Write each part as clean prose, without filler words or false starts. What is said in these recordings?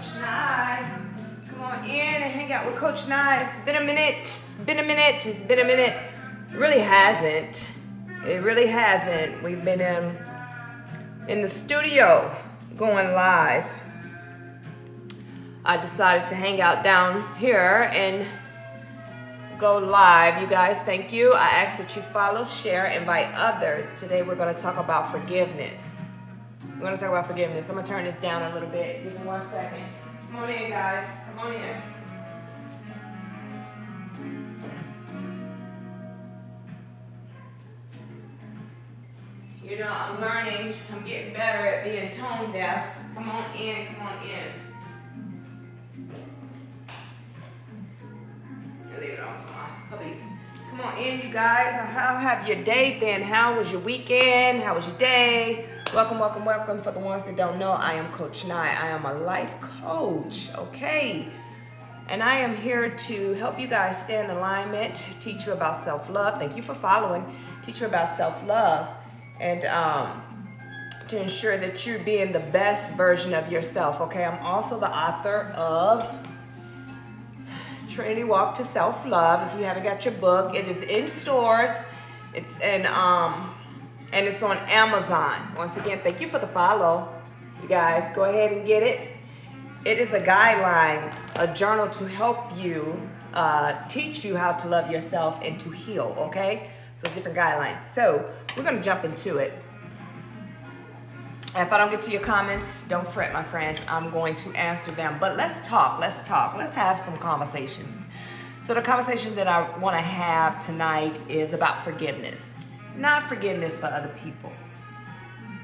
Coach Nye. Come on in and hang out with Coach Nye. It's been a minute. It's been a minute. It really hasn't. It really hasn't. We've been in the studio going live. I decided to hang out down here and go live. You guys, thank you. I ask that you follow, share, invite others. Today we're going to talk about forgiveness. We're going to talk about forgiveness. I'm going to turn this down a little bit. Give me 1 second. Come on in, guys. Come on in. You know, I'm learning. I'm getting better at being tone deaf. Come on in. Come on in. Leave it on for my puppies. Come on in, you guys. How have your day been? How was your weekend? How was your day? Welcome, welcome, welcome. For the ones that don't know, I am Coach Nye. I am a life coach, okay? And I am here to help you guys stay in alignment, teach you about self-love. Thank you for following. Teach you about self-love and to ensure that you're being the best version of yourself, okay? I'm also the author of Trinity Walk to Self-Love. If you haven't got your book, it is in stores. It's in and it's on Amazon. Once again, thank you for the follow. You guys, go ahead and get it. It is a guideline, a journal to help you teach you how to love yourself and to heal, okay? So different guidelines. So we're gonna jump into it. If I don't get to your comments, don't fret, my friends. I'm going to answer them. But let's talk. Let's have some conversations. So the conversation that I want to have tonight is about forgiveness. Not forgiveness for other people.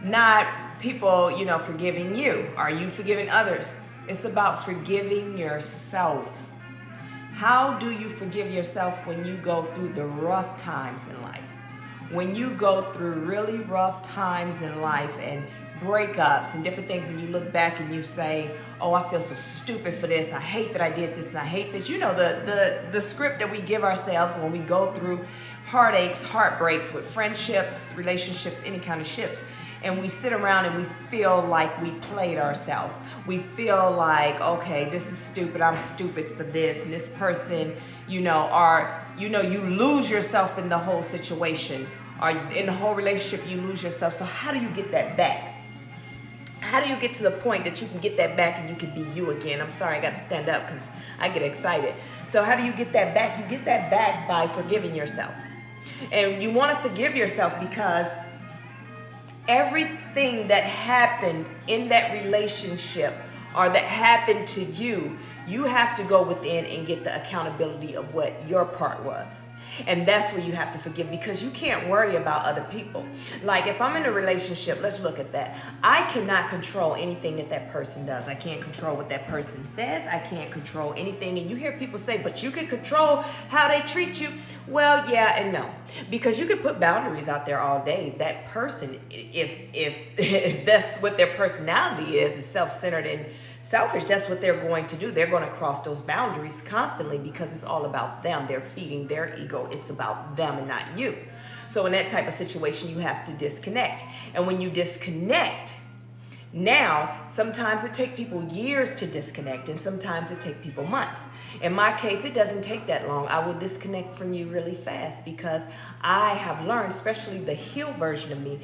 Not people, forgiving you. Are you forgiving others? It's about forgiving yourself. How do you forgive yourself when you go through the rough times in life? When you go through really rough times in life and breakups and different things, and you look back and you say, oh, I feel so stupid for this. I hate that I did this and I hate this. You know, the script that we give ourselves when we go through heartaches, heartbreaks with friendships, relationships, any kind of ships. And we sit around and we feel like we played ourselves. We feel like, okay, this is stupid. I'm stupid for this. And this person, you lose yourself in the whole situation, or in the whole relationship, you lose yourself. So how do you get that back? How do you get to the point that you can get that back and you can be you again? I'm sorry, I got to stand up because I get excited. So how do you get that back? You get that back by forgiving yourself. And you want to forgive yourself because everything that happened in that relationship or that happened to you, you have to go within and get the accountability of what your part was. And that's where you have to forgive, because you can't worry about other people. Like if I'm in a relationship, let's look at that. I cannot control anything that person does. I can't control what that person says. I can't control anything. And you hear people say, but you can control how they treat you. Well, yeah and no. Because you can put boundaries out there all day. That person, if that's what their personality is self-centered and selfish, that's what they're going to do. They're going to cross those boundaries constantly because it's all about them. They're feeding their ego. It's about them and not you. So in that type of situation, you have to disconnect. And when you disconnect, now, sometimes it takes people years to disconnect, and sometimes it takes people months. In my case, it doesn't take that long. I will disconnect from you really fast because I have learned, especially the healed version of me,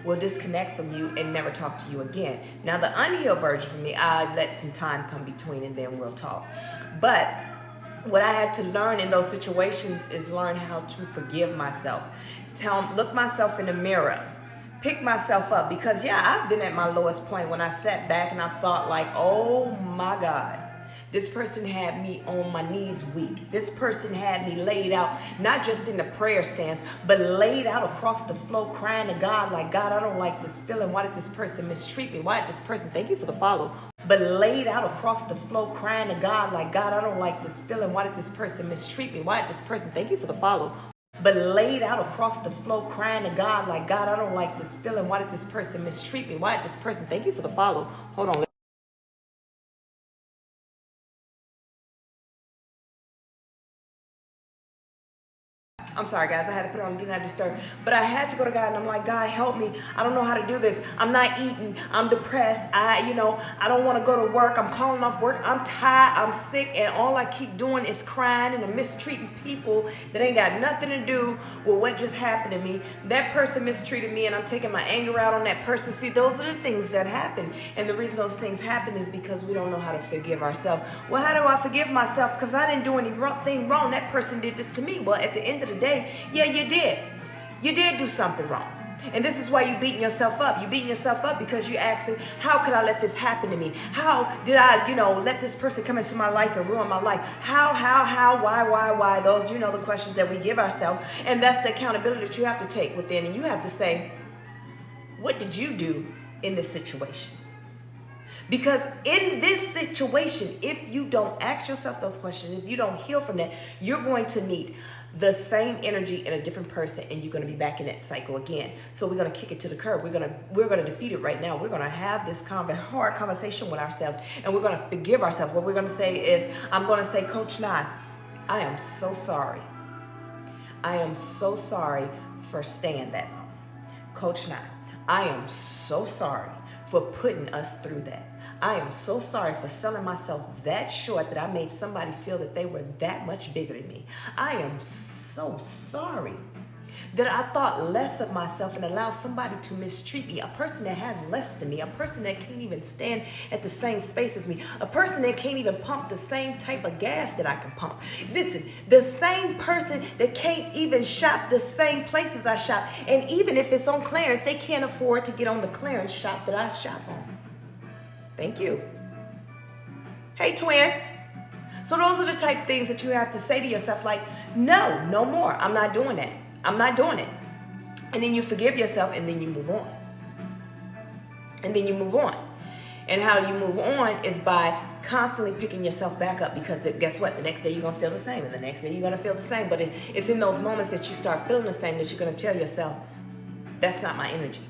will disconnect from you and never talk to you again. Now, the unhealed version of me, I let some time come between and then we'll talk. But what I had to learn in those situations is learn how to forgive myself. Look myself in the mirror. Pick myself up, because I've been at my lowest point when I sat back and I thought like, oh my God, this person had me on my knees weak. This person had me laid out, not just in the prayer stance, but laid out across the floor crying to God like, God, I don't like this feeling. Why did this person mistreat me? Why did this person, thank you for the follow, but laid out across the floor crying to God like, God, I don't like this feeling. Why did this person mistreat me? Why did this person, thank you for the follow, but laid out across the floor crying to God like, God, I don't like this feeling. Why did this person mistreat me? Why did this person, thank you for the follow. Hold on. I'm sorry, guys. I had to put on Do Not Disturb. But I had to go to God, and I'm like, God, help me. I don't know how to do this. I'm not eating. I'm depressed. I don't want to go to work. I'm calling off work. I'm tired. I'm sick. And all I keep doing is crying and I'm mistreating people that ain't got nothing to do with what just happened to me. That person mistreated me, and I'm taking my anger out on that person. See, those are the things that happen. And the reason those things happen is because we don't know how to forgive ourselves. Well, how do I forgive myself? Because I didn't do anything wrong. That person did this to me. Well, at the end of the day, yeah, you did. You did do something wrong. And this is why you're beating yourself up. You're beating yourself up because you're asking, how could I let this happen to me? How did I, let this person come into my life and ruin my life? How, why? Those, the questions that we give ourselves. And that's the accountability that you have to take within. And you have to say, what did you do in this situation? Because in this situation, if you don't ask yourself those questions, if you don't heal from that, you're going to meet the same energy in a different person, and you're going to be back in that cycle again. So we're going to kick it to the curb. We're going to defeat it right now. We're going to have this hard conversation with ourselves, and we're going to forgive ourselves. What we're going to say is, I'm going to say, Coach Nye, I am so sorry. I am so sorry for staying that long. Coach Nye, I am so sorry for putting us through that. I am so sorry for selling myself that short that I made somebody feel that they were that much bigger than me. I am so sorry that I thought less of myself and allowed somebody to mistreat me. A person that has less than me, a person that can't even stand at the same space as me, a person that can't even pump the same type of gas that I can pump. Listen, the same person that can't even shop the same places I shop. And even if it's on clearance, they can't afford to get on the clearance shop that I shop on. Thank you. Hey, twin. So those are the type of things that you have to say to yourself, like, no more. I'm not doing that. I'm not doing it. And then you forgive yourself, and then you move on. And then you move on. And how you move on is by constantly picking yourself back up, because guess what? The next day you're going to feel the same, and the next day you're going to feel the same. But it's in those moments that you start feeling the same that you're going to tell yourself, that's not my energy.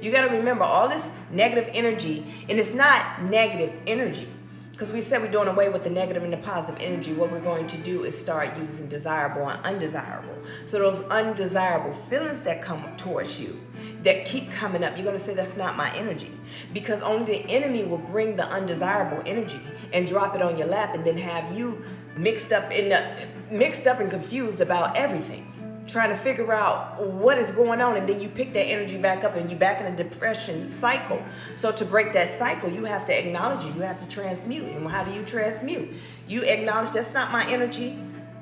You got to remember all this negative energy, and it's not negative energy, because we said we're doing away with the negative and the positive energy. What we're going to do is start using desirable and undesirable. So those undesirable feelings that come towards you, that keep coming up, you're going to say, that's not my energy, because only the enemy will bring the undesirable energy and drop it on your lap, and then have you mixed up and confused about everything, trying to figure out what is going on. And then you pick that energy back up, and you're back in a depression cycle. So to break that cycle, you have to acknowledge it. You have to transmute. And how do you transmute? You acknowledge, that's not my energy.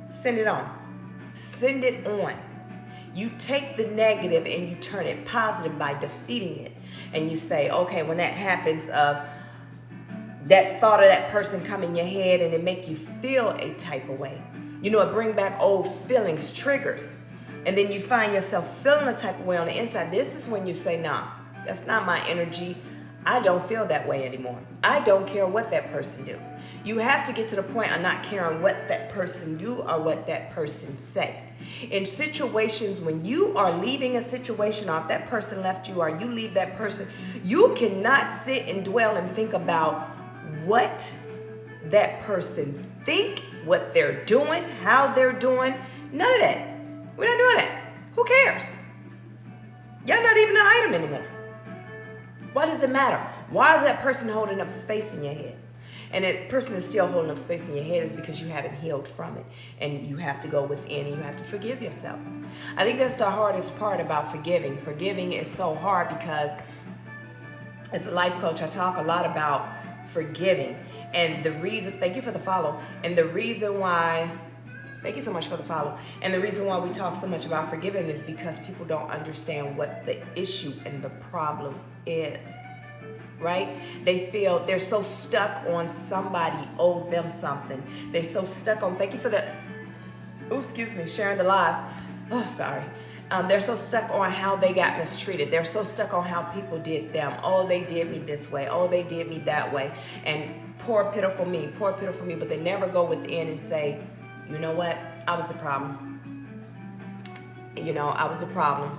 Send it on. Send it on. You take the negative and you turn it positive by defeating it. And you say, okay, when that happens, of that thought of that person come in your head and it make you feel a type of way, it bring back old feelings, triggers. And then you find yourself feeling a type of way on the inside. This is when you say, nah, that's not my energy. I don't feel that way anymore. I don't care what that person do. You have to get to the point of not caring what that person do or what that person say. In situations when you are leaving a situation, or if that person left you or you leave that person, you cannot sit and dwell and think about what that person think, what they're doing, how they're doing. None of that. We're not doing that. Who cares? Y'all not even an item anymore. Why does it matter? Why is that person holding up space in your head? And that person is still holding up space in your head is because you haven't healed from it. And you have to go within and you have to forgive yourself. I think that's the hardest part about forgiving. Forgiving is so hard because as a life coach, I talk a lot about forgiving. And the reason, thank you for the follow. And the reason why, thank you so much for the follow. And the reason why we talk so much about forgiving is because people don't understand what the issue and the problem is, right? They feel they're so stuck on somebody owed them something. They're so stuck on, thank you for the, sharing the live. Oh, sorry. They're so stuck on how they got mistreated. They're so stuck on how people did them. Oh, they did me this way. Oh, they did me that way. And poor, pitiful me. But they never go within and say, you know what? I was the problem. I was the problem.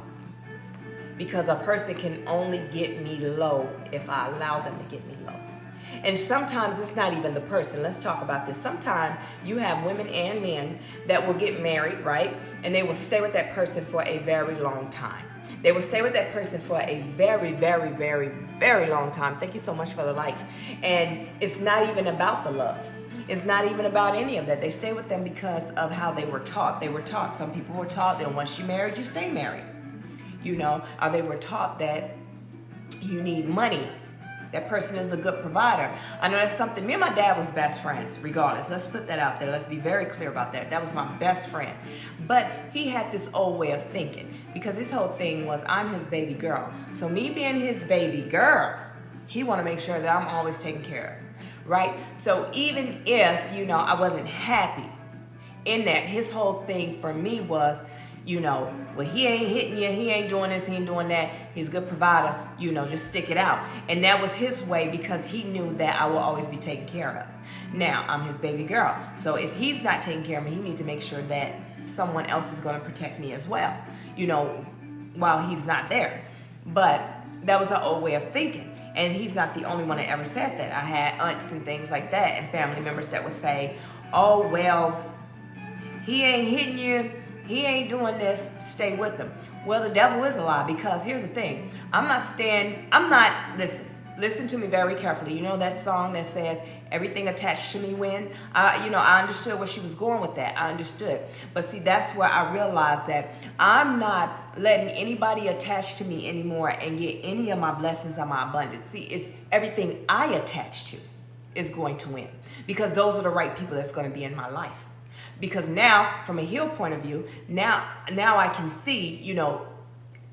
Because a person can only get me low if I allow them to get me low. And sometimes it's not even the person. Let's talk about this. Sometimes you have women and men that will get married, right? And they will stay with that person for a very long time. They will stay with that person for a very, very, very, very long time. Thank you so much for the likes. And it's not even about the love. It's not even about any of that. They stay with them because of how they were taught. They were taught, some people were taught that once you married, you stay married. You know, or they were taught that you need money. That person is a good provider. I know that's something, me and my dad was best friends, regardless. Let's put that out there. Let's be very clear about that. That was my best friend. But he had this old way of thinking, because his whole thing was, I'm his baby girl. So me being his baby girl, he want to make sure that I'm always taken care of, right? So even if, you know, I wasn't happy in that, his whole thing for me was, you know, well, he ain't hitting you, he ain't doing this, he ain't doing that, he's a good provider, you know, just stick it out. And that was his way, because he knew that I will always be taken care of. Now, I'm his baby girl, so if he's not taking care of me, he needs to make sure that someone else is going to protect me as well, you know, while he's not there. But that was an old way of thinking. And he's not the only one that ever said that. I had aunts and things like that, and family members that would say, oh, well, he ain't hitting you, he ain't doing this, stay with him. Well, the devil is a lie, because here's the thing. Listen to me very carefully. You know that song that says, everything attached to me when? I understood where she was going with that. I understood. But see, that's where I realized that I'm not letting anybody attach to me anymore and get any of my blessings or my abundance. See, it's everything I attach to is going to win, because those are the right people that's going to be in my life. Because now, from a heal point of view, now I can see, you know,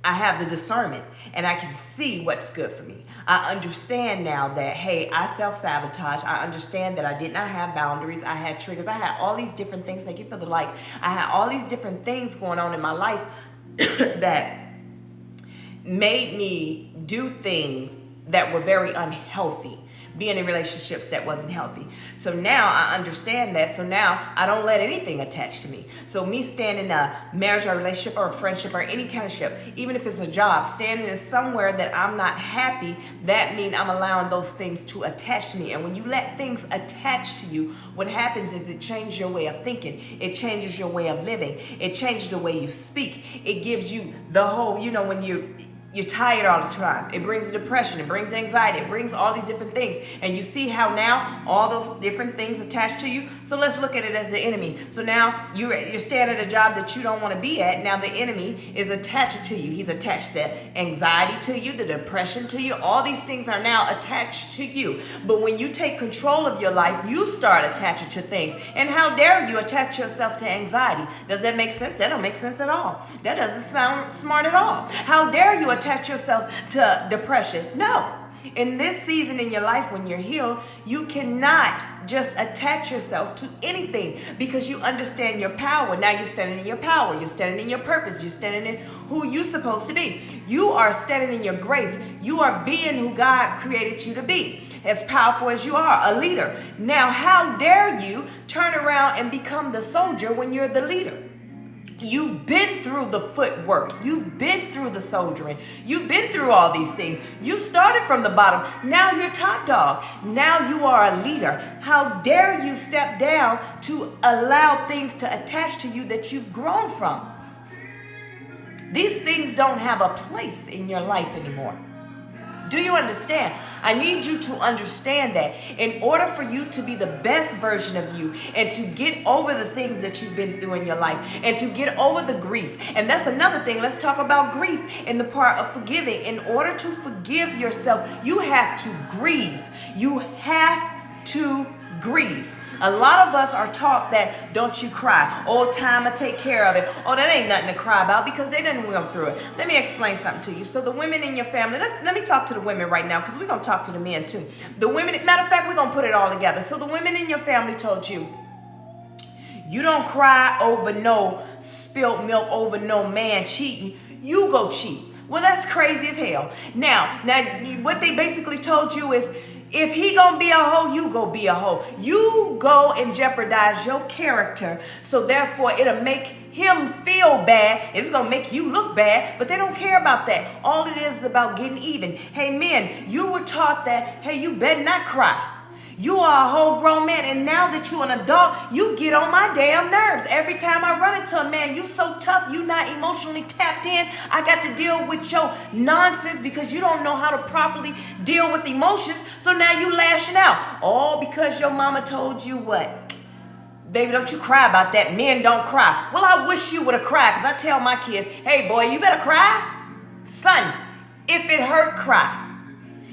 I have the discernment, and I can see what's good for me. I understand now that, hey, I self-sabotage. I understand that I did not have boundaries. I had triggers. I had all these different things. Thank you for the like. I had all these different things going on in my life that made me do things that were very unhealthy. Being in relationships that wasn't healthy. So now I understand that. So now I don't let anything attach to me. So me staying in a marriage or a relationship or a friendship or any kind of ship, even if it's a job, standing in somewhere that I'm not happy, that means I'm allowing those things to attach to me. And when you let things attach to you, what happens is it changes your way of thinking. It changes your way of living. It changes the way you speak. It gives you the whole, you know, when you're tired all the time. It brings depression. It brings anxiety. It brings all these different things. And you see how now all those different things attach to you? So let's look at it as the enemy. So now you're staying at a job that you don't want to be at. Now the enemy is attached to you. He's attached to anxiety to you, the depression to you. All these things are now attached to you. But when you take control of your life, you start attaching to things. And how dare you attach yourself to anxiety? Does that make sense? That don't make sense at all. That doesn't sound smart at all. How dare you attach yourself to depression? No. In this season in your life, when you're healed, you cannot just attach yourself to anything, because you understand your power. Now you're standing in your power. You're standing in your purpose. You're standing in who you're supposed to be. You are standing in your grace. You are being who God created you to be. As powerful as you are, a leader. Now, how dare you turn around and become the soldier when you're the leader? You've been through the footwork. You've been through the soldiering. You've been through all these things. You started from the bottom. Now you're top dog. Now you are a leader. How dare you step down to allow things to attach to you that you've grown from? These things don't have a place in your life anymore. Do you understand? I need you to understand that in order for you to be the best version of you, and to get over the things that you've been through in your life, and to get over the grief. And that's another thing. Let's talk about grief in the part of forgiving. In order to forgive yourself, you have to grieve. You have to grieve. A lot of us are taught that, don't you cry. Oh, time will take care of it. Oh, that ain't nothing to cry about, because they didn't go through it. Let me explain something to you. So the women in your family, let me talk to the women right now, because we're going to talk to the men too. The women, matter of fact, we're going to put it all together. So the women in your family told you, you don't cry over no spilled milk, over no man cheating. You go cheat. Well, that's crazy as hell. Now, what they basically told you is, if he gonna be a hoe, you go be a hoe. You go and jeopardize your character, so therefore it'll make him feel bad. It's gonna make you look bad, but they don't care about that. All it is about getting even. Hey men, you were taught that, hey, you better not cry. You are a whole grown man, and now that you're an adult, you get on my damn nerves. Every time I run into a man, you so tough, you not emotionally tapped in. I got to deal with your nonsense because you don't know how to properly deal with emotions. So now you lashing out. All because your mama told you what? Baby, don't you cry about that. Men don't cry. Well, I wish you would have cried, because I tell my kids, hey, boy, you better cry. Son, if it hurt, cry.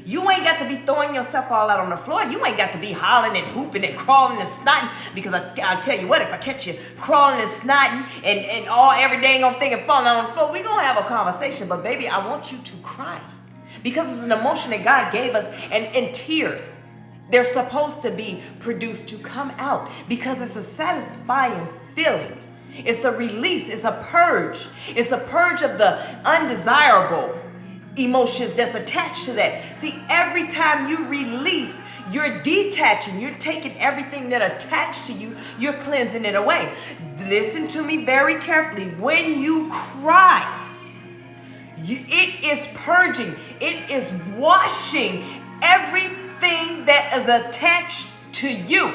You ain't got to be throwing yourself all out on the floor. You ain't got to be hollering and hooping and crawling and snotting, because I'll tell you what, if I catch you crawling and snotting and all every dang on thing and falling on the floor, we're going to have a conversation. But baby, I want you to cry, because it's an emotion that God gave us, and tears, they're supposed to be produced to come out, because it's a satisfying feeling. It's a release. It's a purge. It's a purge of the undesirable emotions that's attached to that. See, every time you release, you're detaching. You're taking everything that attached to you. You're cleansing it away. Listen to me very carefully. When you cry, it is purging. It is washing everything that is attached to you.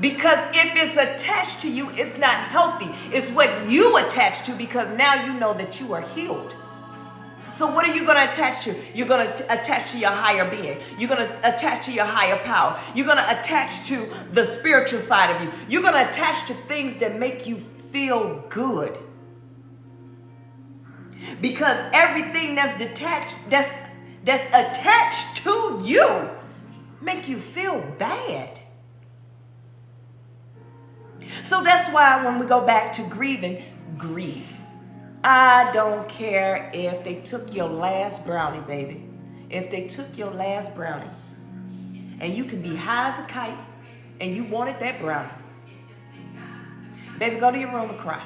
Because if it's attached to you, it's not healthy. It's what you attach to, because now you know that you are healed. So what are you going to attach to? You're going to attach to your higher being. You're going to attach to your higher power. You're going to attach to the spiritual side of you. You're going to attach to things that make you feel good. Because everything that's detached, that's attached to you, make you feel bad. So that's why when we go back to grieving, grieve. I don't care if they took your last brownie, baby. If they took your last brownie, and you can be high as a kite, and you wanted that brownie, baby, go to your room and cry.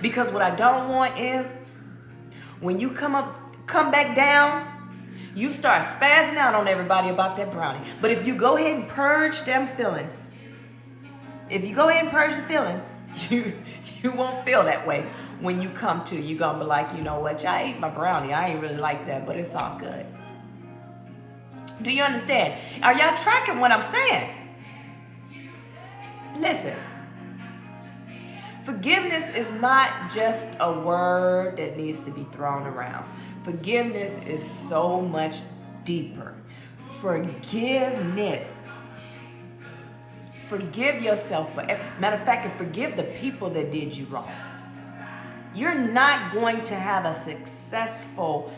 Because what I don't want is, when you come back down, you start spazzing out on everybody about that brownie. But if you go ahead and purge them feelings, you won't feel that way. When you come to, you're going to be like, you know what, I ate my brownie. I ain't really like that, but it's all good. Do you understand? Are y'all tracking what I'm saying? Listen, forgiveness is not just a word that needs to be thrown around. Forgiveness is so much deeper. Forgiveness. Forgive yourself. Matter of fact, and forgive the people that did you wrong. You're not going to have a successful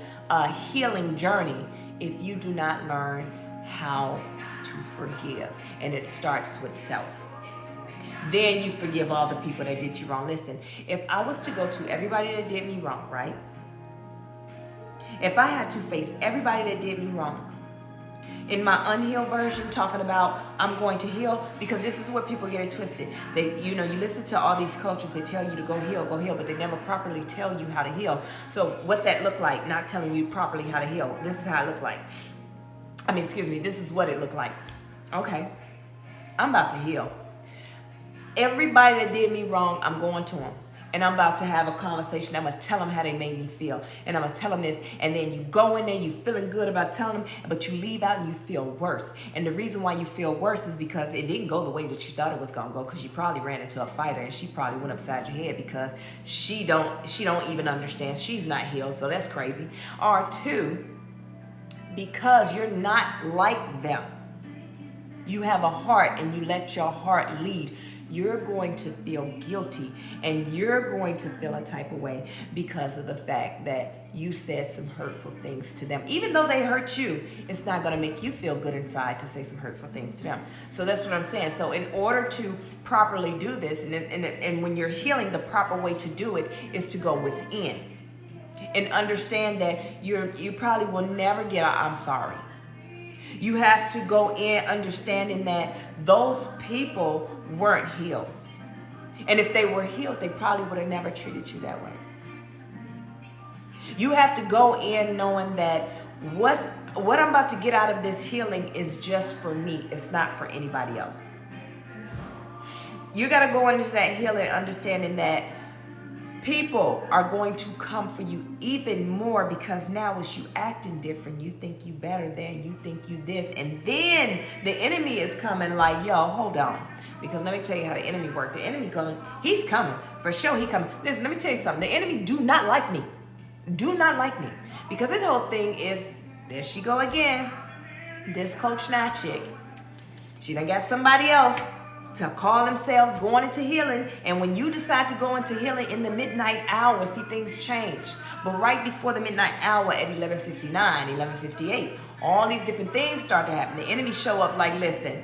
healing journey if you do not learn how to forgive. And it starts with self. Then you forgive all the people that did you wrong. Listen, if I was to go to everybody that did me wrong, right? If I had to face everybody that did me wrong, in my unhealed version, talking about I'm going to heal, because this is where people get it twisted. You listen to all these cultures, they tell you to go heal, but they never properly tell you how to heal. So what that looked like, not telling you properly how to heal, this is how it looked like. This is what it looked like. Okay, I'm about to heal. Everybody that did me wrong, I'm going to them. And I'm about to have a conversation. I'm going to tell them how they made me feel. And I'm going to tell them this. And then you go in there, you feeling good about telling them, but you leave out and you feel worse. And the reason why you feel worse is because it didn't go the way that you thought it was going to go, because you probably ran into a fighter and she probably went upside your head because she don't even understand. She's not healed, so that's crazy. Or two, because you're not like them. You have a heart and you let your heart lead. You're going to feel guilty and you're going to feel a type of way because of the fact that you said some hurtful things to them. Even though they hurt you, it's not going to make you feel good inside to say some hurtful things to them. So that's what I'm saying. So in order to properly do this, and when you're healing, the proper way to do it is to go within and understand that you probably will never get a I'm sorry. You have to go in understanding that those people weren't healed. And if they were healed, they probably would have never treated you that way. You have to go in knowing that what I'm about to get out of this healing is just for me. It's not for anybody else. You got to go into that healing understanding that People are going to come for you even more because now it's you acting different. You think you better than, you think you this. And then the enemy is coming like, yo, hold on. Because let me tell you how the enemy works. The enemy coming, he's coming. For sure, he coming. Listen, let me tell you something. The enemy do not like me. Do not like me. Because this whole thing is, there she go again. This Coach Nah chick. She done got somebody else to call themselves going into healing. And when you decide to go into healing in the midnight hour, see, things change. But right before the midnight hour at 11:59, 11:58, all these different things start to happen. The enemy show up like, listen,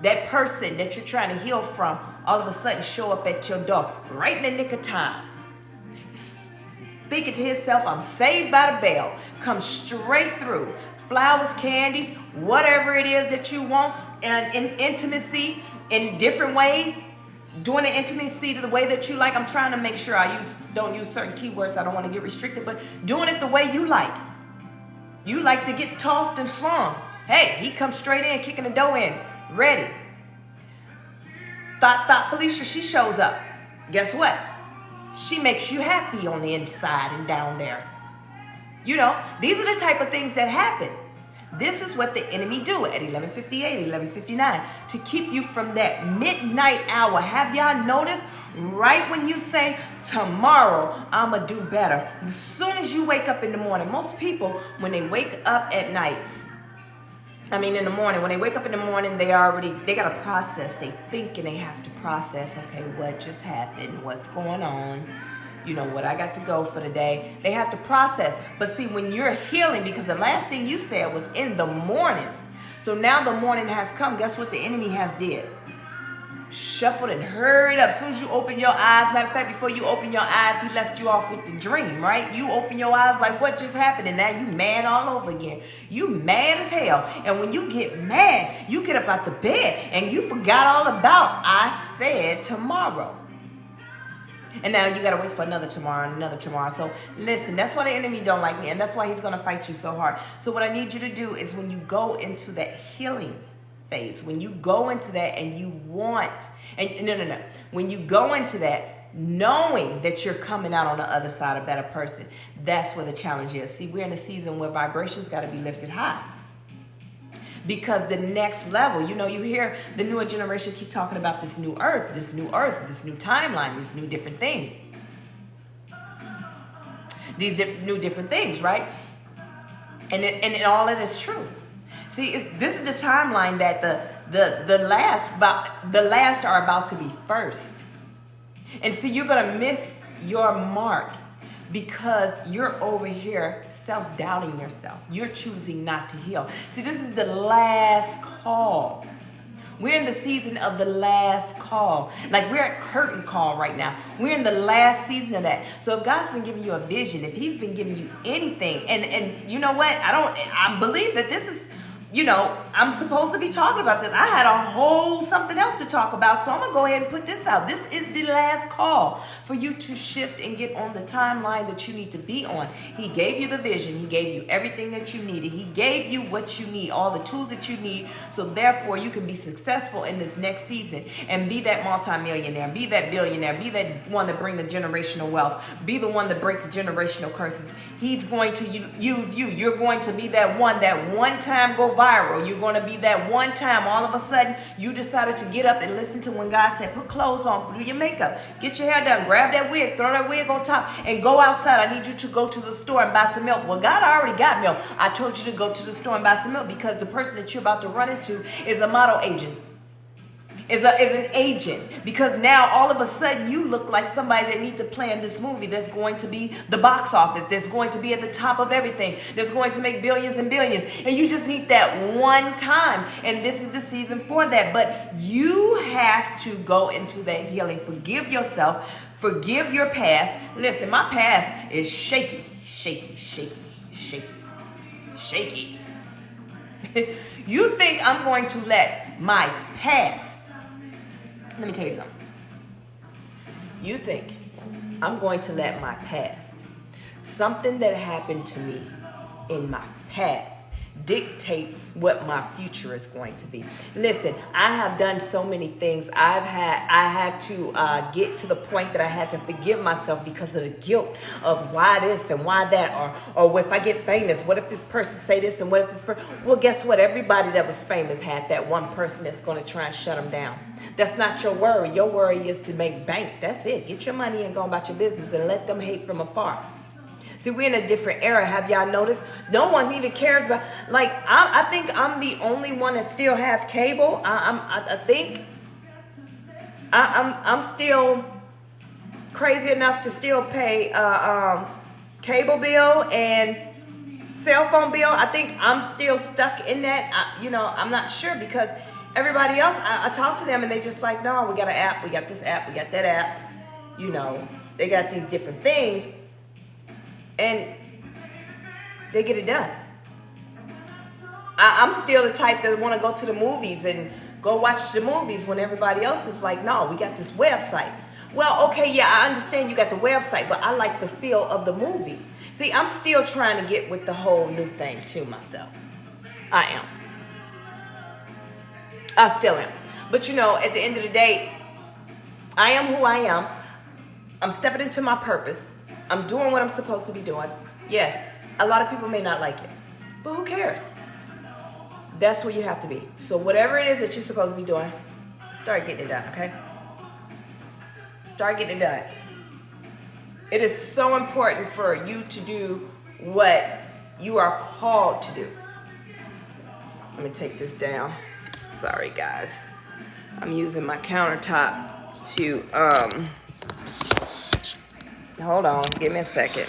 that person that you're trying to heal from all of a sudden show up at your door right in the nick of time. Thinking to himself, I'm saved by the bell. Come straight through. Flowers, candies, whatever it is that you want, and in intimacy in different ways. Doing the intimacy to the way that you like. I'm trying to make sure I don't use certain keywords. I don't want to get restricted, but doing it the way you like. You like to get tossed and flung. Hey, he comes straight in, kicking the door in, ready. Thought Felicia, she shows up. Guess what? She makes you happy on the inside and down there. You know, these are the type of things that happen. This is what the enemy do at 11:58, 11:59 to keep you from that midnight hour. Have y'all noticed? Right when you say, tomorrow I'ma do better. As soon as you wake up in the morning, most people, when they wake up at night, in the morning, when they wake up in the morning, they got to process. They think and they have to process, okay, what just happened? What's going on? You know, what I got to go for the day. They have to process. But see, when you're healing, because the last thing you said was in the morning. So now the morning has come. Guess what the enemy has did? Shuffled and hurried up. As soon as you open your eyes, matter of fact, before you open your eyes, he left you off with the dream, right? You open your eyes like, what just happened? And now you mad all over again. You mad as hell. And when you get mad, you get up out the bed and you forgot all about, I said tomorrow. And now you got to wait for another tomorrow and another tomorrow. So listen, that's why the enemy don't like me. And that's why he's going to fight you so hard. So what I need you to do is when you go into that healing phase, when you go into that and you want, and no. When you go into that knowing that you're coming out on the other side a better person, that's where the challenge is. See, we're in a season where vibrations got to be lifted high. Because the next level, you know, you hear the newer generation keep talking about this new earth, this new timeline, these new different things. These new different things, right? And all of it is true. See, this is the timeline that the last are about to be first. And see, you're going to miss your mark because you're over here self-doubting yourself. You're choosing not to heal. See, this is the last call. We're in the season of the last call. Like we're at curtain call right now. We're in the last season of that. So if God's been giving you a vision, if he's been giving you anything, and you know what? I believe that this is, you know, I'm supposed to be talking about this. I had a whole something else to talk about, so I'm going to go ahead and put this out. This is the last call for you to shift and get on the timeline that you need to be on. He gave you the vision. He gave you everything that you needed. He gave you what you need, all the tools that you need, so therefore you can be successful in this next season and be that multimillionaire, be that billionaire, be that one that bring the generational wealth, be the one that break the generational curses. He's going to use you. You're going to be that one time go viral. You're going to be that one time all of a sudden you decided to get up and listen to when God said, put clothes on, do your makeup, get your hair done, grab that wig, throw that wig on top, and go outside. I need you to go to the store and buy some milk. Well, God already got milk. I told you to go to the store and buy some milk because the person that you're about to run into is a model agent. Is an agent, because now all of a sudden you look like somebody that needs to play in this movie that's going to be the box office, that's going to be at the top of everything, that's going to make billions and billions, and you just need that one time, and this is the season for that. But you have to go into that healing. Forgive yourself, forgive your past. Listen, my past is shaky. You think I'm going to let my past, let me tell you something. You think I'm going to let my past, something that happened to me in my past, dictate what my future is going to be. Listen, I have done so many things. I had to get to the point that I had to forgive myself because of the guilt of why this and why that, or if I get famous, what if this person say this and what if this person, well, guess what? Everybody that was famous had that one person that's going to try and shut them down. That's not your worry. Your worry is to make bank. That's it. Get your money and go about your business and let them hate from afar. See, we're in a different era. Have y'all noticed? No one even cares about, like, I think I'm the only one that still have cable. I think I'm still crazy enough to still pay cable bill and cell phone bill. I think I'm still stuck in that. I'm not sure because everybody else, I talk to them and they just like, no, we got an app. We got this app. We got that app. They got these different things. And they get it done. I'm still the type that want to go to the movies and go watch the movies when everybody else is like, no, we got this website. Well, okay, yeah, I understand you got the website, but I like the feel of the movie. See, I'm still trying to get with the whole new thing to myself. I am. I still am. But at the end of the day, I am who I am. I'm stepping into my purpose. I'm doing what I'm supposed to be doing. Yes, a lot of people may not like it, but who cares? That's where you have to be. So whatever it is that you're supposed to be doing, start getting it done, okay? Start getting it done. It is so important for you to do what you are called to do. Let me take this down. Sorry, guys. I'm using my countertop to, hold on, give me a second.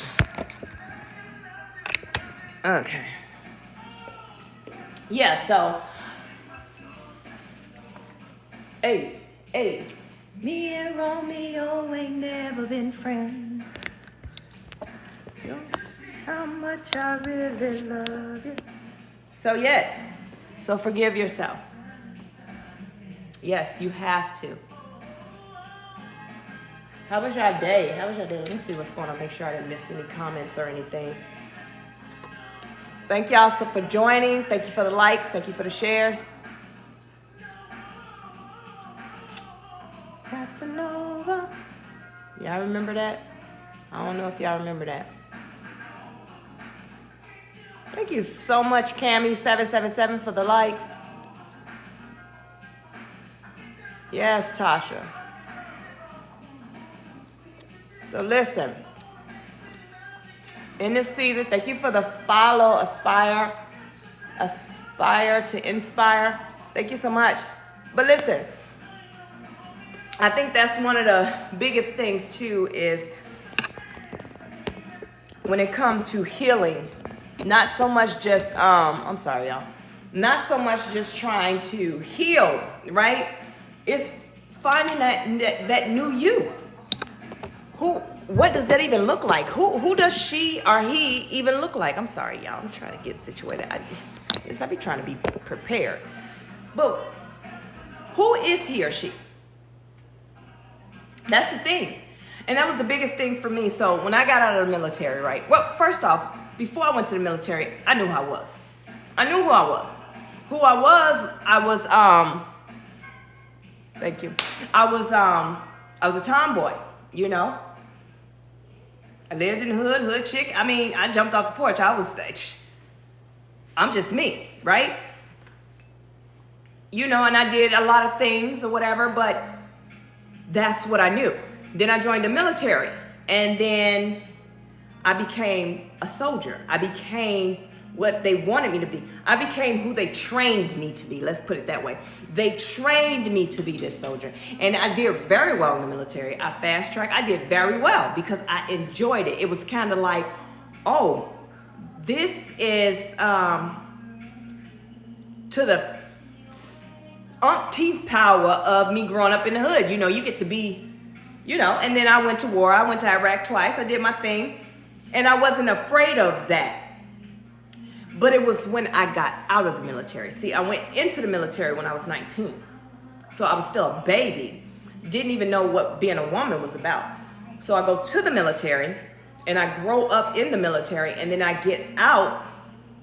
Okay. Yeah, so, hey, me and Romeo ain't never been friends. How much I really love you. So yes, so forgive yourself. Yes, you have to. How was your day? Let me see what's going on. Make sure I didn't miss any comments or anything. Thank y'all so for joining. Thank you for the likes. Thank you for the shares. Casanova. Y'all remember that? I don't know if y'all remember that. Thank you so much, Cammy777, for the likes. Yes, Tasha. So listen, in this season, thank you for the follow, aspire to inspire. Thank you so much. But listen, I think that's one of the biggest things too is when it comes to healing, not so much just, I'm sorry, y'all, not so much just trying to heal, right? It's finding that new you. What does that even look like? Who does she or he even look like? I'm sorry, y'all. I'm trying to get situated. I be trying to be prepared. But who is he or she? That's the thing. And that was the biggest thing for me. So when I got out of the military, right? Well, first off, before I went to the military, I knew who I was. I knew who I was. Who I was, thank you. I was a tomboy, I lived in the hood chick. I mean, I jumped off the porch. I'm just me, right? And I did a lot of things or whatever, but that's what I knew. Then I joined the military, and then I became a soldier. I became what they wanted me to be. I became who they trained me to be. Let's put it that way. They trained me to be this soldier. And I did very well in the military. I fast tracked. I did very well because I enjoyed it. It was kind of like, oh, this is to the umpteenth power of me growing up in the hood. You get to be, and then I went to war. I went to Iraq twice. I did my thing. And I wasn't afraid of that. But it was when I got out of the military. See, I went into the military when I was 19. So I was still a baby. Didn't even know what being a woman was about. So I go to the military and I grow up in the military, and then I get out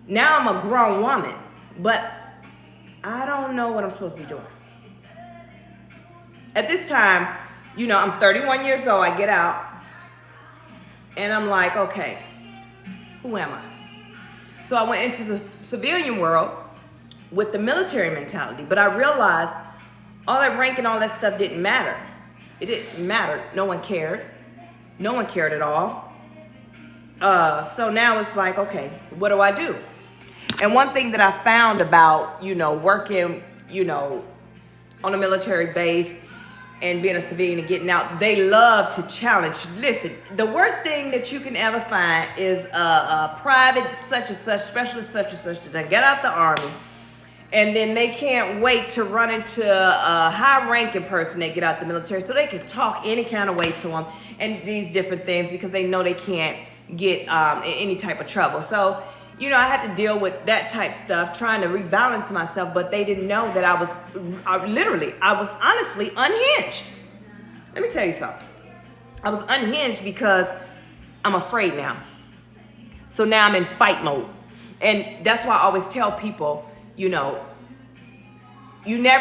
Now I'm a grown woman, but I don't know what I'm supposed to be doing. At this time, I'm 31 years old. I get out and I'm like, okay, who am I? So I went into the civilian world with the military mentality, but I realized all that rank and all that stuff didn't matter. It didn't matter. No one cared. No one cared at all. So now it's like, okay, what do I do? And one thing that I found about, working, on a military base and being a civilian and getting out, they love to challenge. Listen, the worst thing that you can ever find is a private such and such, specialist such and such, that get out the Army, and then they can't wait to run into a high-ranking person that get out the military so they can talk any kind of way to them and these different things because they know they can't get in any type of trouble. So, I had to deal with that type stuff, trying to rebalance myself, but they didn't know that I was honestly unhinged. Let me tell you something. I was unhinged because I'm afraid now. So now I'm in fight mode. And that's why I always tell people, you never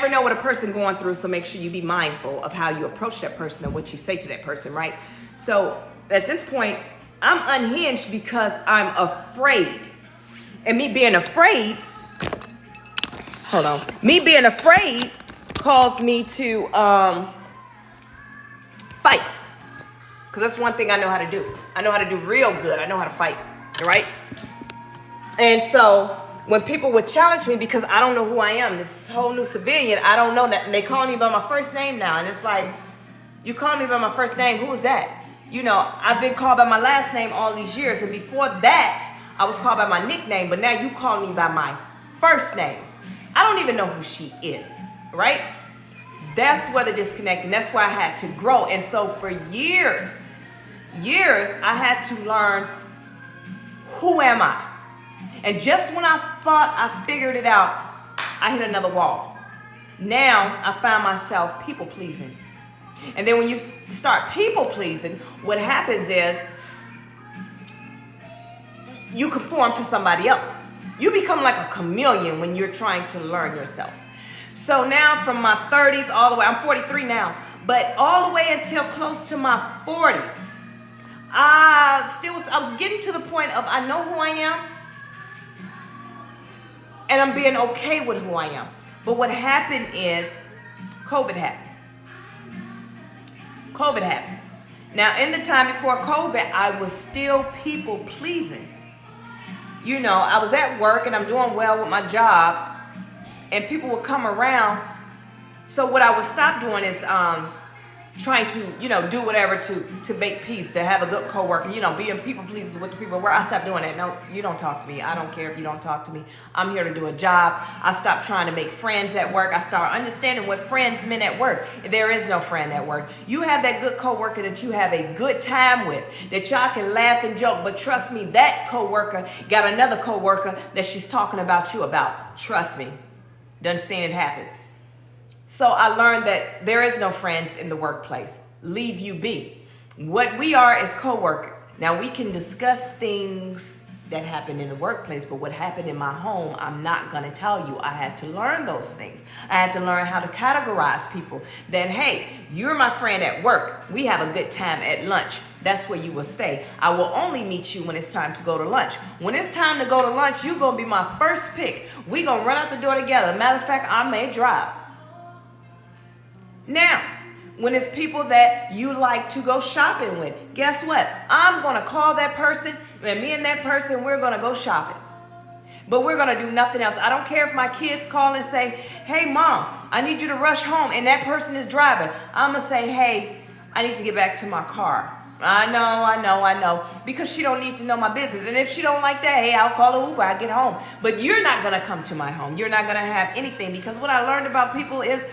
know what a person going through, so make sure you be mindful of how you approach that person and what you say to that person, right? So at this point, I'm unhinged because I'm afraid. And me being afraid caused me to fight. Because that's one thing I know how to do. I know how to do real good. I know how to fight, right? And so when people would challenge me because I don't know who I am, this whole new civilian, I don't know that. And they call me by my first name now. And it's like, you call me by my first name, who is that? I've been called by my last name all these years. And before that, I was called by my nickname, but now you call me by my first name. I don't even know who she is, right? That's where the disconnect, and that's why I had to grow. And so for years, I had to learn, who am I? And just when I thought I figured it out, I hit another wall. Now I find myself people pleasing. And then when you start people pleasing, what happens is, you conform to somebody else. You become like a chameleon when you're trying to learn yourself. So now from my 30s all the way, I'm 43 now, but all the way until close to my 40s, I was getting to the point of I know who I am and I'm being okay with who I am. But what happened is COVID happened. Now in the time before COVID, I was still people pleasing. I was at work and I'm doing well with my job and people would come around. So what I would stop doing is trying to, do whatever to make peace, to have a good coworker, being people pleasers with the people where I stopped doing that. No, you don't talk to me. I don't care if you don't talk to me. I'm here to do a job. I stopped trying to make friends at work. I started understanding what friends meant at work. There is no friend at work. You have that good coworker that you have a good time with, that y'all can laugh and joke. But trust me, that coworker got another coworker that she's talking about you about. Trust me. Done seen it happen. So I learned that there is no friends in the workplace. Leave you be. What we are is co-workers. Now we can discuss things that happen in the workplace, but what happened in my home, I'm not going to tell you. I had to learn those things. I had to learn how to categorize people. That, hey, you're my friend at work. We have a good time at lunch. That's where you will stay. I will only meet you when it's time to go to lunch. When it's time to go to lunch, you're going to be my first pick. We're going to run out the door together. Matter of fact, I may drive. Now, when it's people that you like to go shopping with, guess what? I'm going to call that person, and me and that person, we're going to go shopping. But we're going to do nothing else. I don't care if my kids call and say, hey, Mom, I need you to rush home, and that person is driving. I'm going to say, hey, I need to get back to my car. I know, because she don't need to know my business. And if she don't like that, hey, I'll call an Uber, I'll get home. But you're not going to come to my home. You're not going to have anything, because what I learned about people is,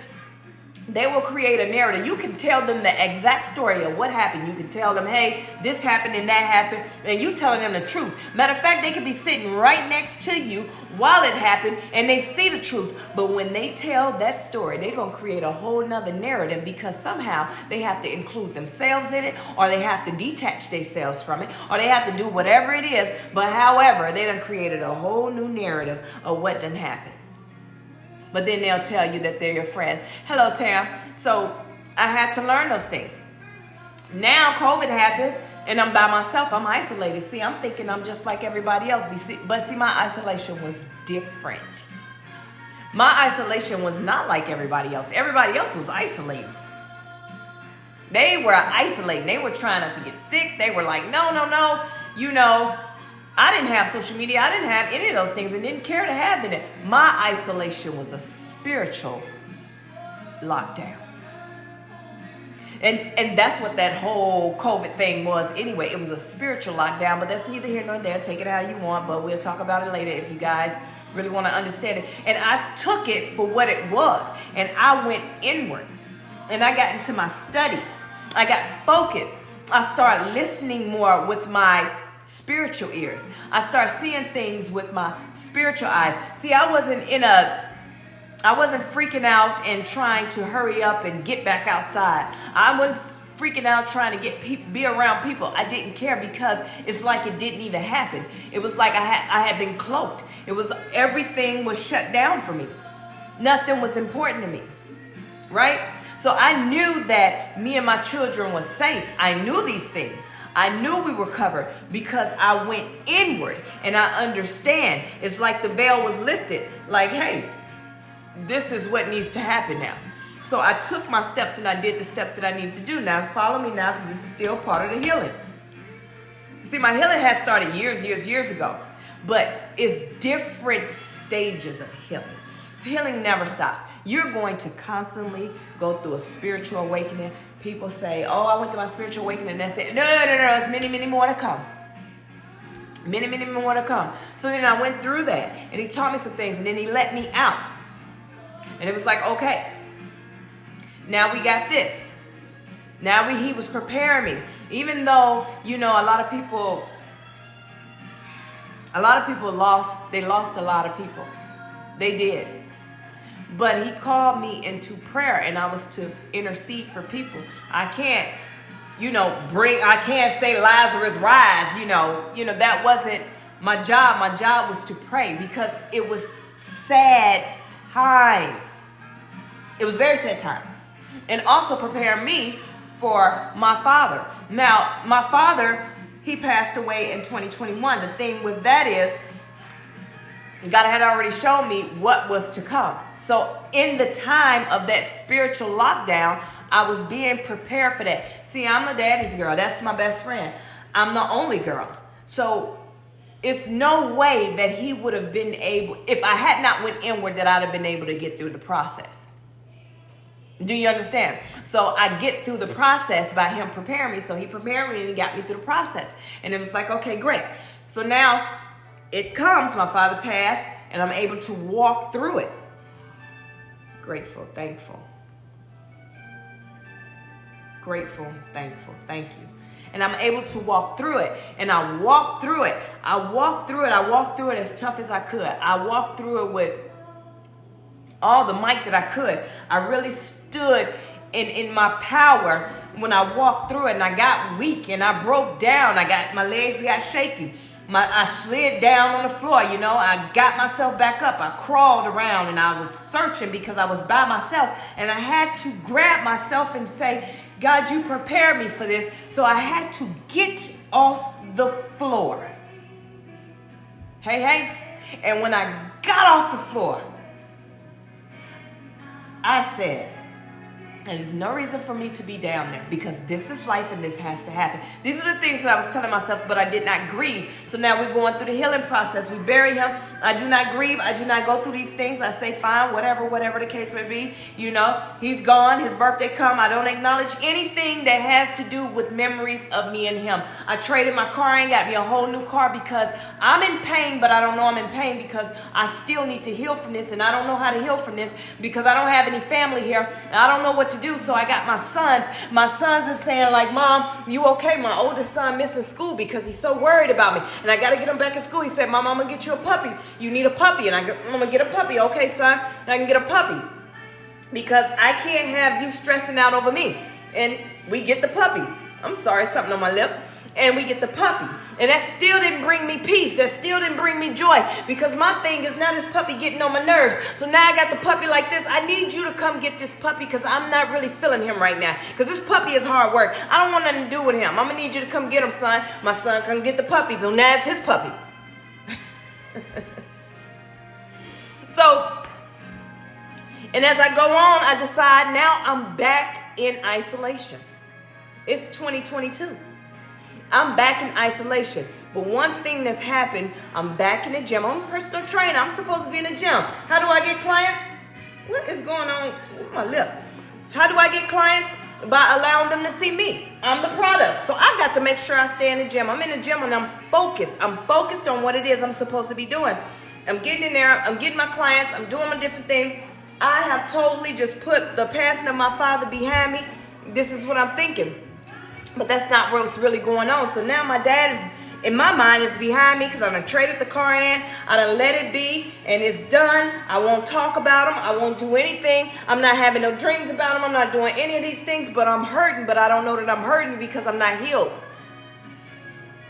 They will create a narrative. You can tell them the exact story of what happened. You can tell them, hey, this happened and that happened, and you telling them the truth. Matter of fact, they could be sitting right next to you while it happened, and they see the truth. But when they tell that story, they're going to create a whole nother narrative, because somehow they have to include themselves in it, or they have to detach themselves from it, or they have to do whatever it is. But however, they done created a whole new narrative of what done happened. But then they'll tell you that they're your friend. Hello, Tam. So I had to learn those things. Now COVID happened and I'm by myself. I'm isolated. See, I'm thinking I'm just like everybody else. But see, my isolation was different. My isolation was not like everybody else. Everybody else was isolated. They were isolating. They were trying not to get sick. They were like, no. You know, I didn't have social media. I didn't have any of those things and didn't care to have it. My isolation was a spiritual lockdown. And that's what that whole COVID thing was anyway. It was a spiritual lockdown, but that's neither here nor there. Take it how you want, but we'll talk about it later if you guys really want to understand it. And I took it for what it was, and I went inward, and I got into my studies. I got focused. I started listening more with my spiritual ears. I start seeing things with my spiritual eyes. See, I wasn't freaking out and trying to hurry up and get back outside. I wasn't freaking out trying to be around people. I didn't care, because it's like it didn't even happen. It was like I had been cloaked. It was, everything was shut down for me. Nothing was important to me. Right? So I knew that me and my children was safe. I knew these things. I knew we were covered because I went inward, and I understand. It's like the veil was lifted. Like, hey, this is what needs to happen now. So I took my steps and I did the steps that I needed to do. Now follow me now, because this is still part of the healing. See, my healing has started years ago, but it's different stages of healing. Healing never stops. You're going to constantly go through a spiritual awakening. People say, oh, I went through my spiritual awakening, and that's it. No. It's many more to come. Many more to come. So then I went through that, and he taught me some things, and then he let me out. And it was like, okay, now we got this. Now he was preparing me. Even though, you know, a lot of people lost a lot of people. They did. But he called me into prayer, and I was to intercede for people. I can't say Lazarus rise, you know, that wasn't my job. My job was to pray, because it was sad times. It was very sad times. And also prepare me for my father. Now, my father, he passed away in 2021. The thing with that is, God had already shown me what was to come. So in the time of that spiritual lockdown, I was being prepared for that. See, I'm the daddy's girl. That's my best friend. I'm the only girl. So it's no way that he would have been able, if I had not went inward, that I'd have been able to get through the process. Do you understand? So I get through the process by him preparing me. So he prepared me and he got me through the process. And it was like, okay, great. So now it comes, my father passed, and I'm able to walk through it. Grateful, thankful. Grateful, thankful, thank you. And I'm able to walk through it. And I walked through it. I walked through it as tough as I could. I walked through it with all the might that I could. I really stood in my power when I walked through it, and I got weak and I broke down. My legs got shaky. I slid down on the floor, I got myself back up. I crawled around and I was searching because I was by myself, and I had to grab myself and say, God, you prepared me for this. So I had to get off the floor. Hey. And when I got off the floor, I said, And there's no reason for me to be down there because this is life and this has to happen. These are the things that I was telling myself, but I did not grieve. So now we're going through the healing process. We bury him. I do not grieve. I do not go through these things. I say, fine, whatever the case may be. You know, he's gone. His birthday come. I don't acknowledge anything that has to do with memories of me and him. I traded my car and got me a whole new car because I'm in pain, but I don't know I'm in pain because I still need to heal from this. And I don't know how to heal from this because I don't have any family here. I don't know what to do. So I got my sons. My sons are saying like, Mom, you okay? My oldest son missing school because he's so worried about me. And I got to get him back in school. He said, Mom, I'm going to get you a puppy. You need a puppy. And I'm going to get a puppy. Okay, son, I can get a puppy because I can't have you stressing out over me. And we get the puppy. I'm sorry, something on my lip. And we get the puppy. And that still didn't bring me peace. That still didn't bring me joy. Because my thing is now this puppy getting on my nerves. So now I got the puppy like this. I need you to come get this puppy because I'm not really feeling him right now. Because this puppy is hard work. I don't want nothing to do with him. I'm going to need you to come get him, son. My son come get the puppy. So now it's his puppy. So, and as I go on, I decide now I'm back in isolation. It's 2022. I'm back in isolation. But one thing that's happened, I'm back in the gym. I'm a personal trainer. I'm supposed to be in the gym. How do I get clients? What is going on with my lip? How do I get clients? By allowing them to see me. I'm the product. So I got to make sure I stay in the gym. I'm in the gym and I'm focused. I'm focused on what it is I'm supposed to be doing. I'm getting in there. I'm getting my clients. I'm doing my different thing. I have totally just put the passing of my father behind me. This is what I'm thinking. But that's not what's really going on. So now my dad is, in my mind, is behind me because I done traded the car in. I done let it be and it's done. I won't talk about him. I won't do anything. I'm not having no dreams about him. I'm not doing any of these things, but I'm hurting. But I don't know that I'm hurting because I'm not healed.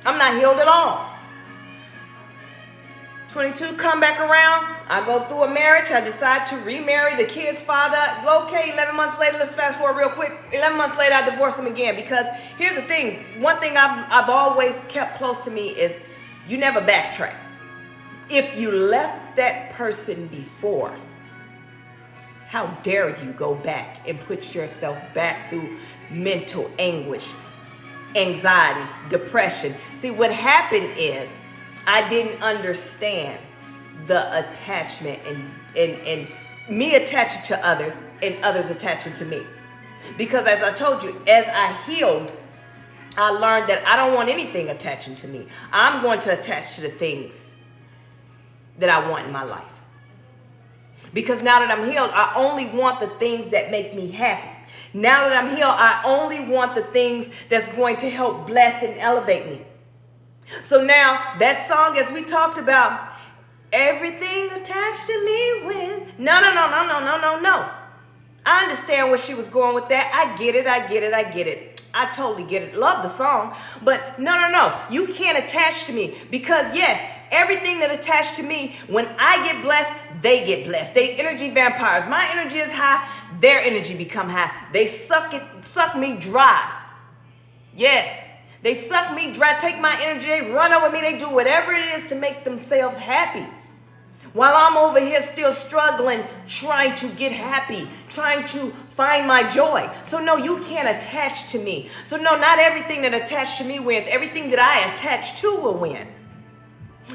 I'm not healed at all. 22 come back around. I go through a marriage. I decide to remarry the kid's father. Okay, 11 months later, let's fast forward real quick. 11 months later, I divorce him again because here's the thing. One thing I've always kept close to me is you never backtrack. If you left that person before, how dare you go back and put yourself back through mental anguish, anxiety, depression. See, what happened is I didn't understand the attachment and me attaching to others and others attaching to me. Because as I told you, as I healed, I learned that I don't want anything attaching to me. I'm going to attach to the things that I want in my life. Because now that I'm healed, I only want the things that make me happy. Now that I'm healed, I only want the things that's going to help bless and elevate me. So now that song, as we talked about, everything attached to me when, no. I understand where she was going with that. I get it. I totally get it. Love the song. But no. You can't attach to me because yes, everything that attached to me, when I get blessed, they get blessed. They energy vampires. My energy is high. Their energy become high. They suck me dry. Yes. They suck me dry, take my energy, they run over me, they do whatever it is to make themselves happy. While I'm over here still struggling, trying to get happy, trying to find my joy. So no, you can't attach to me. So no, not everything that attached to me wins. Everything that I attach to will win.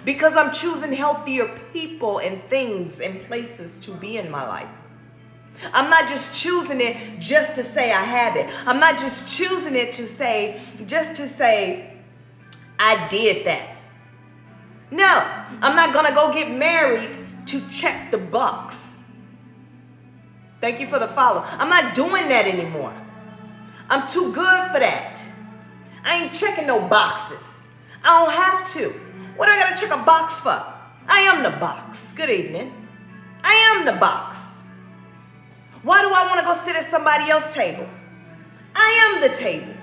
Because I'm choosing healthier people and things and places to be in my life. I'm not just choosing it just to say I have it. I'm not just choosing it just to say I did that. No, I'm not going to go get married to check the box. Thank you for the follow. I'm not doing that anymore. I'm too good for that. I ain't checking no boxes. I don't have to. What do I got to check a box for? I am the box. Good evening. I am the box. Why do I want to go sit at somebody else's table? I am the table.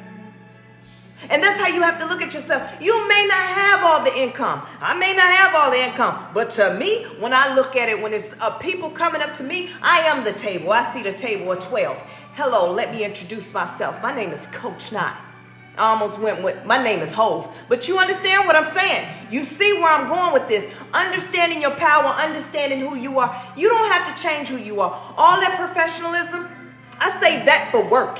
And that's how you have to look at yourself. You may not have all the income. I may not have all the income. But to me, when I look at it, when it's people coming up to me, I am the table. I see the table of 12. Hello, let me introduce myself. My name is Coach Nye. I almost went with, my name is Hove. But you understand what I'm saying. You see where I'm going with this. Understanding your power, understanding who you are. You don't have to change who you are. All that professionalism, I save that for work.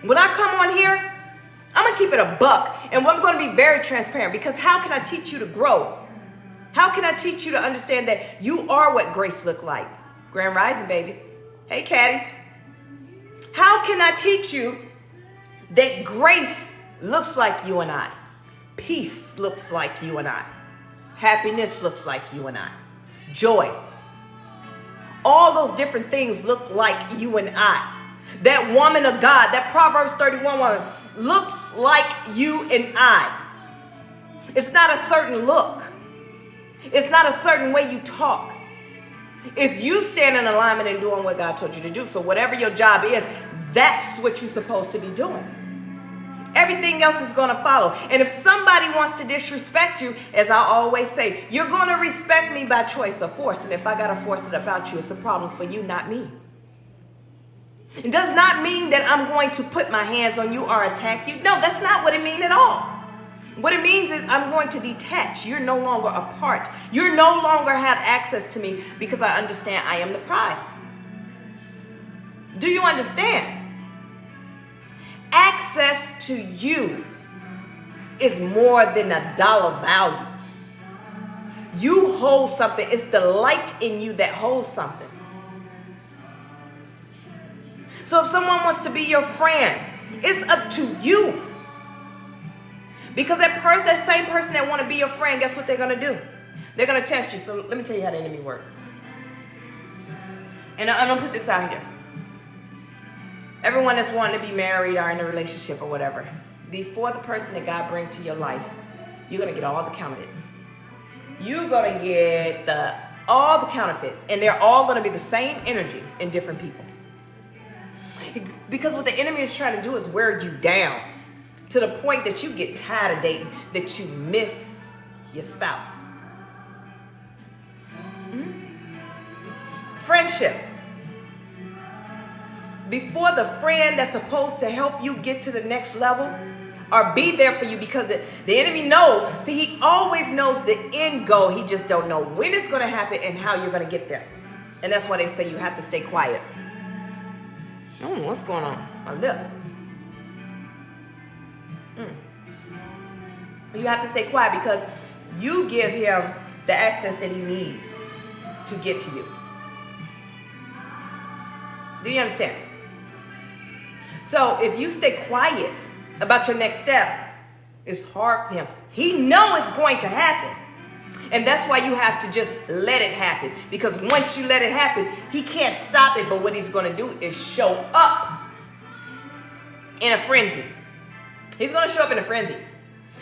When I come on here, I'm going to keep it a buck. And I'm going to be very transparent, because how can I teach you to grow? How can I teach you to understand that you are what grace look like? Grand Rising, baby. Hey, Caddy. How can I teach you that grace looks like you and I? Peace looks like you and I. Happiness looks like you and I. Joy. All those different things look like you and I. That woman of God, that Proverbs 31 woman, looks like you and I. It's not a certain look. It's not a certain way you talk. It's you standing in alignment and doing what God told you to do. So whatever your job is, that's what you're supposed to be doing. Everything else is going to follow. And if somebody wants to disrespect you, as I always say, you're going to respect me by choice or force. And if I got to force it about you, it's a problem for you, not me. It does not mean that I'm going to put my hands on you or attack you. No, that's not what it means at all. What it means is I'm going to detach. You're no longer a part. You no longer have access to me, because I understand I am the prize. Do you understand? Access to you is more than a dollar value. You hold something. It's the light in you that holds something. So if someone wants to be your friend, it's up to you. Because that same person that want to be your friend, guess what they're going to do? They're going to test you. So let me tell you how the enemy works. And I'm going to put this out here. Everyone that's wanting to be married or in a relationship or whatever, before the person that God brings to your life, you're going to get all the counterfeits. You're going to get all the counterfeits. And they're all going to be the same energy in different people. Because what the enemy is trying to do is wear you down to the point that you get tired of dating, that you miss your spouse. Friendship. Before the friend that's supposed to help you get to the next level or be there for you, because the enemy knows. See, he always knows the end goal. He just don't know when it's going to happen and how you're going to get there. And that's why they say you have to stay quiet. I don't know what's going on. My lip. You have to stay quiet, because you give him the access that he needs to get to you. Do you understand? So if you stay quiet about your next step, it's hard for him. He knows it's going to happen. And that's why you have to just let it happen. Because once you let it happen, he can't stop it. But what he's going to do is show up in a frenzy. He's going to show up in a frenzy.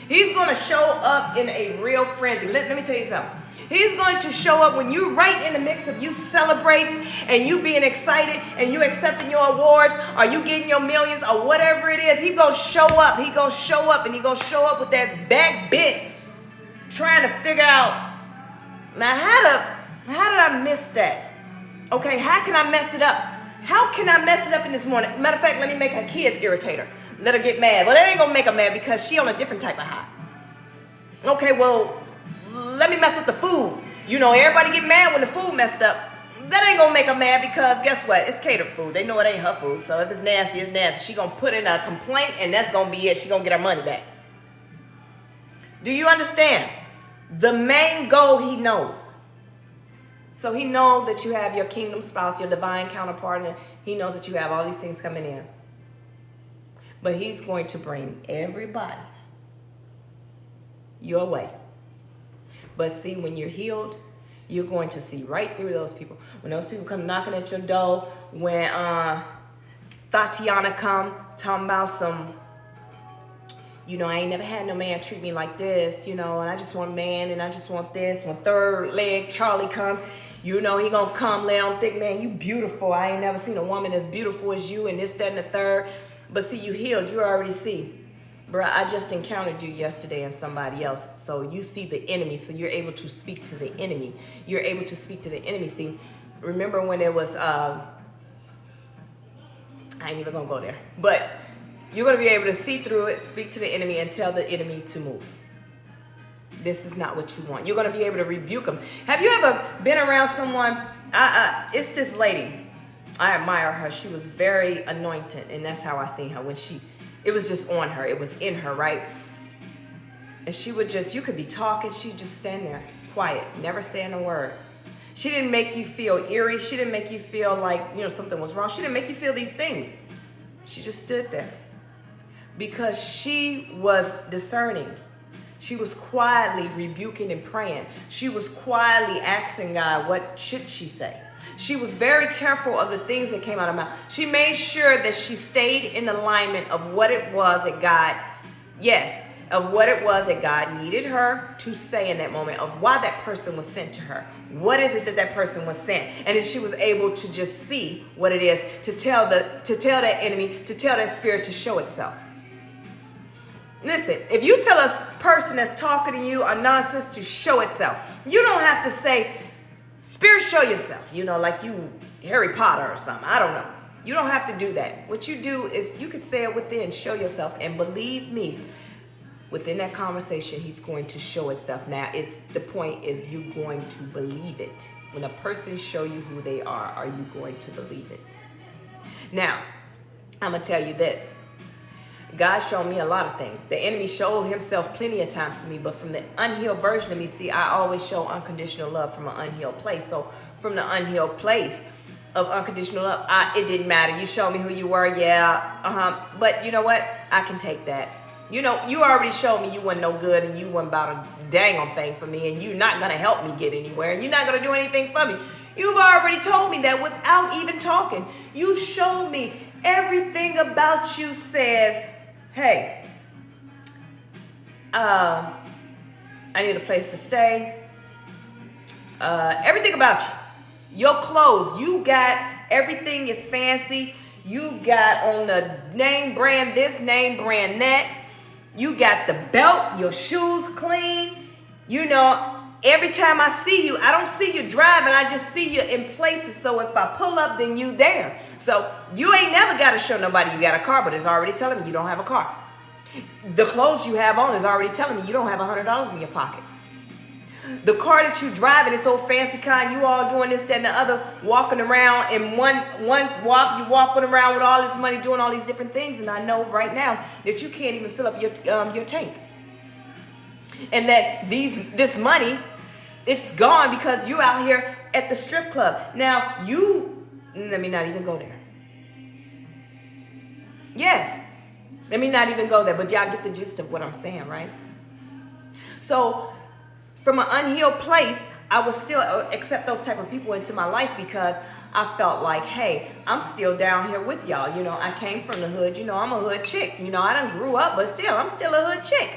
He's going to show up in a real frenzy. Let me tell you something. He's going to show up when you're right in the mix of you celebrating and you being excited and you accepting your awards or you getting your millions or whatever it is. He's going to show up. He's going to show up, and he's going to show up with that back bent, trying to figure out, now how did I miss that? Okay, how can I mess it up? How can I mess it up in this morning? Matter of fact, let me make her kids irritate her. Let her get mad. Well, that ain't going to make her mad because she on a different type of high. Okay, well, let me mess up the food. You know, everybody get mad when the food messed up. That ain't gonna make her mad, because guess what? It's catered food. They know it ain't her food. So if it's nasty, it's nasty. She gonna put in a complaint, and that's gonna be it. She gonna get her money back. Do you understand? The main goal he knows. So he knows that you have your kingdom spouse, your divine counterpart, and he knows that you have all these things coming in. But he's going to bring everybody your way. But see, when you're healed, you're going to see right through those people. When those people come knocking at your door, when Tatiana come talking about some, you know, I ain't never had no man treat me like this, you know, and I just want a man, and I just want this. When third leg Charlie come, you know, he gonna come lay on thick, man, you beautiful. I ain't never seen a woman as beautiful as you, and this, that, and the third. But see, you healed. You already see. Bruh, I just encountered you yesterday and somebody else. So you see the enemy. So you're able to speak to the enemy. You're able to speak to the enemy. See, remember when it was, I ain't even going to go there. But you're going to be able to see through it, speak to the enemy, and tell the enemy to move. This is not what you want. You're going to be able to rebuke them. Have you ever been around someone? It's this lady. I admire her. She was very anointed, and that's how I seen her when it was just on her. It was in her, right? And she would just, you could be talking, she'd just stand there, quiet, never saying a word. She didn't make you feel eerie. She didn't make you feel like, something was wrong. She didn't make you feel these things. She just stood there because she was discerning. She was quietly rebuking and praying. She was quietly asking God, what should she say? She was very careful of the things that came out of her mouth. She made sure that she stayed in alignment of what it was that God, of what it was that God needed her to say in that moment, of why that person was sent to her. What is it that that person was sent? And then she was able to just see what it is, to tell that enemy, to tell that spirit to show itself. Listen, if you tell a person that's talking to you or nonsense to show itself, you don't have to say, spirit, show yourself, like you Harry Potter or something. I don't know. You don't have to do that. What you do is you can say it within, show yourself, and believe me, within that conversation, he's going to show itself. Now, the point is you going to believe it. When a person show you who they are you going to believe it? Now, I'm going to tell you this. God showed me a lot of things. The enemy showed himself plenty of times to me, but from the unhealed version of me, see, I always show unconditional love from an unhealed place. So from the unhealed place of unconditional love, it didn't matter. You showed me who you were, but you know what? I can take that. You already showed me you wasn't no good and you wasn't about a dang on thing for me, and you're not going to help me get anywhere, and you're not going to do anything for me. You've already told me that without even talking. You showed me everything about you says, hey, I need a place to stay. Everything about you. Your clothes, you got everything is fancy. You got on the name brand this, name brand that. You got the belt, your shoes clean. Every time I see you, I don't see you driving. I just see you in places. So if I pull up, then you there. So you ain't never got to show nobody you got a car, but it's already telling me you don't have a car. The clothes you have on is already telling me you don't have $100 in your pocket. The car that you driving, it's old fancy kind. You all doing this, that, and the other, walking around in one walk. You walking around with all this money, doing all these different things, and I know right now that you can't even fill up your tank, and that this money, it's gone because you out here at the strip club. Now let me not even go there. Yes, let me not even go there. But y'all get the gist of what I'm saying, right? So, from an unhealed place, I would still accept those type of people into my life because I felt like, hey, I'm still down here with y'all. I came from the hood. I'm a hood chick. I done grew up, but still, I'm still a hood chick.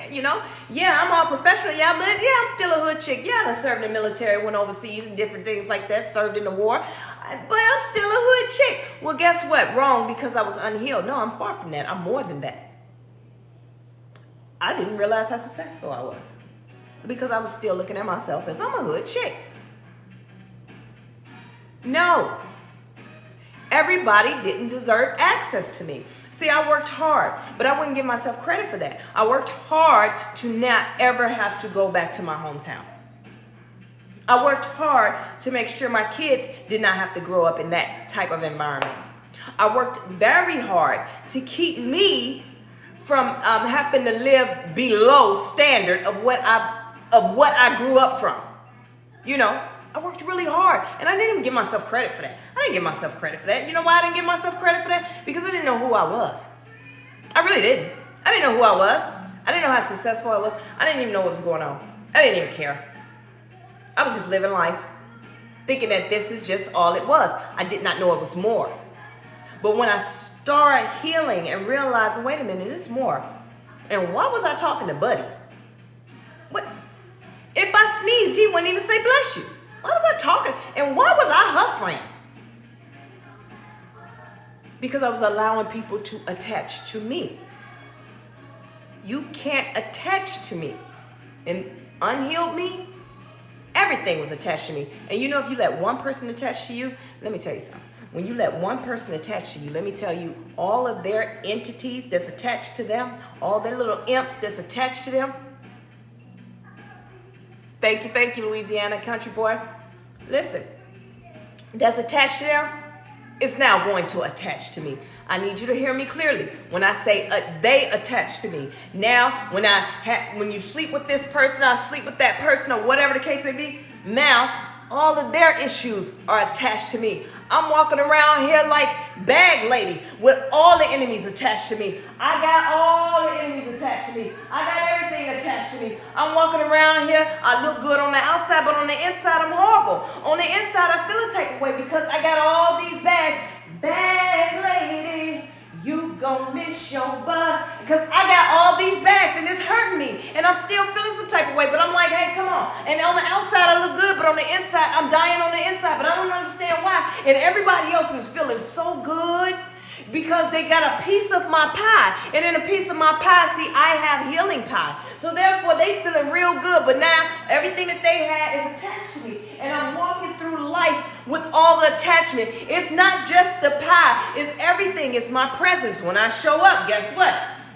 Yeah, I'm all professional. Yeah, but yeah, I'm still a hood chick. Yeah, I served in the military, went overseas and different things like that, served in the war. But I'm still a hood chick. Well, guess what? Wrong, because I was unhealed. No, I'm far from that. I'm more than that. I didn't realize how successful I was, because I was still looking at myself as I'm a hood chick. No. Everybody didn't deserve access to me. See, I worked hard, but I wouldn't give myself credit for that. I worked hard to not ever have to go back to my hometown. I worked hard to make sure my kids did not have to grow up in that type of environment. I worked very hard to keep me from having to live below standard of what I grew up from. I worked really hard, and I didn't even give myself credit for that. I didn't give myself credit for that. You know why I didn't give myself credit for that? Because I didn't know who I was. I really didn't. I didn't know who I was. I didn't know how successful I was. I didn't even know what was going on. I didn't even care. I was just living life, thinking that this is just all it was. I did not know it was more. But when I started healing and realizing, wait a minute, it's more. And why was I talking to Buddy? What? If I sneezed, he wouldn't even say bless you. Why was I talking? And why was I her friend? Because I was allowing people to attach to me. You can't attach to me. And unhealed me, everything was attached to me. And if you let one person attach to you, let me tell you something. When you let one person attach to you, let me tell you, all of their entities that's attached to them, all their little imps that's attached to them. Thank you, Louisiana country boy. Listen, that's attached to them, is now going to attach to me. I need you to hear me clearly. When I say they attach to me. Now, when you sleep with this person, I sleep with that person, or whatever the case may be. Now, all of their issues are attached to me. I'm walking around here like Bag Lady with all the enemies attached to me. I got all the enemies attached to me. I got everything attached to me. I'm walking around here. I look good on the outside, but on the inside, I'm horrible. On the inside, I feel a type of way because I got all these bags. Bag Lady, you gon' miss your bus. Because I got all these bags and it's hurting me. And I'm still feeling some type of way. But I'm like, hey, come on. And on the outside, I look good. But on the inside, I'm dying on the inside. But I don't understand why. And everybody else is feeling so good because they got a piece of my pie. And in a piece of my pie, see, I have healing pie. So therefore, they feeling real good. But now, everything that they had is attached to me. And I'm walking through life with all the attachment. It's not just the pie. It's everything. It's my presence. When I show up, guess what?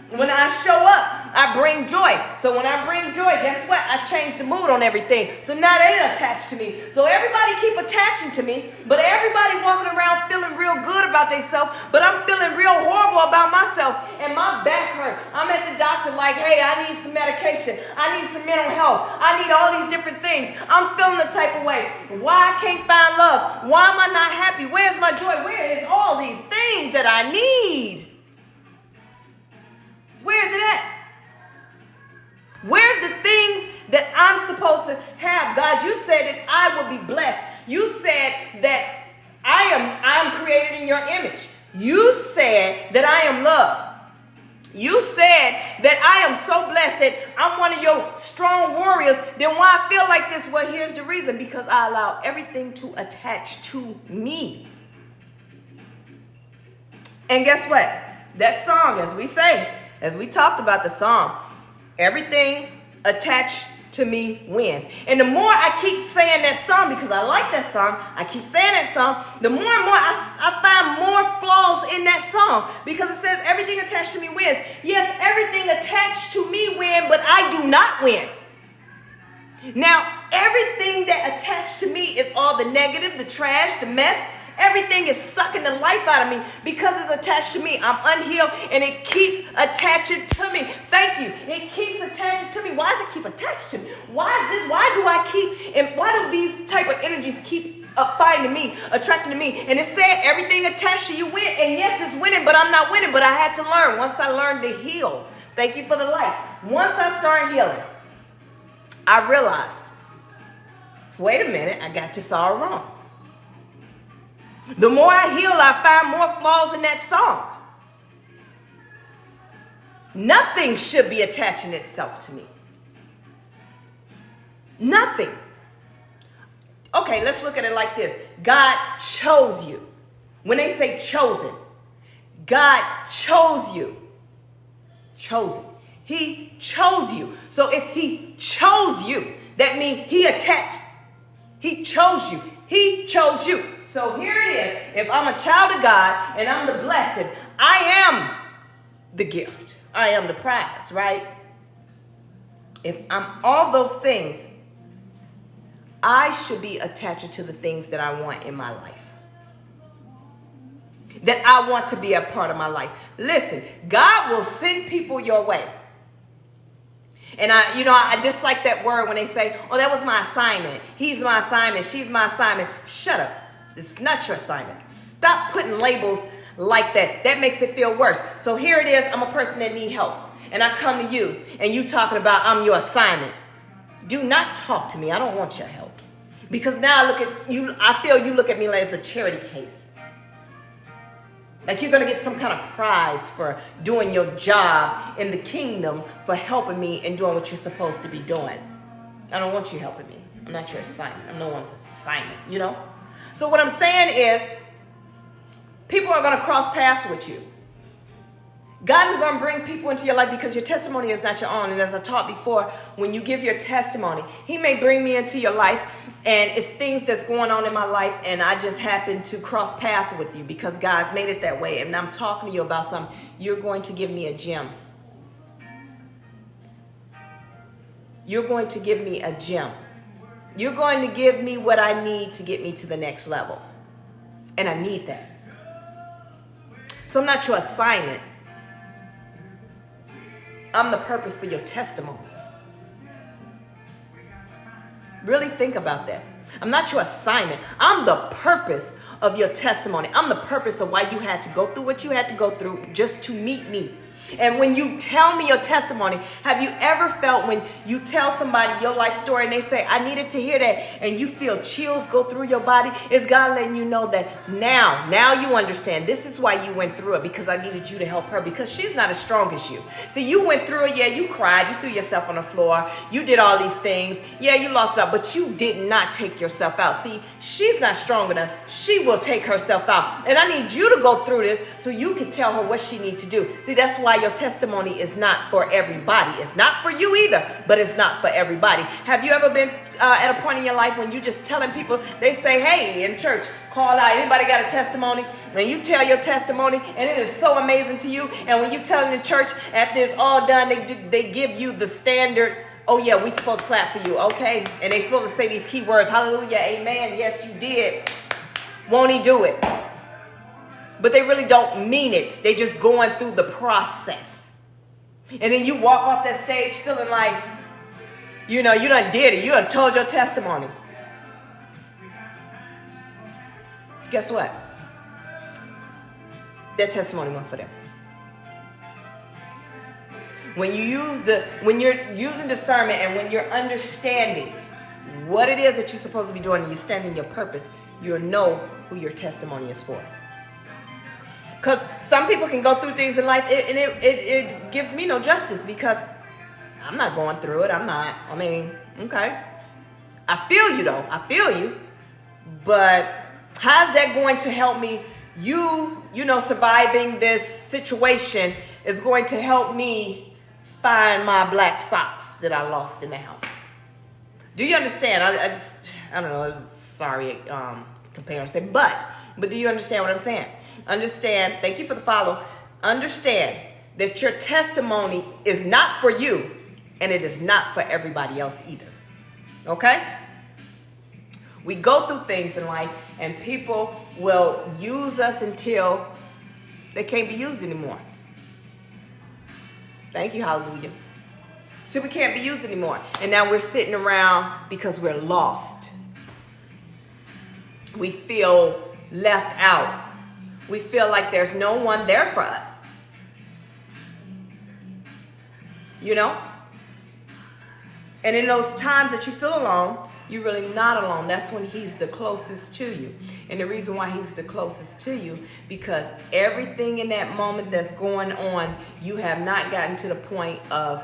When I show up, I bring joy. So when I bring joy, guess what? I change the mood on everything. So now they attached to me. So everybody keep attaching to me, but everybody walking around feeling real good about themselves, but I'm feeling real horrible about myself. And my back hurt. I'm at the doctor like, hey, I need some medication. I need some mental health. I need all these different things. I'm feeling the type of way. Why I can't find love? Why am I not happy? Where's my joy? Where is all these things that I need? Where's it at? Where's the things that I'm supposed to have? God, you said that I will be blessed. You said that I am created in your image. You said that I am loved. You said that I am so blessed that I'm one of your strong warriors. Then why I feel like this? Well, here's the reason. Because I allow everything to attach to me. And guess what? That song, as we say, as we talked about the song, everything attached to me wins. And the more I keep saying that song, because I like that song, I keep saying that song, the more and more I find more flaws in that song. Because it says everything attached to me wins. Yes, everything attached to me win, but I do not win. Now, everything that attached to me is all the negative, the trash, the mess. Everything is sucking the life out of me because it's attached to me. I'm unhealed and it keeps attaching to me. Thank you. It keeps attaching to me. Why does it keep attached to me? Why is this? Why do I keep, and why do these type of energies keep finding me, attracting to me? And it said everything attached to you win. And yes, it's winning, but I'm not winning. But I had to learn. Once I learned to heal. Thank you for the light. Once I started healing, I realized, wait a minute, I got this all wrong. The more I heal, I find more flaws in that song. Nothing should be attaching itself to me. Nothing. Okay, let's look at it like this. God chose you. When they say chosen, God chose you. Chosen. He chose you. So if he chose you, that means he attached. He chose you. He chose you. So here it is. If I'm a child of God and I'm the blessed, I am the gift. I am the prize, right? If I'm all those things, I should be attached to the things that I want in my life. That I want to be a part of my life. Listen, God will send people your way. And I dislike that word when they say, oh, that was my assignment. He's my assignment. She's my assignment. Shut up. It's not your assignment. Stop putting labels like that. That makes it feel worse. So here it is. I'm a person that need help. And I come to you and you talking about I'm your assignment. Do not talk to me. I don't want your help. Because now I look at you. I feel you look at me like it's a charity case. Like you're going to get some kind of prize for doing your job in the kingdom, for helping me and doing what you're supposed to be doing. I don't want you helping me. I'm not your assignment. I'm no one's assignment, you know? So what I'm saying is, people are going to cross paths with you. God is going to bring people into your life because your testimony is not your own. And as I taught before, when you give your testimony, he may bring me into your life and it's things that's going on in my life and I just happen to cross paths with you because God made it that way. And I'm talking to you about something. You're going to give me a gem. You're going to give me a gem. You're going to give me what I need to get me to the next level. And I need that. So I'm not your assignment. I'm the purpose for your testimony. Really think about that. I'm not your assignment. I'm the purpose of your testimony. I'm the purpose of why you had to go through what you had to go through just to meet me. And when you tell me your testimony, have you ever felt when you tell somebody your life story and they say, I needed to hear that, and you feel chills go through your body? Is God letting you know that now you understand this is why you went through it, because I needed you to help her, because she's not as strong as you. See, you went through it. Yeah, you cried. You threw yourself on the floor. You did all these things. Yeah, you lost it out, but you did not take yourself out. See, she's not strong enough. She will take herself out. And I need you to go through this so you can tell her what she needs to do. See, that's why your testimony is not for everybody. It's not for you either, but it's not for everybody. Have you ever been at a point in your life when you just telling people, they say, hey, in church, call out, anybody got a testimony? And you tell your testimony and it is so amazing to you. And when you tell it in church, after it's all done, they give you the standard, oh yeah, we supposed to clap for you, okay? And they supposed to say these key words, hallelujah, amen, yes you did. Won't he do it? But they really don't mean it. They just going through the process. And then you walk off that stage feeling like, you know, you done did it. You done told your testimony. Guess what? Their testimony went for them. When you're using discernment and when you're understanding what it is that you're supposed to be doing and you stand in your purpose, you'll know who your testimony is for. Because some people can go through things in life and it gives me no justice because I'm not going through it. Okay. I feel you though. I feel you. But how's that going to help me? You know, surviving this situation is going to help me find my black socks that I lost in the house. Do you understand? I don't know. Sorry, comparison, but do you understand what I'm saying? Understand, thank you for the follow. Understand that your testimony is not for you and it is not for everybody else either. Okay? We go through things in life and people will use us until they can't be used anymore. Thank you, hallelujah. So we can't be used anymore. And now we're sitting around because we're lost. We feel left out. We feel like there's no one there for us. You know? And in those times that you feel alone, you're really not alone. That's when he's the closest to you. And the reason why he's the closest to you, because everything in that moment that's going on, you have not gotten to the point of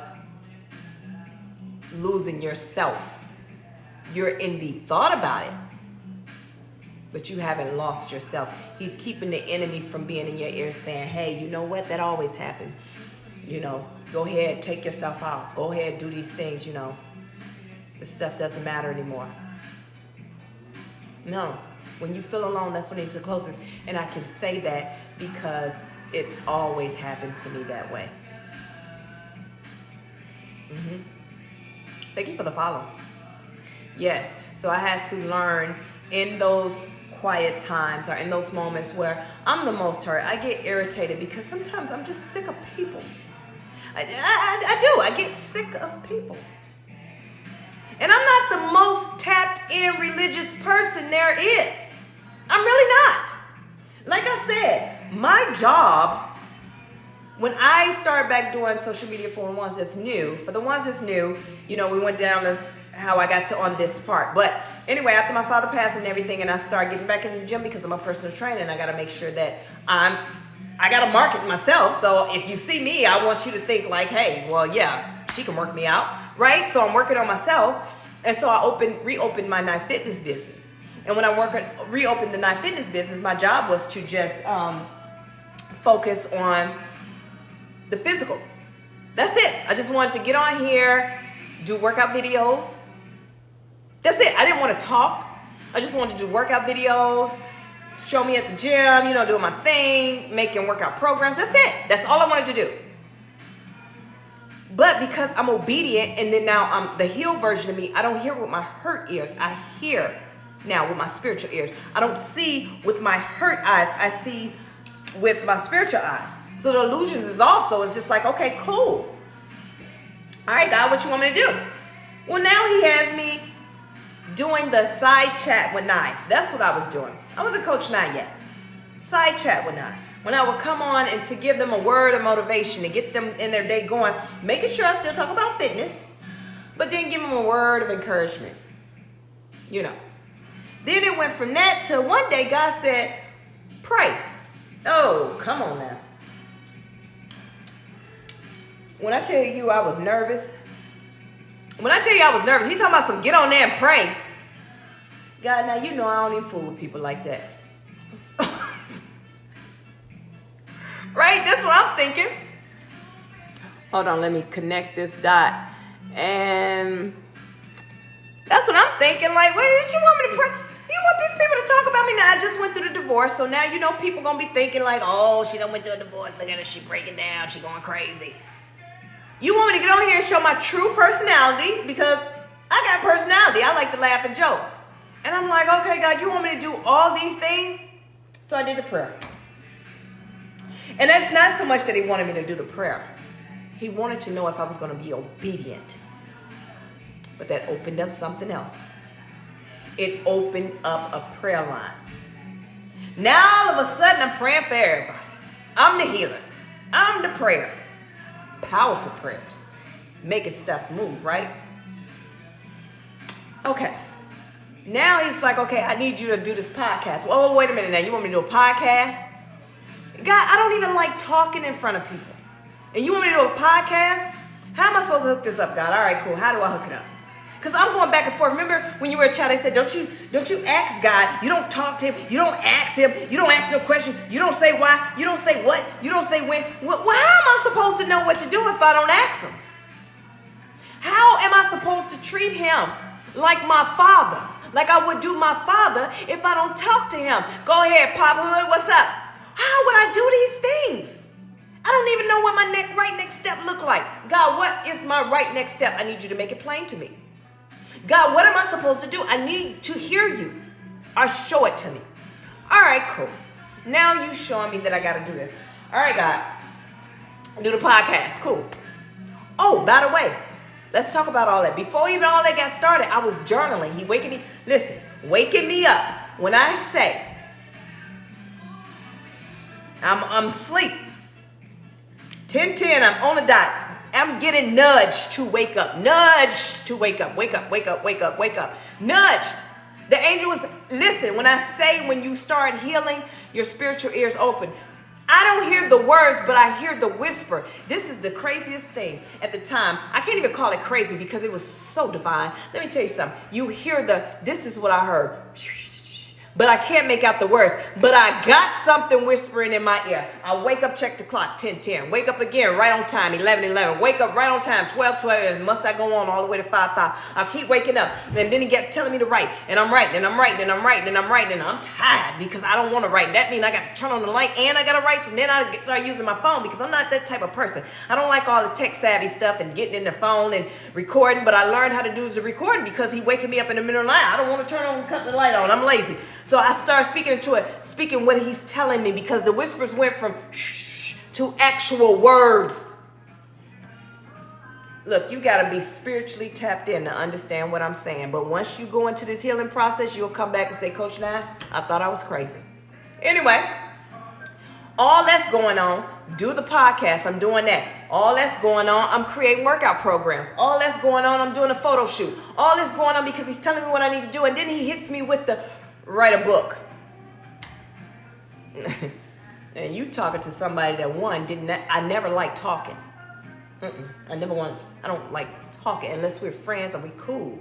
losing yourself. You're in deep thought about it, but you haven't lost yourself. He's keeping the enemy from being in your ear saying, hey, you know what? That always happened. You know, go ahead, take yourself out. Go ahead, do these things, you know. This stuff doesn't matter anymore. No. When you feel alone, that's when he's the closest. And I can say that because it's always happened to me that way. Thank you for the follow. Yes. So I had to learn in those quiet times or in those moments where I'm the most hurt. I get irritated because sometimes I'm just sick of people. I do. I get sick of people. And I'm not the most tapped in religious person there is. I'm really not. Like I said, my job, when I started back doing social media for the ones that's new, you know, we went down as how I got to on this part. But anyway, after my father passed and everything, and I started getting back in the gym because I'm a personal trainer, and I got to make sure that I got to market myself. So if you see me, I want you to think like, hey, well, yeah, she can work me out, right? So I'm working on myself. And so I reopened my Night Fitness business. And when I reopened the Night Fitness business, my job was to just focus on the physical. That's it. I just wanted to get on here, do workout videos. That's it. I didn't want to talk. I just wanted to do workout videos, show me at the gym, you know, doing my thing, making workout programs. That's it. That's all I wanted to do. But because I'm obedient, and then now I'm the healed version of me, I don't hear with my hurt ears. I hear now with my spiritual ears. I don't see with my hurt eyes. I see with my spiritual eyes. So the illusions is off. So it's just like, okay, cool. All right, God, what you want me to do? Well, now he has me doing the side chat with Nye. That's what I was doing. I wasn't Coach Nye yet. Side chat with Nye. When I would come on and to give them a word of motivation, to get them in their day going, making sure I still talk about fitness, but then give them a word of encouragement. You know. Then it went from that to one day God said, pray. Oh, come on now. When I tell you I was nervous, he's talking about some get on there and pray. God, now you know I don't even fool with people like that. Right? That's what I'm thinking. Hold on, let me connect this dot. And that's what I'm thinking. Like, what did you want me to pray? You want these people to talk about me now? I just went through the divorce, so now you know people gonna be thinking like, oh, she done went through a divorce. Look at her, she breaking down, she going crazy. You want me to get on here and show my true personality because I got personality. I like to laugh and joke. And I'm like, okay, God, you want me to do all these things? So I did the prayer. And that's not so much that he wanted me to do the prayer. He wanted to know if I was going to be obedient. But that opened up something else. It opened up a prayer line. Now all of a sudden I'm praying for everybody. I'm the healer. I'm the prayer. Powerful prayers. Making stuff move, right? Okay. Now he's like, okay, I need you to do this podcast. Oh, wait a minute now. You want me to do a podcast? God, I don't even like talking in front of people. And you want me to do a podcast? How am I supposed to hook this up, God? All right, cool. How do I hook it up? Because I'm going back and forth. Remember when you were a child, they said, don't you ask God. You don't talk to him. You don't ask him. You don't ask no question. You don't say why. You don't say what. You don't say when. Well, how am I supposed to know what to do if I don't ask him? How am I supposed to treat him like my father? Like I would do my father if I don't talk to him. Go ahead, Pop Hood, what's up? How would I do these things? I don't even know what my right next step look like. God, what is my right next step? I need you to make it plain to me. God, what am I supposed to do? I need to hear you or show it to me. All right, cool. Now you showing me that I got to do this. All right, God, do the podcast. Cool. Oh, by the way, let's talk about all that. Before even all that got started, I was journaling. He waking me up when I say I'm asleep. 10:10, I'm on the dot. I'm getting nudged to wake up. Nudged to wake up. Wake up, wake up, wake up, wake up. Nudged. The angel was, listen, when I say when you start healing, your spiritual ears open. I don't hear the words, but I hear the whisper. This is the craziest thing at the time. I can't even call it crazy because it was so divine. Let me tell you something. You hear this is what I heard. But I can't make out the words. But I got something whispering in my ear. I wake up, check the clock, 10:10. Wake up again, right on time, 11:11. Wake up right on time, 12:12. Must I go on all the way to 5:05? I keep waking up. And then he kept telling me to write. And I'm writing, and I'm writing, and I'm writing, and I'm writing. And I'm tired because I don't want to write. That means I got to turn on the light and I got to write. So then I start using my phone because I'm not that type of person. I don't like all the tech savvy stuff and getting in the phone and recording. But I learned how to do the recording because he waking me up in the middle of the night. I don't want to turn on and cut the light on. I'm lazy. So I started speaking into it, speaking what he's telling me because the whispers went from shh to actual words. Look, you got to be spiritually tapped in to understand what I'm saying. But once you go into this healing process, you'll come back and say, Coach Nye, I thought I was crazy. Anyway, all that's going on, do the podcast. I'm doing that. All that's going on, I'm creating workout programs. All that's going on, I'm doing a photo shoot. All that's going on because he's telling me what I need to do. And then he hits me with the write a book. And you talking to somebody that I never liked talking. I don't like talking unless we're friends or we cool.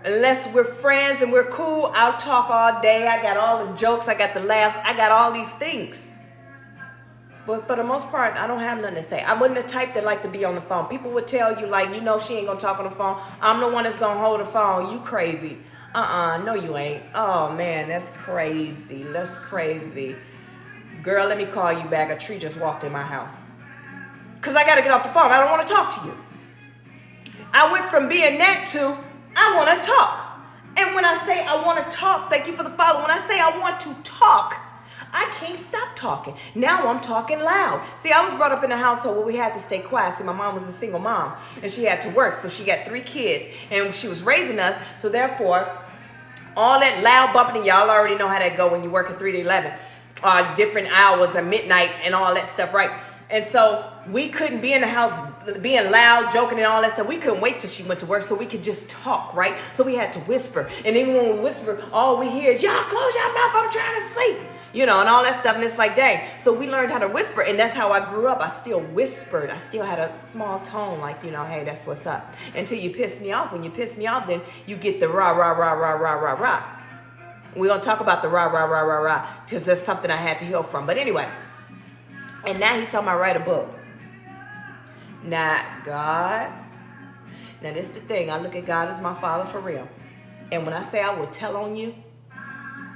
Unless we're friends and we're cool, I'll talk all day. I got all the jokes, I got the laughs, I got all these things. But for the most part, I don't have nothing to say. I wasn't the type that like to be on the phone. People would tell you, like, she ain't gonna talk on the phone. I'm the one that's gonna hold the phone. You crazy. No, you ain't. Oh, man, that's crazy. That's crazy. Girl, let me call you back. A tree just walked in my house. Because I got to get off the phone. I don't want to talk to you. I went from being that to, I want to talk. And when I say I want to talk, thank you for the follow. When I say I want to talk, I can't stop talking. Now I'm talking loud. See, I was brought up in a household where we had to stay quiet. See, my mom was a single mom and she had to work. So she got 3 kids and she was raising us. So therefore, all that loud bumping, and y'all already know how that go when you work at 3 to 11, different hours at midnight and all that stuff, right? And so we couldn't be in the house being loud, joking and all that stuff. We couldn't wait till she went to work so we could just talk, right? So we had to whisper. And even when we whisper, all we hear is, y'all close your mouth, I'm trying to sleep. You know, and all that stuff. And it's like, dang. So we learned how to whisper. And that's how I grew up. I still whispered. I still had a small tone like, you know, hey, that's what's up. Until you piss me off. When you piss me off, then you get the rah, rah, rah, rah, rah, rah, rah. We're going to talk about the rah, rah, rah, rah, rah. Because that's something I had to heal from. But anyway. And now he told me I write a book. Now, God. Now, this is the thing. I look at God as my father for real. And when I say I will tell on you.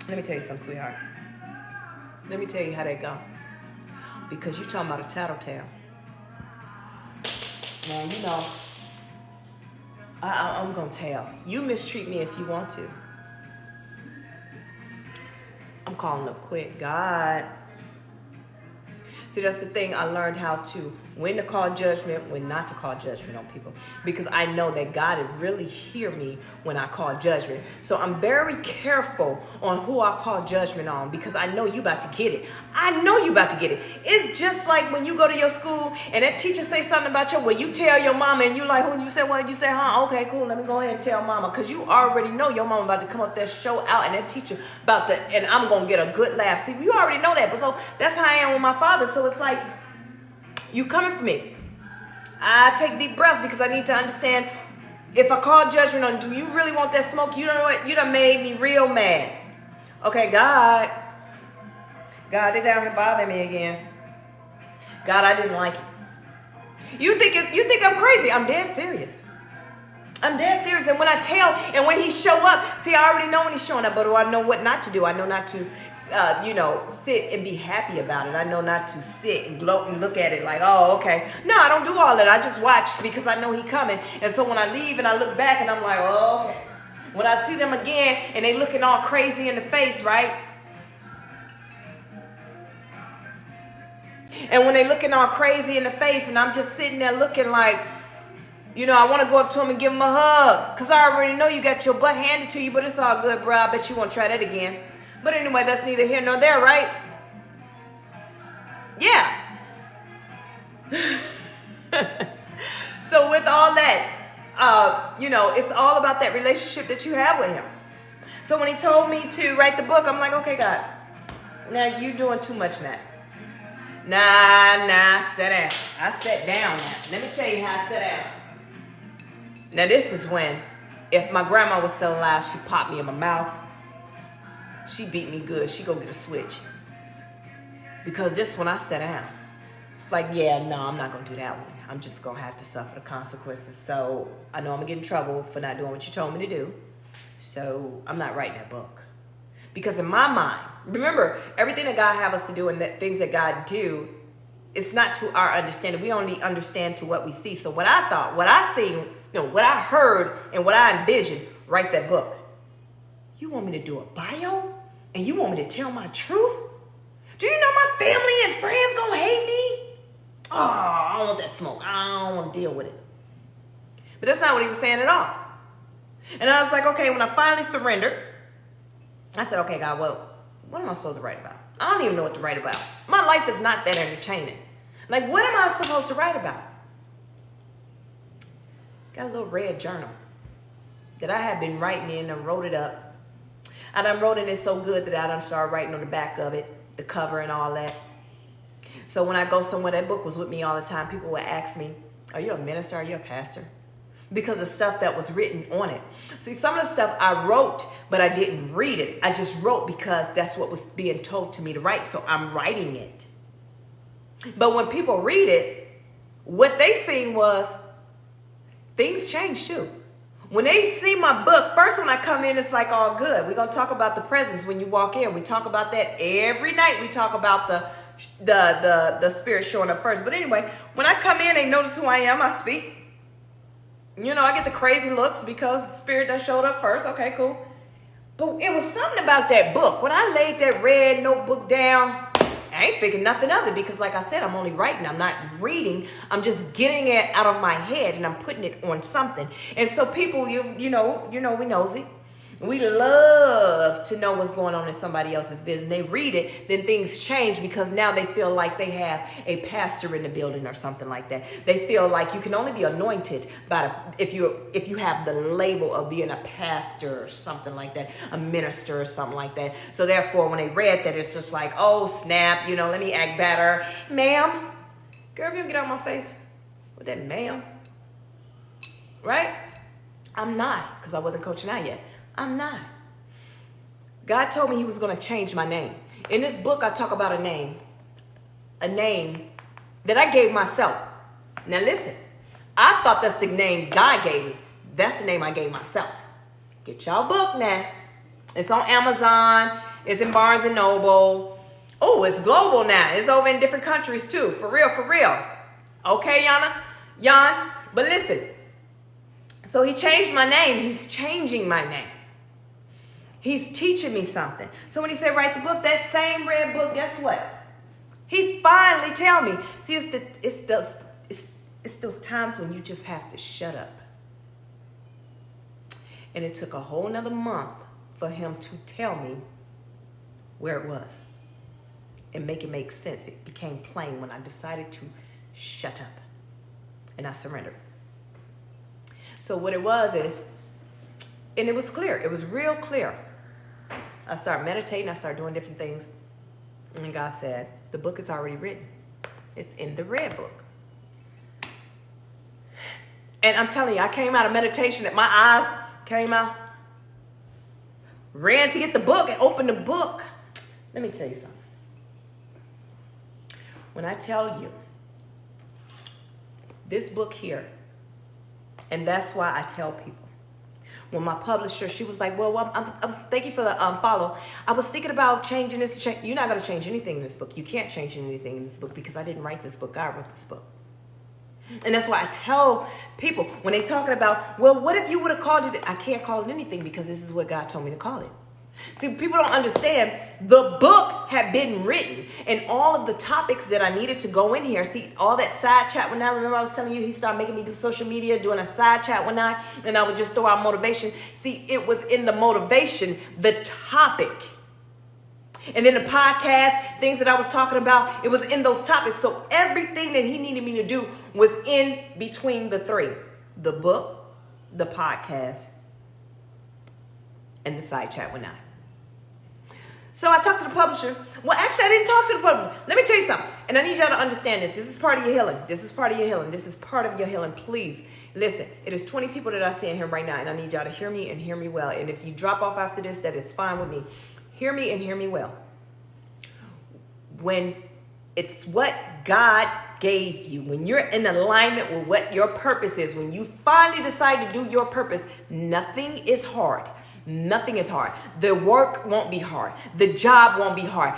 Let me tell you something, sweetheart. Let me tell you how that go. Because you're talking about a tattletale. Now, you know, I'm going to tell. You mistreat me if you want to. I'm calling up quick. God. See, that's the thing. I learned how to, when to call judgment, when not to call judgment on people. Because I know that God would really hear me when I call judgment. So I'm very careful on who I call judgment on because I know you about to get it. I know you about to get it. It's just like when you go to your school and that teacher say something about you, well, you tell your mama and you like, who you say, what? You say, huh? Okay, cool. Let me go ahead and tell mama. Because you already know your mama about to come up there, show out, and that teacher about to, and I'm going to get a good laugh. See, you already know that. But so that's how I am with my father. So it's like, you coming for me. I take deep breath because I need to understand if I call judgment on, do you really want that smoke? You know what? You done made me real mad. Okay, God, they down here bothering me again. God, I didn't like it. You think I'm crazy? I'm dead serious. I'm dead serious. And when I tell, and when he show up, see, I already know when he's showing up, but do I know what not to do? I know not to sit and be happy about it. I know not to sit and gloat and look at it like, oh, okay. No, I don't do all that. I just watch because I know he coming. And so when I leave and I look back and I'm like, oh, okay. When I see them again and they looking all crazy in the face, right? And when they looking all crazy in the face and I'm just sitting there looking like, you know, I want to go up to him and give him a hug because I already know you got your butt handed to you, but it's all good, bro. I bet you won't try that again. But anyway, that's neither here nor there, right? Yeah. So with all that, it's all about that relationship that you have with him. So when he told me to write the book, I'm like, okay, God, now you doing too much now. Nah, sit down. I sat down now. Let me tell you how I sat down. Now this is when, if my grandma was still alive, she popped me in my mouth. She beat me good. She go get a switch. Because just when I sat down, it's like, yeah, no, I'm not going to do that one. I'm just going to have to suffer the consequences. So I know I'm going to get in trouble for not doing what you told me to do. So I'm not writing that book. Because in my mind, remember, everything that God have us to do and that things that God do, it's not to our understanding. We only understand to what we see. So what I thought, what I seen, what I heard and what I envisioned, write that book. You want me to do a bio? And you want me to tell my truth? Do you know my family and friends gonna hate me? Oh, I don't want that smoke. I don't want to deal with it. But that's not what he was saying at all. And I was like, okay, when I finally surrendered, I said, okay, God, well, what am I supposed to write about? I don't even know what to write about. My life is not that entertaining. Like, what am I supposed to write about? Got a little red journal that I had been writing in and wrote it up. I done wrote in it so good that I done started writing on the back of it, the cover and all that. So when I go somewhere, that book was with me all the time. People would ask me, are you a minister? Are you a pastor? Because the stuff that was written on it. See, some of the stuff I wrote, but I didn't read it. I just wrote because that's what was being told to me to write. So I'm writing it. But when people read it, what they seen was things changed too. When they see my book, first when I come in, it's like all good. We're going to talk about the presence when you walk in. We talk about that every night. We talk about the spirit showing up first. But anyway, when I come in, they notice who I am. I speak. I get the crazy looks because the spirit that showed up first. Okay, cool. But it was something about that book. When I laid that red notebook down, I ain't thinking nothing of it because, like I said, I'm only writing. I'm not reading. I'm just getting it out of my head and I'm putting it on something. And so people, you know, we nosy. We love to know what's going on in somebody else's business. They read it, then things change because now they feel like they have a pastor in the building or something like that. They feel like you can only be anointed by if you have the label of being a pastor or something like that, a minister or something like that. So therefore, when they read that, it's just like, oh snap, let me act better, ma'am. Girl, if you get out of my face with that, ma'am, right? I'm not, because I wasn't coaching out yet. I'm not. God told me he was going to change my name. In this book, I talk about a name that I gave myself. Now listen, I thought that's the name God gave me. That's the name I gave myself. Get y'all book now. It's on Amazon. It's in Barnes and Noble. Oh, it's global now. It's over in different countries too. For real, for real. Okay, Jan? But listen. So he changed my name. He's changing my name. He's teaching me something. So when he said write the book, that same red book, guess what? He finally tell me. See, it's those times when you just have to shut up. And it took a whole nother month for him to tell me where it was and make it make sense. It became plain when I decided to shut up and I surrendered. So what it was is, and it was clear. It was real clear. I started meditating. I started doing different things. And God said, the book is already written. It's in the red book. And I'm telling you, I came out of meditation and my eyes came out, ran to get the book and opened the book. Let me tell you something. When I tell you, this book here, and that's why I tell people. When my publisher, she was like, well, I was thank you for the follow. I was thinking about changing this. You're not going to change anything in this book. You can't change anything in this book because I didn't write this book. God wrote this book. And that's why I tell people when they're talking about, well, what if you would have called it? I can't call it anything because this is what God told me to call it. See, people don't understand the book had been written and all of the topics that I needed to go in here. See, all that side chat when I remember I was telling you, he started making me do social media, doing a side chat one night, and I would just throw out motivation. See, it was in the motivation, the topic. And then the podcast, things that I was talking about, it was in those topics. So everything that he needed me to do was in between the three, the book, the podcast, and the side chat one night. So I talked to the publisher. Well, actually, I didn't talk to the publisher. Let me tell you something. And I need y'all to understand this. This is part of your healing. This is part of your healing. This is part of your healing. Please listen. It is 20 people that I see in here right now. And I need y'all to hear me and hear me well. And if you drop off after this, that is fine with me. Hear me and hear me well. When it's what God gave you, when you're in alignment with what your purpose is, when you finally decide to do your purpose, nothing is hard. Nothing is hard. The work won't be hard. The job won't be hard.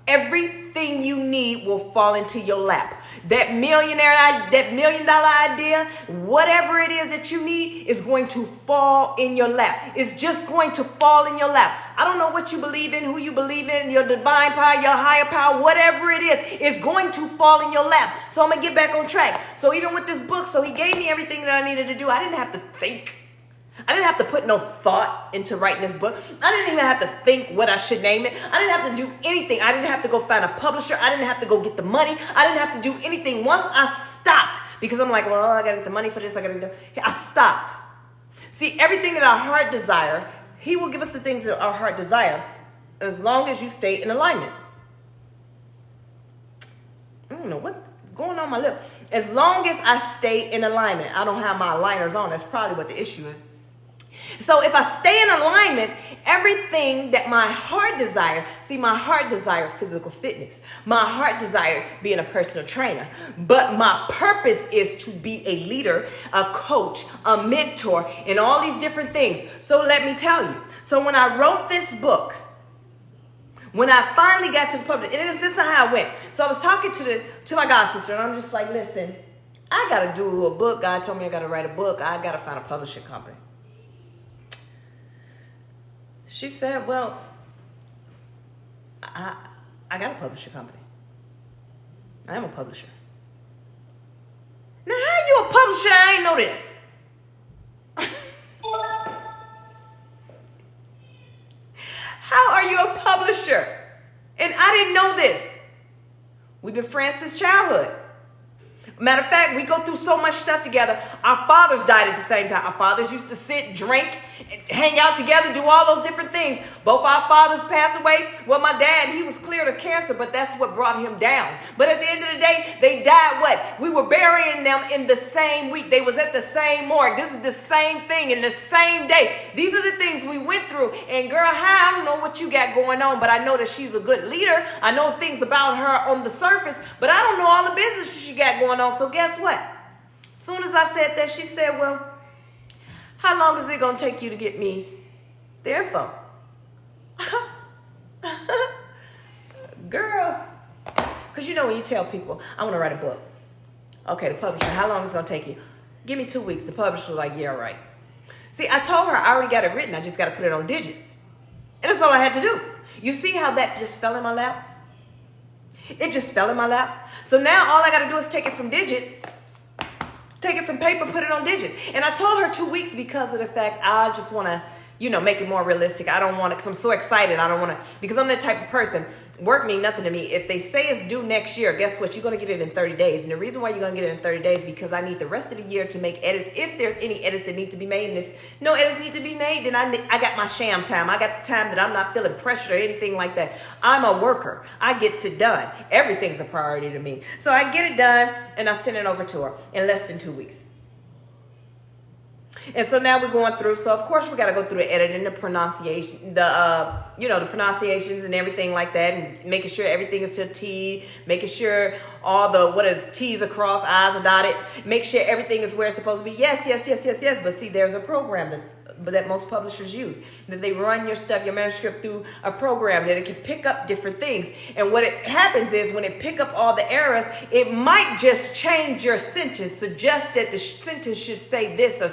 Everything you need will fall into your lap. That $1 million idea, whatever it is that you need is going to fall in your lap. It's just going to fall in your lap. I don't know what you believe in, who you believe in, your divine power, your higher power, whatever it is, it's going to fall in your lap. So I'm going to get back on track. So even with this book, so he gave me everything that I needed to do. I didn't have to think. I didn't have to put no thought into writing this book. I didn't even have to think what I should name it. I didn't have to do anything. I didn't have to go find a publisher. I didn't have to go get the money. I didn't have to do anything. Once I stopped, because I'm like, well, I got to get the money for this. I stopped. See, everything that our heart desire, he will give us the things that our heart desire as long as you stay in alignment. I don't know what's going on my lip. As long as I stay in alignment. I don't have my aligners on. That's probably what the issue is. So if I stay in alignment, everything that my heart desire, see, my heart desire physical fitness. My heart desire being a personal trainer. But my purpose is to be a leader, a coach, a mentor, and all these different things. So let me tell you. So when I wrote this book, when I finally got to the public, and this is how it went. So I was talking to my god sister, and I'm just like, listen, I got to do a book. God told me I got to write a book. I got to find a publishing company. She said, well, I got a publisher company. I am a publisher. Now, how you a publisher? I ain't know this. How are you a publisher? And I didn't know this. We've been friends since childhood. Matter of fact, we go through so much stuff together. Our fathers died at the same time. Our fathers used to sit, drink, hang out together, do all those different things. Both our fathers passed away. Well, my dad, he was cleared of cancer, but that's what brought him down. But at the end of the day, they died what? We were burying them in the same week. They was at the same morgue. This is the same thing in the same day. These are the things we went through. And girl, I don't know what you got going on, but I know that she's a good leader. I know things about her on the surface, but I don't know all the business she got going on. So guess what? As soon as I said that, she said, well, how long is it going to take you to get me the info? Girl. Because you know when you tell people, I want to write a book. Okay, the publisher, how long is it going to take you? Give me 2 weeks. The publisher was like, yeah, right. See, I told her I already got it written. I just got to put it on digits. And that's all I had to do. You see how that just fell in my lap? It just fell in my lap. So now all I got to do is take it from digits, take it from paper, put it on digits. And I told her 2 weeks because of the fact I just want to, make it more realistic. I don't want to, because I'm so excited. I don't want to, because I'm that type of person. Work mean nothing to me. If they say it's due next year, guess what? You're going to get it in 30 days. And the reason why you're going to get it in 30 days is because I need the rest of the year to make edits. If there's any edits that need to be made, and if no edits need to be made, then I got my sham time. I got the time that I'm not feeling pressured or anything like that. I'm a worker. I get it done. Everything's a priority to me. So I get it done and I send it over to her in less than 2 weeks. And so now we're going through. So of course we got to go through the editing, the pronunciation, the pronunciations and everything like that, and making sure everything is to a T, making sure all the T's are crossed, I's are dotted, make sure everything is where it's supposed to be. Yes. But see, there's a program that most publishers use, that they run your stuff, your manuscript through a program that it can pick up different things. And what it happens is when it pick up all the errors, it might just change your sentence, suggest that the sentence should say this or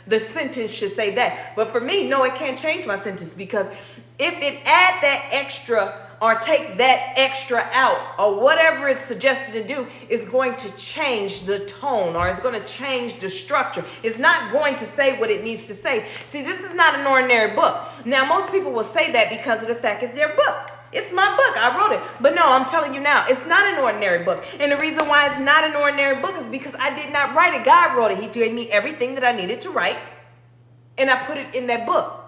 the sentence should say that. But for me, no, it can't change my sentence, because if it add that extra or take that extra out or whatever it's suggested to do, is going to change the tone or it's going to change the structure. It's not going to say what it needs to say. See, this is not an ordinary book. Now, most people will say that because of the fact it's their book. It's my book. I wrote it. But no, I'm telling you now, it's not an ordinary book. And the reason why it's not an ordinary book is because I did not write it. God wrote it. He gave me everything that I needed to write, and I put it in that book.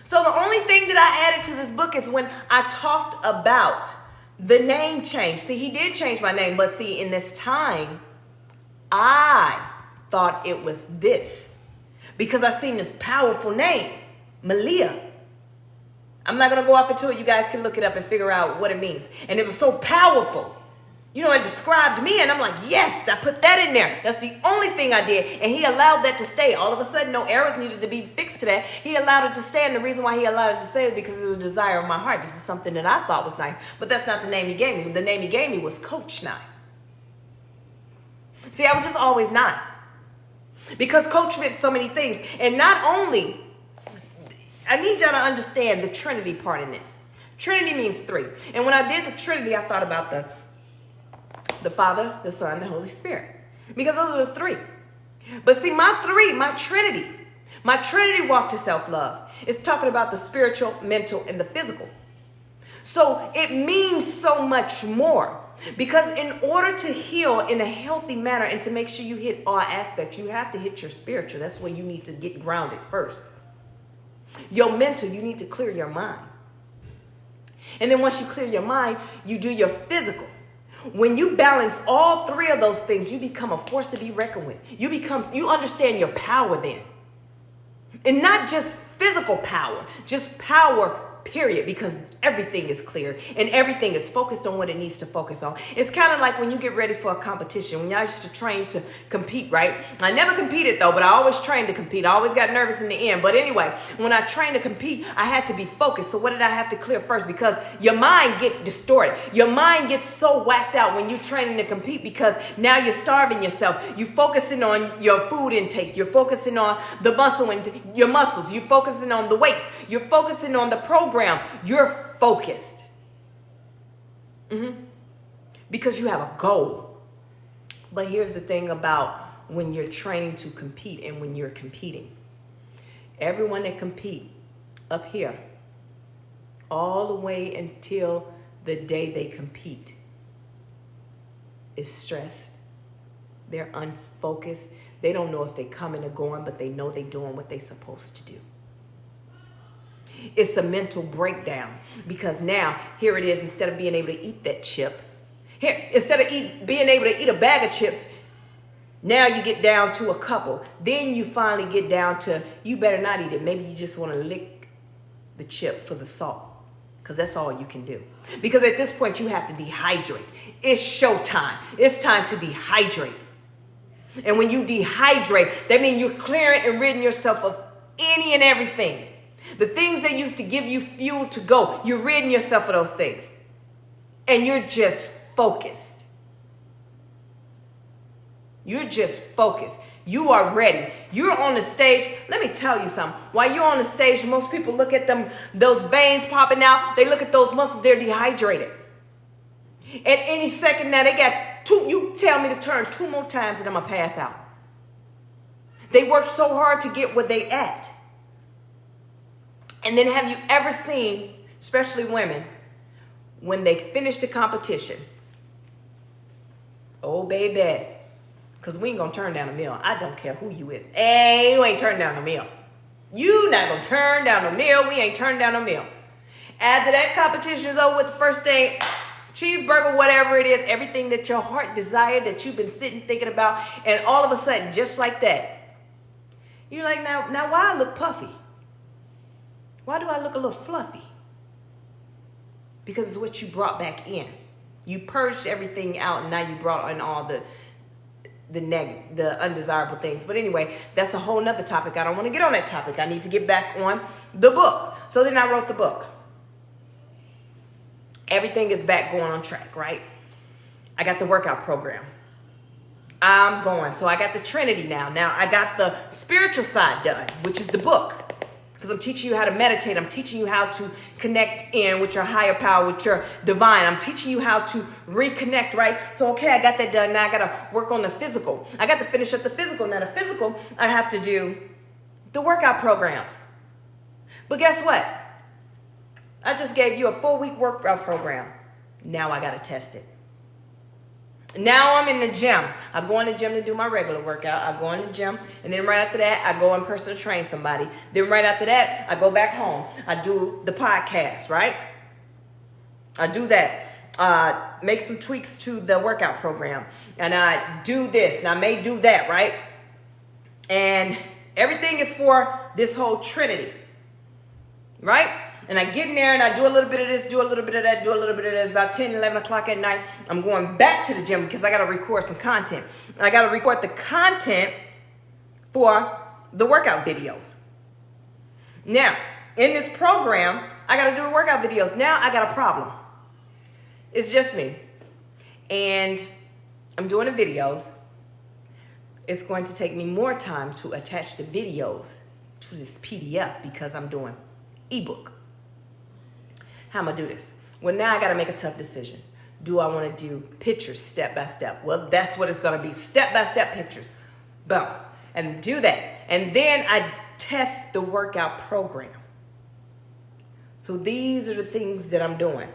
So the only thing that I added to this book is when I talked about the name change. See, he did change my name, but see, in this time, I thought it was this because I seen this powerful name, Malia. I'm not going to go off into it. You guys can look it up and figure out what it means. And it was so powerful. It described me, and I'm like, yes, I put that in there. That's the only thing I did. And he allowed that to stay. All of a sudden, no errors needed to be fixed to that. He allowed it to stay, and the reason why he allowed it to stay is because it was a desire of my heart. This is something that I thought was nice. But that's not the name he gave me. The name he gave me was Coach Nye. See, I was just always Nye. Because Coach meant so many things. And not only, I need y'all to understand the Trinity part in this. Trinity means three. And when I did the Trinity, I thought about the Father, the Son, the Holy Spirit. Because those are the three. But see, my Trinity walk to self-love is talking about the spiritual, mental, and the physical. So it means so much more. Because in order to heal in a healthy manner and to make sure you hit all aspects, you have to hit your spiritual. That's where you need to get grounded first. Your mental, you need to clear your mind. And then once you clear your mind, you do your physical. When you balance all three of those things, you become a force to be reckoned with. You understand your power then. And not just physical power, just power, period, because everything is clear and everything is focused on what it needs to focus on. It's kind of like when you get ready for a competition, when y'all used to train to compete, right? I never competed though, but I always trained to compete. I always got nervous in the end. But anyway, when I trained to compete, I had to be focused. So what did I have to clear first? Because your mind get distorted. Your mind gets so whacked out when you're training to compete, because now you're starving yourself. You're focusing on your food intake. You're focusing on the muscle and your muscles. You're focusing on the weights. You're focusing on the program. You're focused. Because you have a goal. But here's the thing about when you're training to compete and when you're competing. Everyone that compete up here, all the way until the day they compete, is stressed. They're unfocused. They don't know if they're coming or going, but they know they're doing what they're supposed to do. It's a mental breakdown, because now here it is, instead of being able to eat that chip, instead of being able to eat a bag of chips, now you get down to a couple. Then you finally get down to, you better not eat it. Maybe you just want to lick the chip for the salt, because that's all you can do. Because at this point you have to dehydrate. It's showtime. It's time to dehydrate. And when you dehydrate, that means you're clearing and ridding yourself of any and everything. The things that used to give you fuel to go, you're ridding yourself of those things. And you're just focused. You're just focused. You are ready. You're on the stage. Let me tell you something. While you're on the stage, most people look at them, those veins popping out. They look at those muscles. They're dehydrated. At any second now, they got two. You tell me to turn 2 more times and I'm going to pass out. They worked so hard to get where they at. And then have you ever seen, especially women, when they finish the competition? Oh, baby. Because we ain't going to turn down a meal. I don't care who you is. Hey, you ain't turning down a meal. You not going to turn down a meal. We ain't turning down a meal. After that competition is over with, the first thing, cheeseburger, whatever it is, everything that your heart desired, that you've been sitting thinking about, and all of a sudden, just like that, you're like, now why I look puffy? Why do I look a little fluffy? Because it's what you brought back in. You purged everything out, and now you brought in all the undesirable things. But anyway, that's a whole nother topic. I don't want to get on that topic. I need to get back on the book. So then I wrote the book. Everything is back going on track, right? I got the workout program. I'm going. So I got the Trinity now. Now I got the spiritual side done, which is the book. Because I'm teaching you how to meditate. I'm teaching you how to connect in with your higher power, with your divine. I'm teaching you how to reconnect, right? So, okay, I got that done. Now I got to work on the physical. I got to finish up the physical. Now the physical, I have to do the workout programs. But guess what? I just gave you a 4-week workout program. Now I got to test it. Now I'm in the gym. I go in the gym to do my regular workout. I go in the gym, and then right after that, I go in person to train somebody. Then right after that, I go back home. I do the podcast, right? I do that. Make some tweaks to the workout program. And I do this, and I may do that, right? And everything is for this whole Trinity, right? And I get in there and I do a little bit of this, do a little bit of that, do a little bit of this. About 10, 11 o'clock at night, I'm going back to the gym because I got to record some content. I got to record the content for the workout videos. Now, in this program, I got to do the workout videos. Now I got a problem. It's just me. And I'm doing the videos. It's going to take me more time to attach the videos to this PDF because I'm doing ebook. How am I do this? Well, now I got to make a tough decision. Do I want to do pictures step by step? Well, that's what it's going to be. Step by step pictures. Boom. And do that. And then I test the workout program. So these are the things that I'm doing.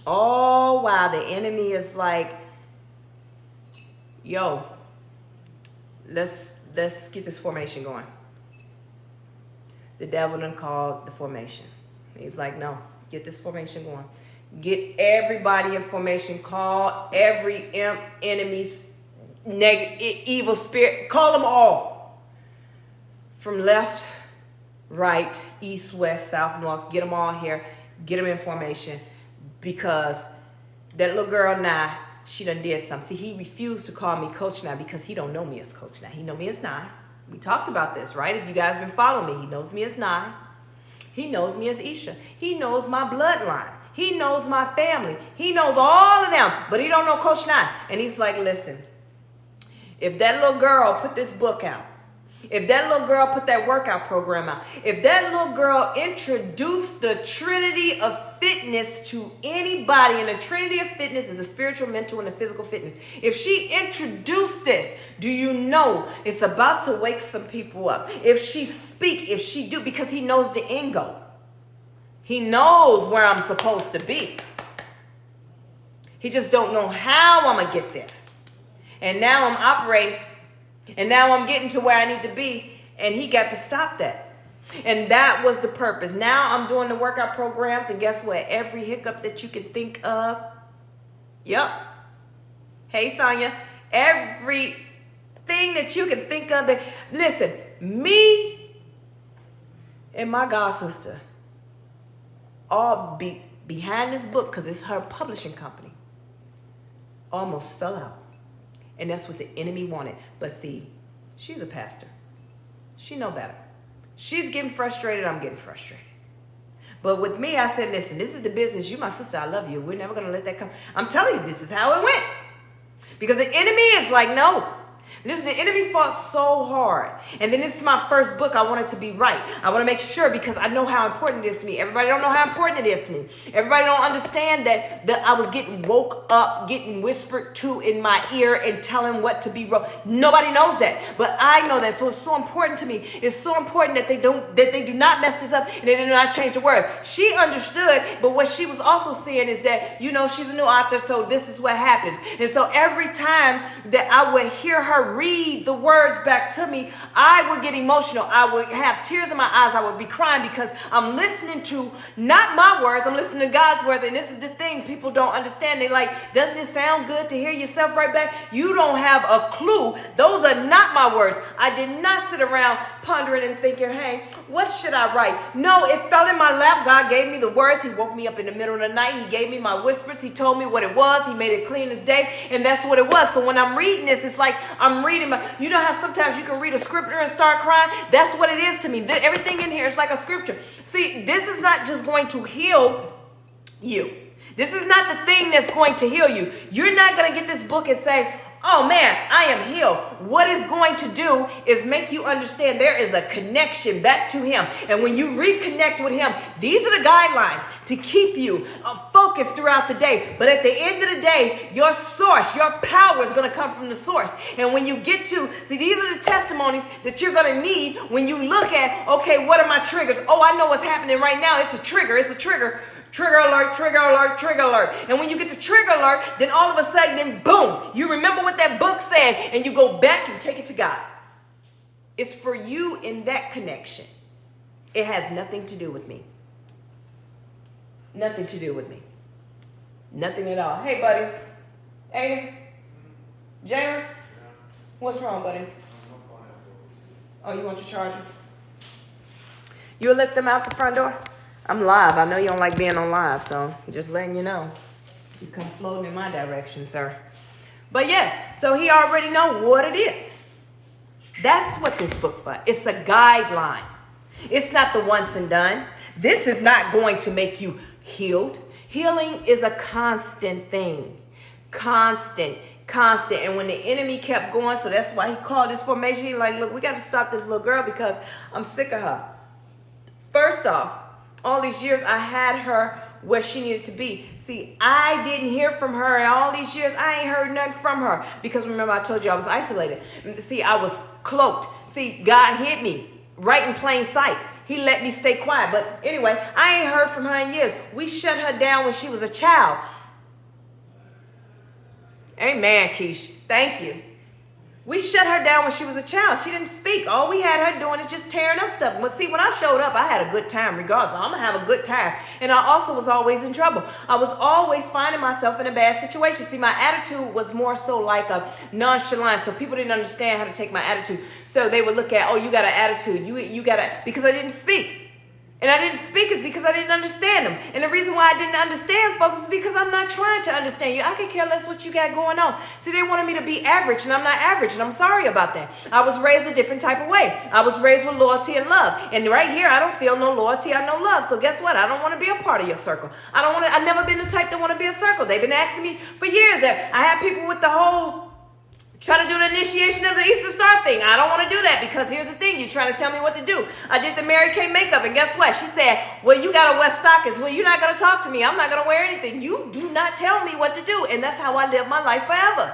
All while the enemy is like, yo, let's get this formation going. The devil done called the formation. He's like, no. Get this formation going. Get everybody in formation. Call every imp, enemies, evil spirit. Call them all. From left right, east, west, south, north, get them all here, get them in formation, because that little girl now, she done did something. See, he refused to call me Coach now because he don't know me as Coach now. He know me as Nye. We talked about this, right? If you guys been following me, he knows me as Nye. He knows me as Isha. He knows my bloodline. He knows my family. He knows all of them, but he don't know Coach Nye. And he's like, listen, if that little girl put this book out, if that little girl put that workout program out, if that little girl introduced the Trinity of Fitness to anybody, and the Trinity of Fitness is the spiritual, mental, and the physical fitness. If she introduced this, do you know it's about to wake some people up? If she speak, if she do, because he knows the end goal. He knows where I'm supposed to be. He just don't know how I'm going to get there. And now I'm operating, and now I'm getting to where I need to be, and he got to stop that. And that was the purpose. Now I'm doing the workout programs, and guess what? Every hiccup that you can think of, yep. Hey, Sonia. Everything that you can think of. Listen, me and my god sister all behind this book, because it's her publishing company, almost fell out. And that's what the enemy wanted. But see, she's a pastor. She know better. She's getting frustrated. I'm getting frustrated. But with me, I said, listen, this is the business. You my sister. I love you. We're never going to let that come. I'm telling you, this is how it went. Because the enemy is like, no. Listen, the enemy fought so hard. And then this is my first book. I want it to be right. I want to make sure, because I know how important it is to me. Everybody don't know how important it is to me. Everybody don't understand that I was getting woke up, getting whispered to in my ear and telling what to be wrong. Nobody knows that. But I know that. So it's so important to me. It's so important that they do not mess this up and they do not change the words. She understood, but what she was also saying is that, she's a new author, so this is what happens. And so every time that I would hear her read the words back to me, I would get emotional. I would have tears in my eyes. I would be crying because I'm listening to not my words. I'm listening to God's words. And this is the thing people don't understand. They like, doesn't it sound good to hear yourself right back? You don't have a clue. Those are not my words. I did not sit around pondering and thinking, hey, what should I write? No, it fell in my lap. God gave me the words. He woke me up in the middle of the night. He gave me my whispers. He told me what it was. He made it clean as day. And that's what it was. So when I'm reading this, it's like I'm reading you know how sometimes you can read a scripture and start crying? That's what it is to me. Everything in here is like a scripture. See, this is not just going to heal you. This is not the thing that's going to heal you. You're not going to get this book and say, oh man, I am healed. What it's going to do is make you understand there is a connection back to him. And when you reconnect with him, these are the guidelines to keep you focused throughout the day. But at the end of the day, your source, your power is going to come from the source. And when you get to, see, these are the testimonies that you're going to need when you look at, okay, what are my triggers? Oh, I know what's happening right now. It's a trigger. It's a trigger. Trigger alert, trigger alert, trigger alert. And when you get to trigger alert, then all of a sudden, then boom, you remember what that book said and you go back and take it to God. It's for you in that connection. It has nothing to do with me. Nothing to do with me. Nothing at all. Hey, buddy. Aiden? Jalen? What's wrong, buddy? Oh, you want your charger? You'll let them out the front door? I'm live. I know you don't like being on live, so just letting you know. You come floating in my direction, sir. But yes, so he already know what it is. That's what this book's for. It's a guideline. It's not the once and done. This is not going to make you healed. Healing is a constant thing. Constant. And when the enemy kept going, so that's why he called this formation. He's like, look, we got to stop this little girl because I'm sick of her. First off, all these years I had her where she needed to be. See, I didn't hear from her in all these years. I ain't heard nothing from her because remember I told you I was isolated. See, I was cloaked. See, God hid me right in plain sight. He let me stay quiet. But anyway, I ain't heard from her in years. We shut her down when she was a child. Amen, Keish. Thank you. We shut her down when she was a child. She didn't speak. All we had her doing is just tearing up stuff. But see, when I showed up, I had a good time regardless. I'm going to have a good time. And I also was always in trouble. I was always finding myself in a bad situation. See, my attitude was more so like a nonchalant. So people didn't understand how to take my attitude. So they would look at, oh, you got an attitude. You got a, because I didn't speak. And I didn't speak is because I didn't understand them. And the reason why I didn't understand folks is because I'm not trying to understand you. I could care less what you got going on. See, they wanted me to be average, and I'm not average, and I'm sorry about that. I was raised a different type of way. I was raised with loyalty and love. And right here, I don't feel no loyalty or no love. So guess what? I don't want to be a part of your circle. I've never been the type that want to be a circle. They've been asking me for years that I have people with the whole try to do the initiation of the Easter Star thing. I don't want to do that because here's the thing. You're trying to tell me what to do. I did the Mary Kay makeup, and guess what? She said, well, you got to wear stockings. Well, you're not going to talk to me. I'm not going to wear anything. You do not tell me what to do. And that's how I live my life forever.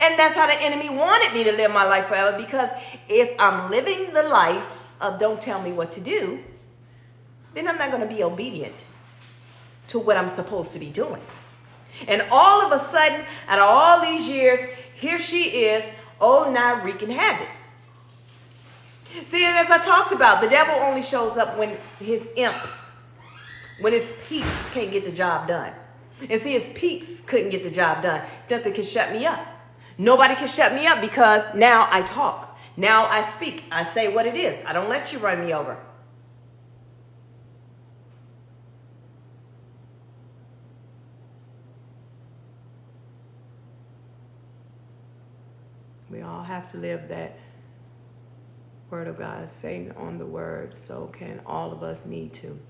And that's how the enemy wanted me to live my life forever, because if I'm living the life of don't tell me what to do, then I'm not going to be obedient to what I'm supposed to be doing. And all of a sudden, out of all these years, here she is, now wreaking havoc. See, and as I talked about, the devil only shows up when his imps, when his peeps can't get the job done. And see, his peeps couldn't get the job done. Nothing can shut me up. Nobody can shut me up because now I talk. Now I speak. I say what it is. I don't let you run me over. We all have to live that word of God, Satan on the word. So can all of us need to.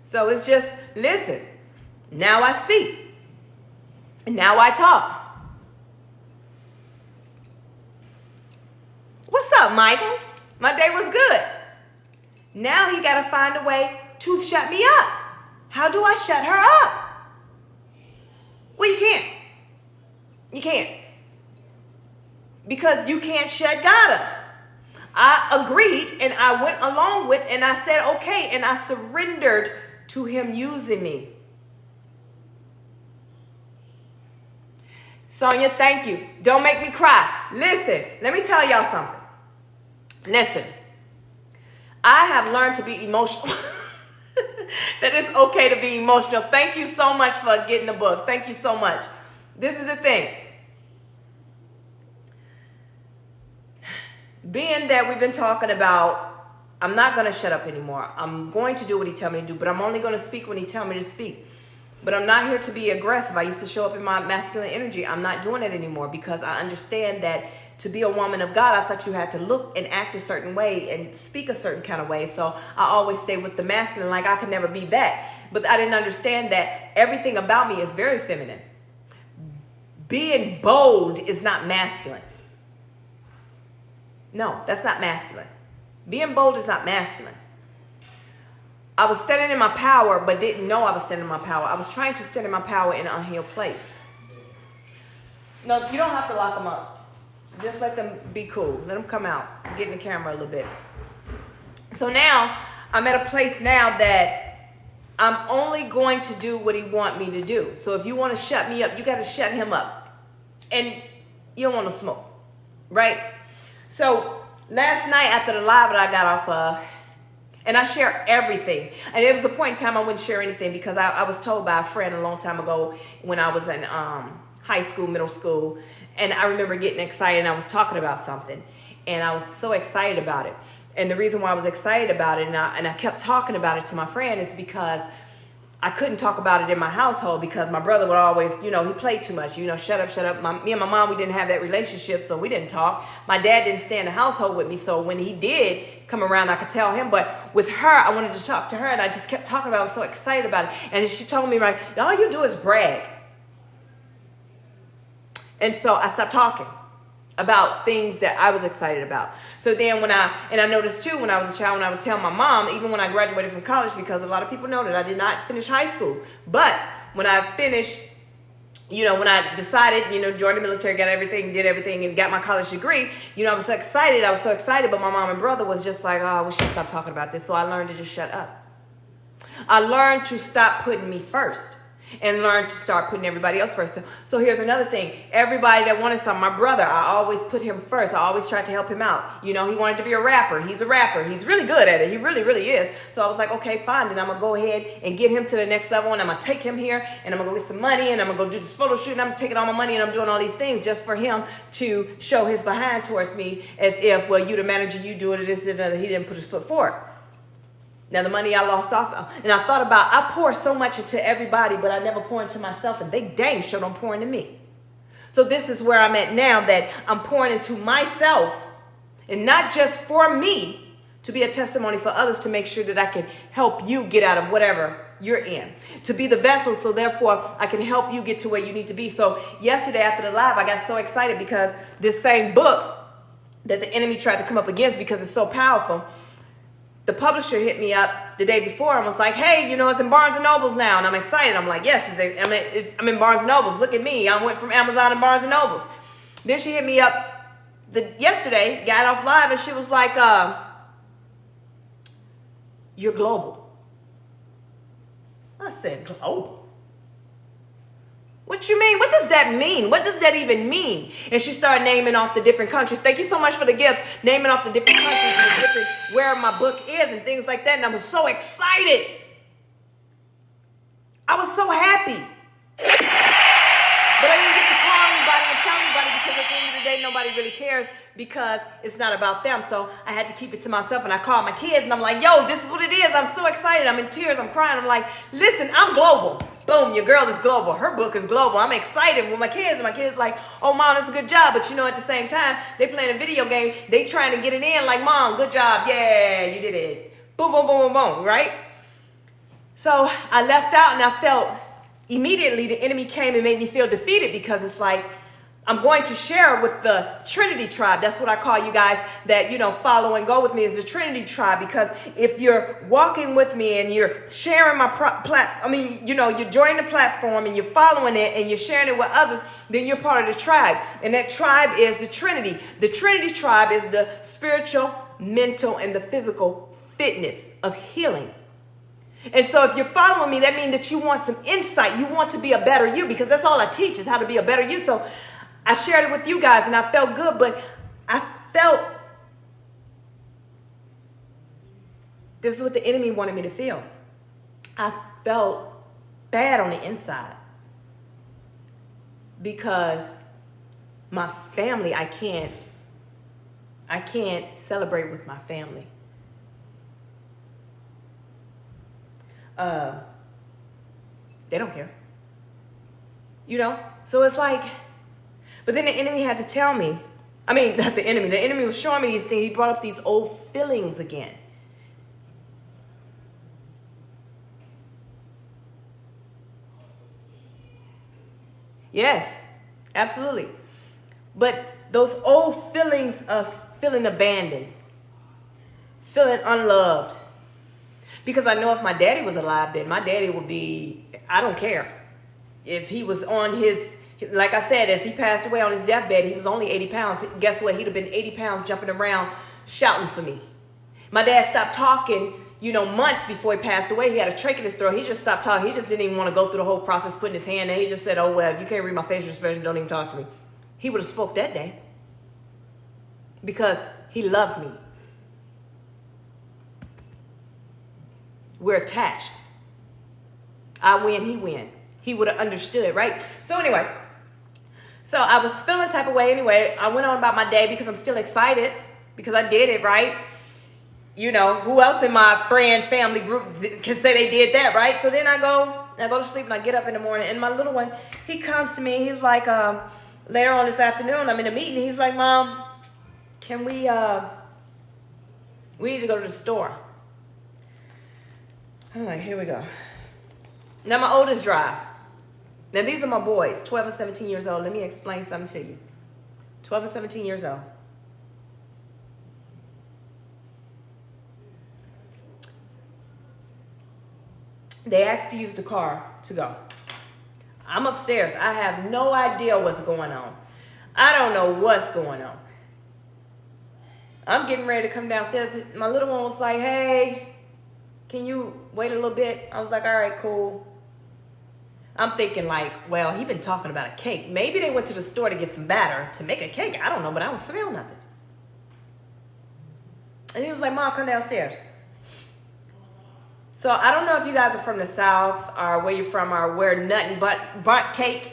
So it's just, listen, now I speak. Now I talk. What's up, Michael? My day was good. Now he got to find a way to shut me up. How do I shut her up? Well, you can't. You can't. Because you can't shut God up. I agreed and I went along with, and I said, okay, and I surrendered to him using me. Sonia, thank you. Don't make me cry. Listen, let me tell y'all something. Listen, I have learned to be emotional. That it's okay to be emotional. Thank you so much for getting the book. Thank you so much. This is the thing. Being that we've been talking about, I'm not going to shut up anymore. I'm going to do what he tells me to do, but I'm only going to speak when he tells me to speak. But I'm not here to be aggressive. I used to show up in my masculine energy. I'm not doing it anymore because I understand that to be a woman of God, I thought you had to look and act a certain way and speak a certain kind of way. So I always stay with the masculine, like I could never be that. But I didn't understand that everything about me is very feminine. Being bold is not masculine. No, that's not masculine. Being bold is not masculine. I was standing in my power, but didn't know I was standing in my power. I was trying to stand in my power in an unhealed place. No, you don't have to lock them up. Just let them be cool. Let them come out. Get in the camera a little bit. So now, I'm at a place now that I'm only going to do what he wants me to do. So if you want to shut me up, you got to shut him up. And you don't want to smoke, right? So last night after the live that I got off of, and I share everything. And there was a point in time I wouldn't share anything because I was told by a friend a long time ago when I was in high school, middle school. And I remember getting excited and I was talking about something. And I was so excited about it. And the reason why I was excited about it and I kept talking about it to my friend is because I couldn't talk about it in my household because my brother would always, he played too much. Shut up. Me and my mom, we didn't have that relationship, so we didn't talk. My dad didn't stay in the household with me, so when he did come around, I could tell him. But with her, I wanted to talk to her, and I just kept talking about it. I was so excited about it. And she told me, right, all you do is brag. And so I stopped talking about things that I was excited about. So then I noticed too, when I was a child, when I would tell my mom, even when I graduated from college, because a lot of people know that I did not finish high school. But when I finished, when I decided, joined the military, got everything, did everything, and got my college degree, I was so excited. But my mom and brother was just like, oh, we should stop talking about this. So I learned to just shut up. I learned to stop putting me first. and learn to start putting everybody else first. So here's another thing. Everybody that wanted something, my brother, I always put him first. I always tried to help him out. You know, he wanted to be a rapper. He's a rapper. He's really good at it. He really, really is. So I was like, okay, fine. Then I'm going to go ahead and get him to the next level, and I'm going to take him here, and I'm going to go get some money, and I'm going to go do this photo shoot, and I'm taking all my money, and I'm doing all these things just for him to show his behind towards me, as if, well, you the manager, you doing this and that. He didn't put his foot forward. Now, the money I lost off, and I thought about, I pour so much into everybody, but I never pour into myself, and they dang sure don't pour into me. So this is where I'm at now, that I'm pouring into myself, and not just for me, to be a testimony for others, to make sure that I can help you get out of whatever you're in, to be the vessel, so therefore I can help you get to where you need to be. So yesterday after the live, I got so excited because this same book that the enemy tried to come up against, because it's so powerful, the publisher hit me up the day before and was like, hey, you know, it's in Barnes & Nobles now. And I'm excited. I'm like, yes, I'm in Barnes & Nobles. Look at me. I went from Amazon to Barnes & Nobles. Then she hit me up yesterday, got off live, and she was like, you're global. I said, global? What you mean? What does that mean? What does that even mean? And she started naming off the different countries. Thank you so much for the gifts. Naming off the different countries and the different where my book is and things like that. And I was so excited. I was so happy. But I didn't get to call anybody and tell anybody, because at the end of the day, nobody really cares, because it's not about them. So I had to keep it to myself, and I called my kids, and I'm like, yo, this is what it is. I'm so excited. I'm in tears. I'm crying. I'm like, listen, I'm global. Boom, your girl is global. Her book is global. I'm excited with my kids, and my kids like, oh, Mom, that's a good job. But you know, at the same time, they playing a video game. They trying to get it in like, Mom, good job. Yeah, you did it. Boom, boom, boom, boom, boom, right? So I left out, and I felt immediately the enemy came and made me feel defeated, because it's like, I'm going to share with the Trinity tribe. That's what I call you guys that, you know, follow and go with me, is the Trinity tribe. Because if you're walking with me and you're sharing my you're joining the platform and you're following it and you're sharing it with others, then you're part of the tribe. And that tribe is the Trinity. The Trinity tribe is the spiritual, mental, and the physical fitness of healing. And so if you're following me, that means that you want some insight. You want to be a better you, because that's all I teach, is how to be a better you. So I shared it with you guys, and I felt good, but I felt this is what the enemy wanted me to feel. I felt bad on the inside, because my family, I can't celebrate with my family. They don't care, you know? So it's like, but then the enemy had to tell me, not the enemy was showing me these things. He brought up these old feelings again. Yes, absolutely. But those old feelings of feeling abandoned, feeling unloved. Because I know if my daddy was alive, then my daddy would be, I don't care. If he was on his, like I said, as he passed away on his deathbed, he was only 80 pounds. Guess what? He'd have been 80 pounds jumping around, shouting for me. My dad stopped talking, months before he passed away. He had a trach in his throat. He just stopped talking. He just didn't even want to go through the whole process, putting his hand there. He just said, oh, well, if you can't read my facial expression, don't even talk to me. He would have spoke that day, because he loved me. We're attached. I win, he win. He would have understood, right? So anyway, so I was feeling the type of way anyway. I went on about my day because I'm still excited, because I did it, right? Who else in my family group can say they did that, right? So then I go to sleep, and I get up in the morning, and my little one, he comes to me. He's like, later on this afternoon, I'm in a meeting. He's like, Mom, can we need to go to the store. I'm like, here we go. Now my oldest drive. Now these are my boys, 12 and 17 years old. Let me explain something to you. 12 and 17 years old. They asked to use the car to go. I'm upstairs. I have no idea what's going on. I don't know what's going on. I'm getting ready to come downstairs. My little one was like, hey, can you wait a little bit? I was like, all right, cool. I'm thinking like, well, he been talking about a cake. Maybe they went to the store to get some batter to make a cake. I don't know, but I don't smell nothing. And he was like, Mom, come downstairs. So I don't know if you guys are from the South or where you're from or where nothing but burnt cake.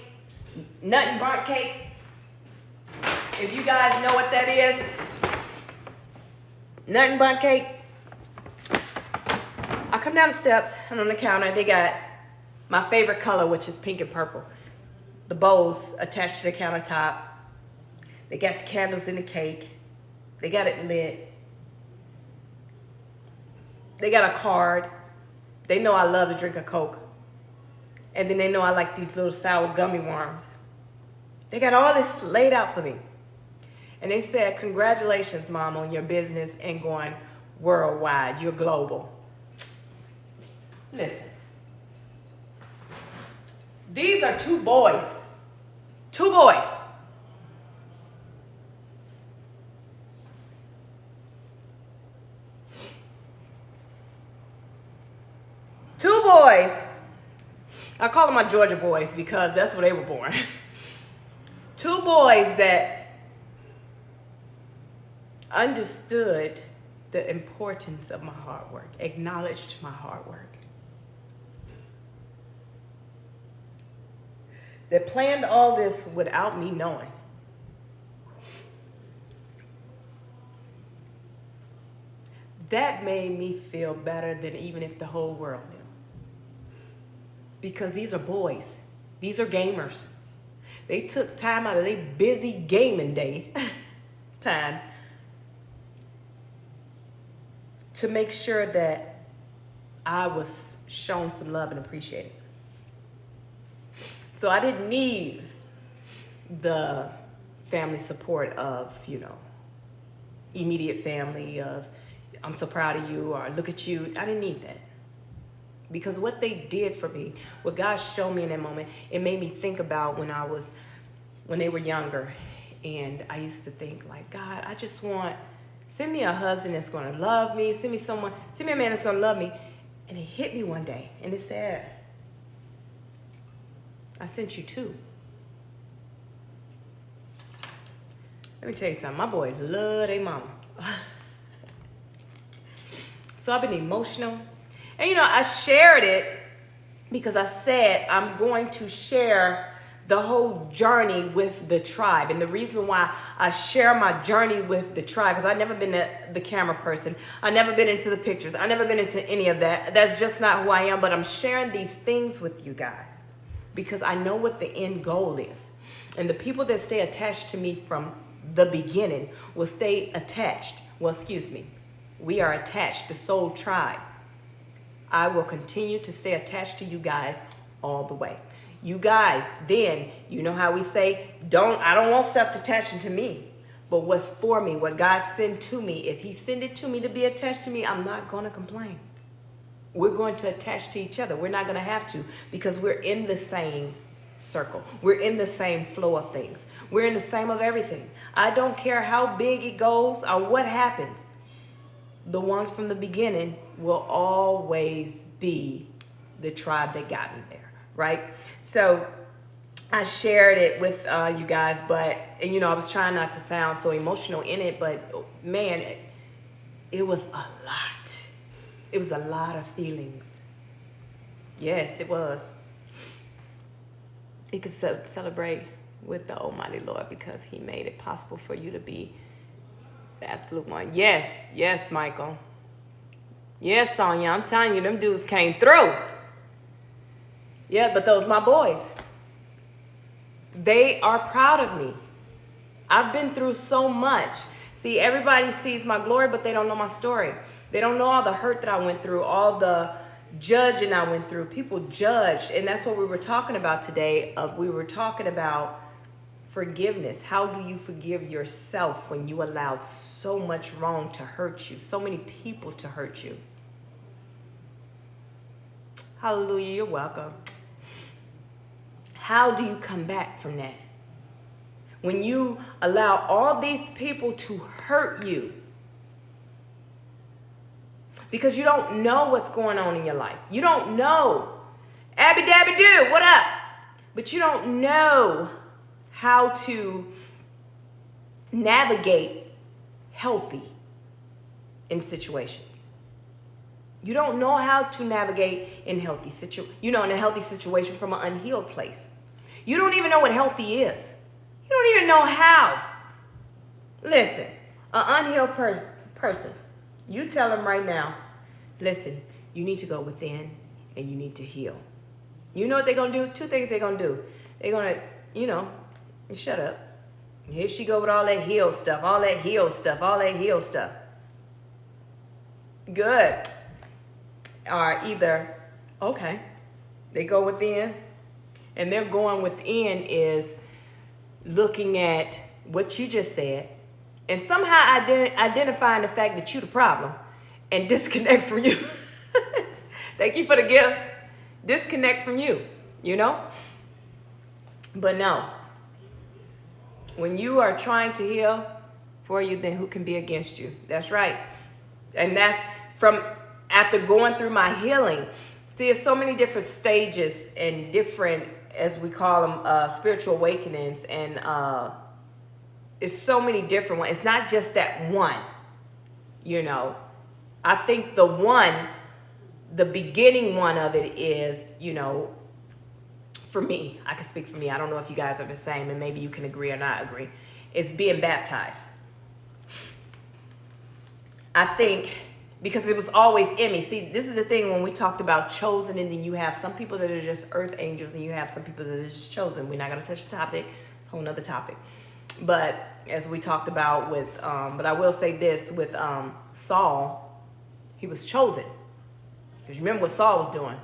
If you guys know what that is, nothing but cake. I come down the steps and on the counter, they got my favorite color, which is pink and purple. The bowls attached to the countertop. They got the candles in the cake. They got it lit. They got a card. They know I love to drink a Coke. And then they know I like these little sour gummy worms. They got all this laid out for me. And they said, congratulations, Mom, on your business and going worldwide. You're global. Listen. These are two boys. Two boys. Two boys. I call them my Georgia boys because that's where they were born. Two boys that understood the importance of my hard work, acknowledged my hard work. That planned all this without me knowing. That made me feel better than even if the whole world knew. Because these are boys. These are gamers. They took time out of their busy gaming day time to make sure that I was shown some love and appreciated. So I didn't need the family support of, immediate family of, I'm so proud of you, or look at you. I didn't need that. Because what they did for me, what God showed me in that moment, it made me think about when they were younger. And I used to think like, God, I just send me a husband that's going to love me. Send me a man that's going to love me. And it hit me one day. And it said, I sent you two. Let me tell you something. My boys love their mama. So I've been emotional. And I shared it because I said I'm going to share the whole journey with the tribe. And the reason why I share my journey with the tribe, because I've never been the camera person. I've never been into the pictures. I've never been into any of that. That's just not who I am. But I'm sharing these things with you guys because I know what the end goal is. And the people that stay attached to me from the beginning will stay attached. Well, excuse me. We are attached, the soul tribe. I will continue to stay attached to you guys all the way. You guys, then, you know how we say, I don't want stuff attaching to me. But what's for me, what God sent to me, if he sent it to me to be attached to me, I'm not going to complain. We're going to attach to each other. We're not going to have to because we're in the same circle. We're in the same flow of things. We're in the same of everything. I don't care how big it goes or what happens. The ones from the beginning will always be the tribe that got me there, right? So I shared it with you guys, but I was trying not to sound so emotional in it, but man, it was a lot. It was a lot of feelings. Yes, it was. You could celebrate with the Almighty Lord because he made it possible for you to be the absolute one. Yes, Michael. Yes, Sonya, I'm telling you, them dudes came through. Yeah, but those my boys. They are proud of me. I've been through so much. See, everybody sees my glory, but they don't know my story. They don't know all the hurt that I went through, all the judging I went through. People judged, and that's what we were talking about today. We were talking about forgiveness. How do you forgive yourself when you allowed so much wrong to hurt you, so many people to hurt you? Hallelujah, you're welcome. How do you come back from that? When you allow all these people to hurt you because you don't know what's going on in your life. You don't know. Abby Dabby Doo, what up? but you don't know how to navigate healthy in situations. You don't know how to navigate in in a healthy situation from an unhealed place. You don't even know what healthy is. You don't even know how. Listen, an unhealed person, you tell them right now, listen, you need to go within and you need to heal. You know what they're going to do? Two things they're going to do. They're going to, shut up. Here she go with all that healed stuff, all that healed stuff, all that healed stuff. Good. Or either, okay, they go within, and they're going within is looking at what you just said and somehow identifying the fact that you're the problem and disconnect from you. Thank you for the gift. Disconnect from you, But no. When you are trying to heal for you, then who can be against you? That's right. And that's from after going through my healing. See, there's so many different stages and different, as we call them, spiritual awakenings. And it's so many different ones. It's not just that one, I think the beginning one of it is, for me, I can speak for me. I don't know if you guys are the same, and maybe you can agree or not agree. It's being baptized. I think because it was always in me. See, this is the thing when we talked about chosen, and then you have some people that are just earth angels, and you have some people that are just chosen. We're not going to touch the topic, whole nother topic. But as we talked about with, but I will say this, with Saul, he was chosen. Because you remember what Saul was doing.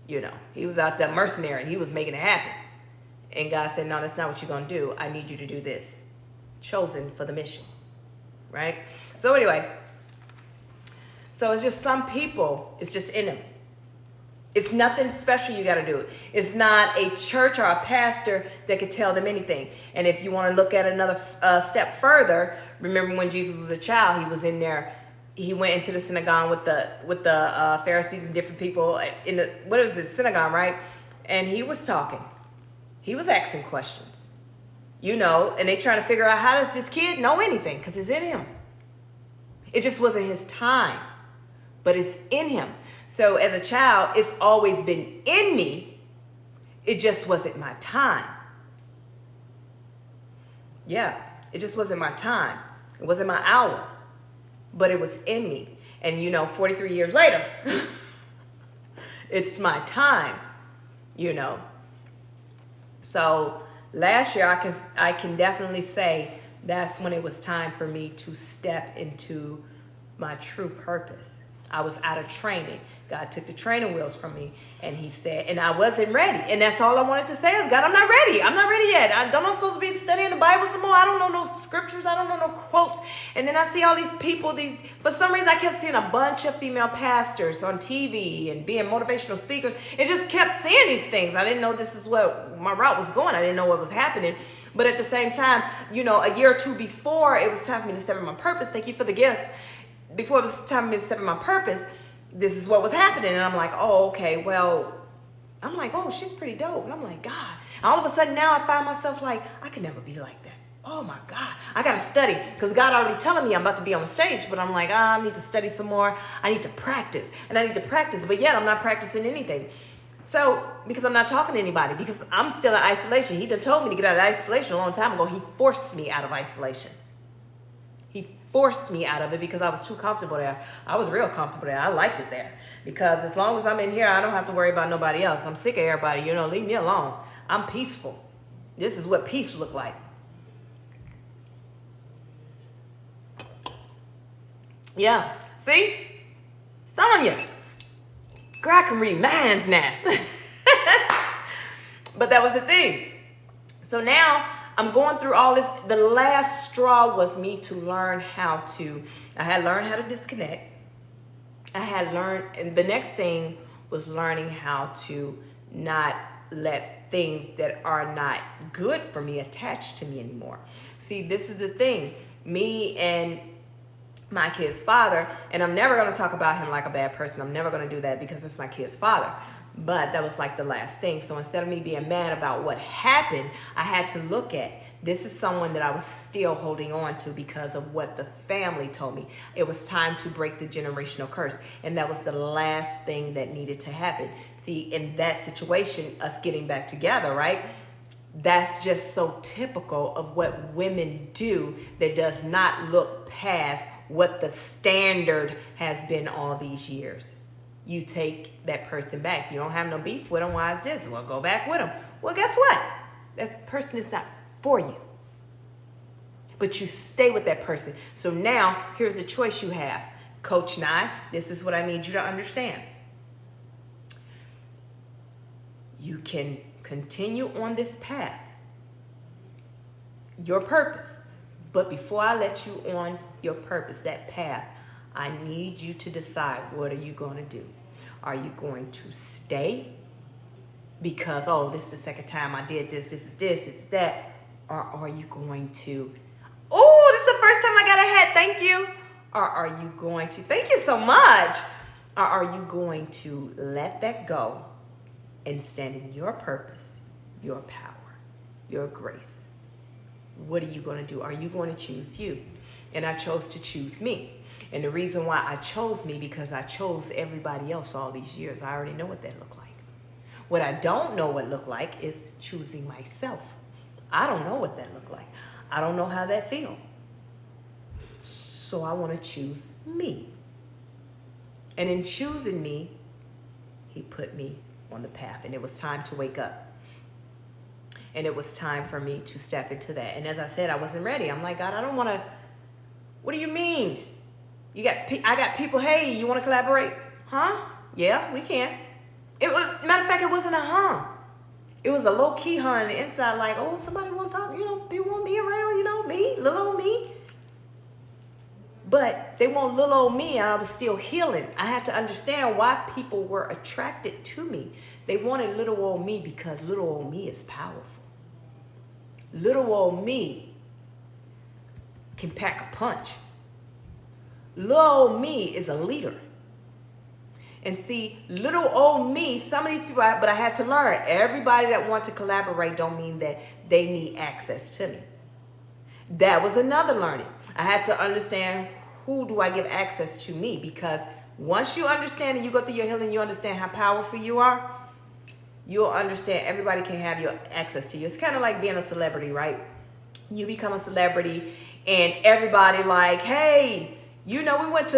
He was out there mercenary. He was making it happen. And God said, no, that's not what you're going to do. I need you to do this. Chosen for the mission. Right? So anyway, so it's just some people, it's just in them. It's nothing special you got to do. It's not a church or a pastor that could tell them anything. And if you want to look at another step further, remember when Jesus was a child, he was in there. He went into the synagogue with the Pharisees and different people in the synagogue, right? And he was talking. He was asking questions, and they trying to figure out, how does this kid know anything? Because it's in him. It just wasn't his time, but it's in him. So as a child, it's always been in me. It just wasn't my time. Yeah, it just wasn't my time. It wasn't my hour. But it was in me. And 43 years later, it's my time, So last year, I can definitely say that's when it was time for me to step into my true purpose. I was out of training. God took the training wheels from me, and he said, and I wasn't ready. And that's all I wanted to say is, God, I'm not ready. I'm not ready yet. I'm supposed to be studying the Bible some more. I don't know no scriptures. I don't know no quotes. And then I see all these people, for some reason I kept seeing a bunch of female pastors on TV and being motivational speakers. It just kept seeing these things. I didn't know this is what my route was going. I didn't know what was happening. But at the same time, a year or two before it was time for me to step in my purpose, thank you for the gifts. Before it was time for me to step in my purpose, this is what was happening. And I'm like, oh, okay, well, I'm like, oh, she's pretty dope. And I'm like, God. And all of a sudden now I find myself like, I could never be like that. Oh my God, I got to study, because God already telling me I'm about to be on the stage, but I'm like, I need to study some more. I need to practice, and I need to practice, but yet I'm not practicing anything. So, because I'm not talking to anybody, because I'm still in isolation. He done told me to get out of isolation a long time ago. He forced me out of isolation. He forced me out of it because I was too comfortable there. I was real comfortable there. I liked it there, because as long as I'm in here, I don't have to worry about nobody else. I'm sick of everybody, leave me alone. I'm peaceful. This is what peace look like. Yeah, see? Some of you, girl, I can read minds now. But that was the thing. So now I'm going through all this. The last straw was me to learn I had learned how to disconnect. And the next thing was learning how to not let things that are not good for me attach to me anymore. See, this is the thing. Me and my kid's father, and I'm never going to talk about him like a bad person. I'm never going to do that, because it's my kid's father. But that was like the last thing. So instead of me being mad about what happened, I had to look at, this is someone that I was still holding on to because of what the family told me. It was time to break the generational curse. And that was the last thing that needed to happen. See, in that situation, us getting back together, right? That's just so typical of what women do that does not look past what the standard has been all these years. You take that person back. You don't have no beef with them. Why is this? Well, go back with them. Well, guess what? That person is not for you. But you stay with that person. So now, here's the choice you have. Coach Nye, this is what I need you to understand. You can continue on this path, your purpose. But before I let you on your purpose, that path, I need you to decide, what are you going to do? Are you going to stay because, oh, this is the second time I did this, this is that? Or are you going to, oh, this is the first time I got a hat, thank you. Or are you going to, thank you so much. Or are you going to let that go and stand in your purpose, your power, your grace? What are you going to do? Are you going to choose you? And I chose to choose me. And the reason why I chose me, because I chose everybody else all these years. I already know what that looked like. What I don't know what looked like is choosing myself. I don't know what that looked like. I don't know how that feels. So I want to choose me. And in choosing me, he put me on the path. And it was time to wake up. And it was time for me to step into that. And as I said, I wasn't ready. I'm like, God, I don't want to. What do you mean? I got people, hey, you want to collaborate? Huh? Yeah, we can. It was, matter of fact, it wasn't a huh. It was a low-key huh on the inside, like, oh, somebody want to talk, they want me around, me, little old me. But they want little old me, and I was still healing. I had to understand why people were attracted to me. They wanted little old me because little old me is powerful. Little old me can pack a punch. Little old me is a leader. And see, little old me, some of these people, but I had to learn, everybody that wants to collaborate don't mean that they need access to me. That was another learning. I had to understand, who do I give access to me? Because once you understand and you go through your healing, you understand how powerful you are, you'll understand everybody can have your access to you. It's kind of like being a celebrity, right? You become a celebrity and everybody like, hey, we went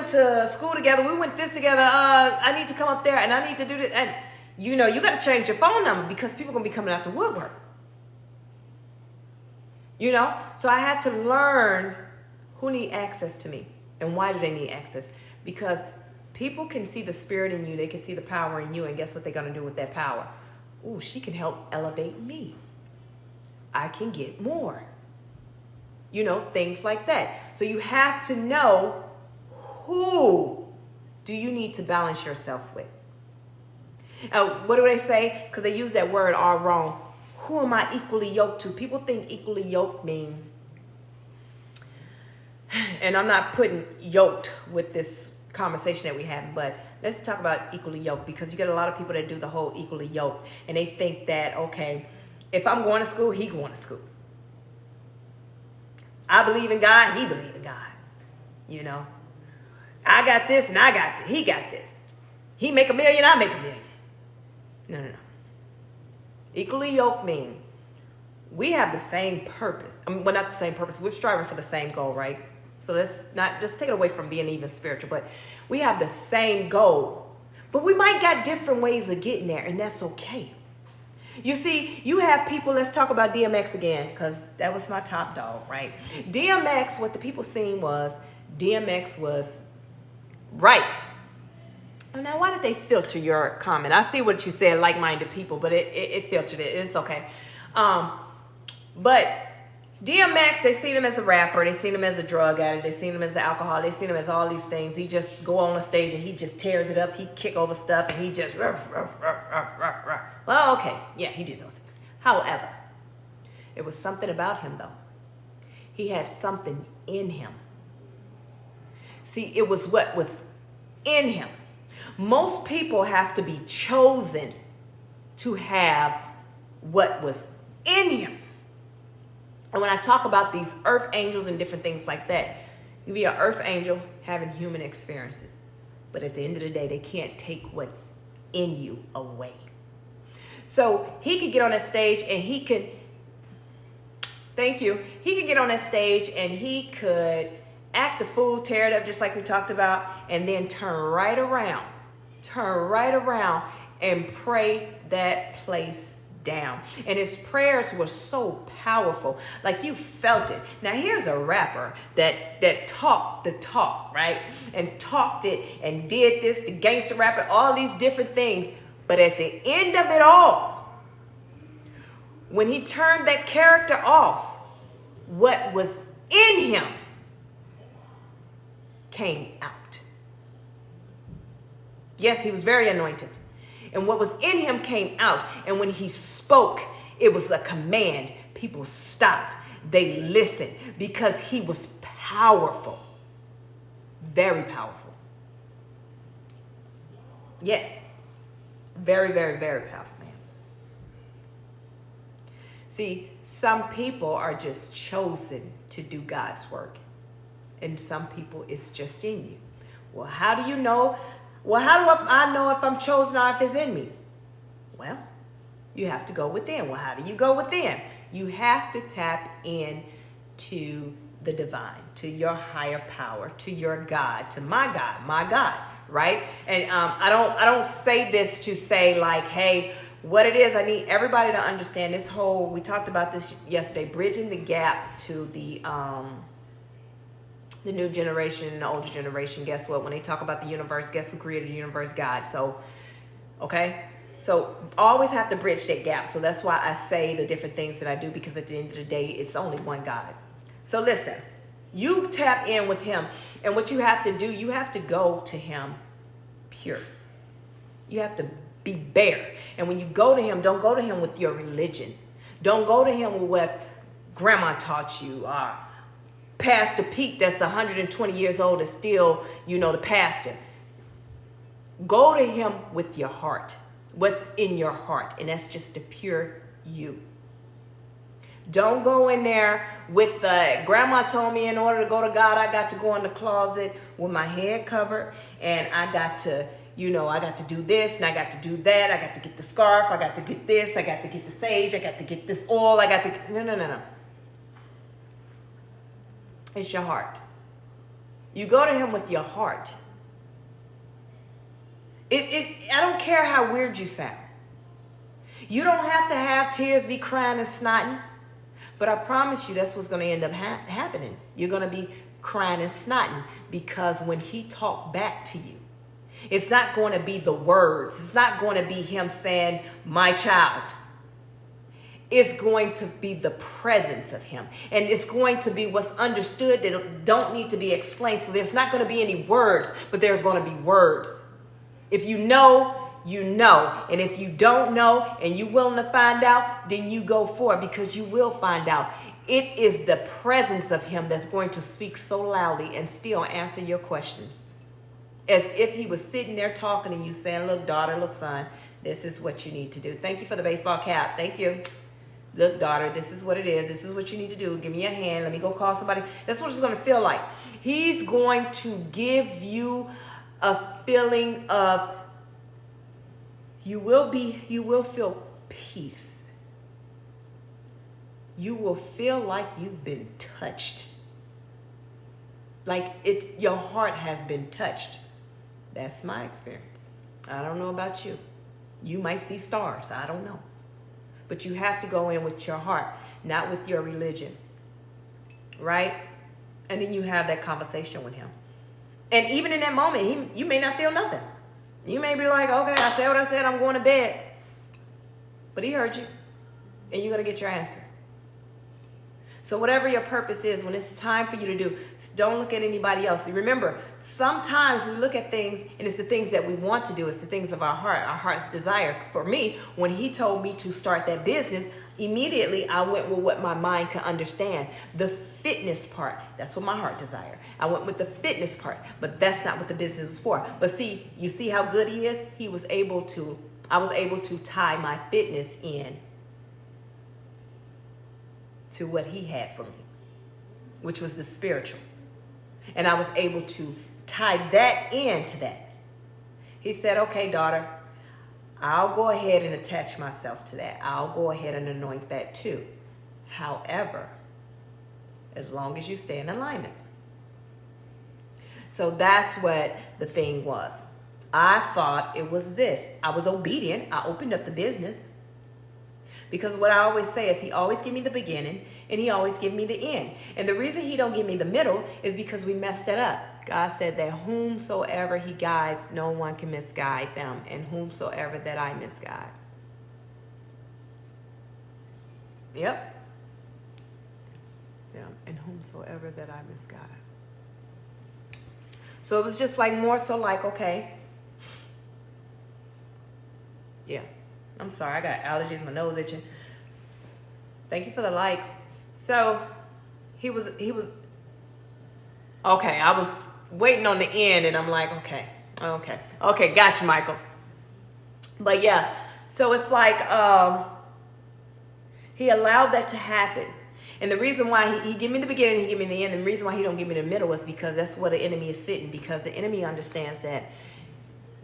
to school together. We went this together. I need to come up there and I need to do this. And you got to change your phone number because people are going to be coming out the woodwork. So I had to learn who need access to me and why do they need access? Because people can see the spirit in you. They can see the power in you. And guess what they're going to do with that power? Ooh, she can help elevate me. I can get more. Things like that. So you have to know, who do you need to balance yourself with? What do they say? Because they use that word all wrong. Who am I equally yoked to? People think equally yoked mean, and I'm not putting yoked with this conversation that we have, but let's talk about equally yoked, because you get a lot of people that do the whole equally yoked, and they think that, okay, if I'm going to school, he going to school. I believe in God, he believe in God. I got this and I got this. He got this. He make $1 million, I make $1 million. No. Equally yoked mean we have the same purpose. Well, not the same purpose. We're striving for the same goal, right? So let's take it away from being even spiritual, but we have the same goal. But we might got different ways of getting there, and that's okay. You see, you have people, let's talk about DMX again, because that was my top dog, right? DMX, what the people seen was, DMX was right. Now, why did they filter your comment? I see what you said, like-minded people, but it filtered it. It's okay. But DMX, they seen him as a rapper. They seen him as a drug addict. They seen him as an alcoholic. They seen him as all these things. He just go on the stage and he just tears it up. He kick over stuff and he just... Well, okay. Yeah, he did those things. However, it was something about him, though. He had something in him. See, it was what was in him. Most people have to be chosen to have what was in him. And when I talk about these earth angels and different things like that, you be an earth angel having human experiences. But at the end of the day, they can't take what's in you away. So he could get on that stage and he could, thank you, he could get on that stage and he could act a fool, tear it up just like we talked about, and then turn right around and pray that place down. And his prayers were so powerful, like you felt it. Now here's a rapper that talked the talk, right? And talked it and did this, the gangster rapper, all these different things. But at the end of it all, when he turned that character off, what was in him came out. Yes, he was very anointed. And what was in him came out. And when he spoke, it was a command. People stopped. They listened because he was powerful. Very powerful. Yes. Very, very, very powerful man. See, some people are just chosen to do God's work. And some people, it's just in you. Well, how do you know? Well, how do I know if I'm chosen or if it's in me? Well, you have to go within. Well, how do you go within? You have to tap in to the divine, to your higher power, to your God, to my God, right? And I don't say this to say like, hey, what it is, I need everybody to understand this whole, we talked about this yesterday, bridging the gap to the new generation and the older generation. Guess what? When they talk about the universe, guess who created the universe? God. So, okay? So always have to bridge that gap. So that's why I say the different things that I do, because at the end of the day, it's only one God. So listen, you tap in with him. And what you have to do, you have to go to him pure. You have to be bare. And when you go to him, don't go to him with your religion. Don't go to him with what grandma taught you, or Pastor Pete that's 120 years old is still, the pastor. Go to him with your heart. What's in your heart. And that's just the pure you. Don't go in there with, grandma told me in order to go to God, I got to go in the closet with my head covered. And I got to, I got to do this and I got to do that. I got to get the scarf. I got to get this. I got to get the sage. I got to get this oil. No. It's your heart. You go to him with your heart. I don't care how weird you sound. You don't have to have tears, be crying and snotting. But I promise you that's what's going to end up happening. You're going to be crying and snotting because when he talked back to you, it's not going to be the words. It's not going to be him saying, my child. It's going to be the presence of him. And it's going to be what's understood that don't need to be explained. So there's not going to be any words, but there are going to be words. If you know, you know. And if you don't know and you're willing to find out, then you go for it because you will find out. It is the presence of him that's going to speak so loudly and still answer your questions. As if he was sitting there talking to you saying, look, daughter, look, son, this is what you need to do. Thank you for the baseball cap. Thank you. Look, daughter, this is what it is. This is what you need to do. Give me a hand. Let me go call somebody. That's what it's going to feel like. He's going to give you a feeling of, you will feel peace. You will feel like you've been touched. Like your heart has been touched. That's my experience. I don't know about you. You might see stars. I don't know. But you have to go in with your heart, not with your religion. Right? And then you have that conversation with him. And even in that moment, you may not feel nothing. You may be like, okay, I said what I said, I'm going to bed. But he heard you. And you're going to get your answer. So whatever your purpose is, when it's time for you to do, don't look at anybody else. Remember, sometimes we look at things, and it's the things that we want to do. It's the things of our heart's desire. For me, when he told me to start that business, Immediately, I went with what my mind could understand. The fitness part, that's what my heart desired. I went with the fitness part, but that's not what the business was for. But see, you see how good he is? I was able to tie my fitness in to what he had for me, which was the spiritual. And I was able to tie that into that. He said, okay, daughter, I'll go ahead and attach myself to that. I'll go ahead and anoint that too. However, as long as you stay in alignment. So that's what the thing was. I thought it was this. I was obedient. I opened up the business. Because what I always say is he always give me the beginning and he always give me the end. And the reason he don't give me the middle is because we messed it up. God said that whomsoever he guides, no one can misguide them. And whomsoever that I misguide. Yep. Yeah. And whomsoever that I misguide. So it was just like more so like, okay. Yeah. I'm sorry, I got allergies, my nose itching. Thank you for the likes. So he was okay. I was waiting on the end and I'm like, okay, got you, Michael. But yeah, so it's like he allowed that to happen. And the reason why he give me the beginning, he give me the end, and the reason why he don't give me the middle is because that's where the enemy is sitting, because the enemy understands that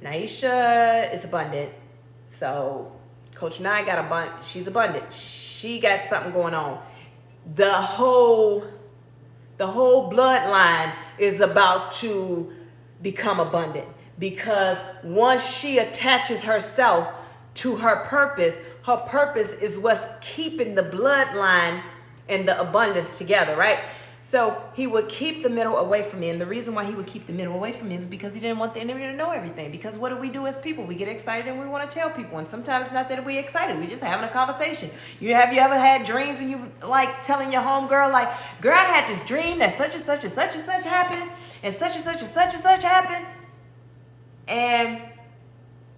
Naisha is abundant. So Coach Nye got abundant. She's abundant. She got something going on. The whole bloodline is about to become abundant, because once she attaches herself to her purpose is what's keeping the bloodline and the abundance together, right? So he would keep the middle away from me. And the reason why he would keep the middle away from me is because he didn't want the enemy to know everything. Because what do we do as people? We get excited and we want to tell people. And sometimes it's not that we're excited. We're just having a conversation. Have you ever had dreams and you like telling your homegirl, like, girl, I had this dream that such and such and such and such happened. And such and such and such and such happened. And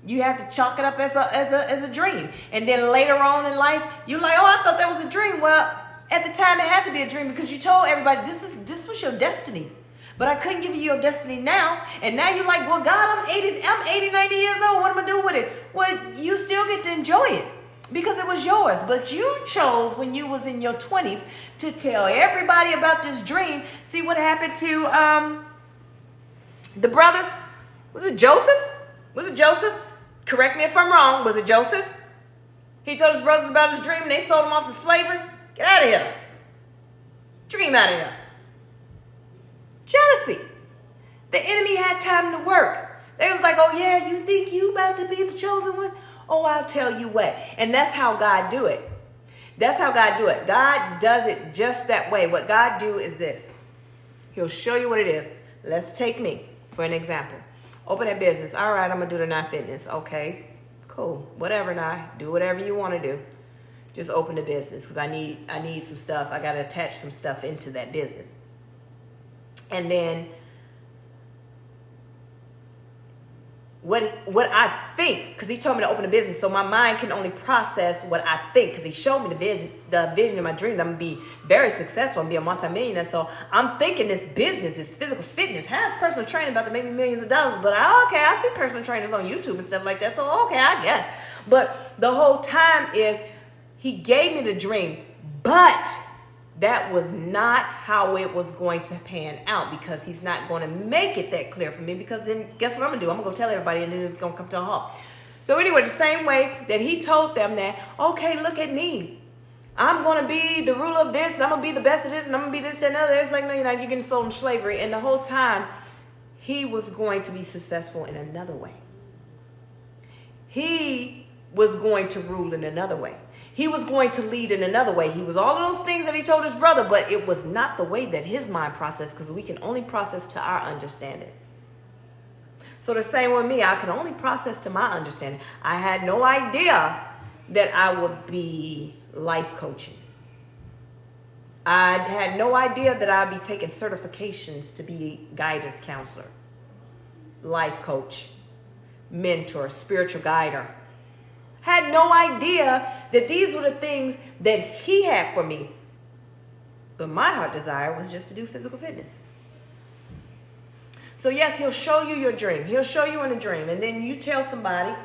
you have to chalk it up as a dream. And then later on in life, you're like, oh, I thought that was a dream. Well, at the time, it had to be a dream because you told everybody this was your destiny. But I couldn't give you your destiny now. And now you're like, well, God, I'm 80, 90 years old. What am I doing with it? Well, you still get to enjoy it because it was yours. But you chose when you was in your 20s to tell everybody about this dream. See what happened to the brothers? Was it Joseph? Correct me if I'm wrong. Was it Joseph? He told his brothers about his dream and they sold him off to slavery. Get out of here. Dream out of here. Jealousy. The enemy had time to work. They was like, oh yeah, you think you about to be the chosen one? Oh, I'll tell you what. And that's how God do it. God does it just that way. What God do is this. He'll show you what it is. Let's take me for an example. Open a business. All right, I'm going to do the Nye Fitness. Okay, cool. Whatever, Nye. Do whatever you want to do. Just open the business because I need some stuff. I got to attach some stuff into that business. And then what I think, because he told me to open a business, so my mind can only process what I think, because he showed me the vision of my dream that I'm going to be very successful and be a multimillionaire. So I'm thinking this business, this physical fitness, has personal training about to make me millions of dollars. But I see personal trainers on YouTube and stuff like that. So okay, I guess. But the whole time is, he gave me the dream, but that was not how it was going to pan out, because he's not going to make it that clear for me, because then guess what I'm going to do? I'm going to go tell everybody and then it's going to come to a halt. So anyway, the same way that he told them that, okay, look at me. I'm going to be the ruler of this and I'm going to be the best of this and I'm going to be this and another. It's like, no, you're not. You're getting sold in slavery. And the whole time he was going to be successful in another way. He was going to rule in another way. He was going to lead in another way. He was all of those things that he told his brother, but it was not the way that his mind processed, because we can only process to our understanding. So the same with me, I can only process to my understanding. I had no idea that I would be life coaching. I had no idea that I'd be taking certifications to be a guidance counselor, life coach, mentor, spiritual guider. Had no idea that these were the things that he had for me. But my heart desire was just to do physical fitness. So yes, he'll show you your dream. He'll show you in a dream. And then you tell somebody.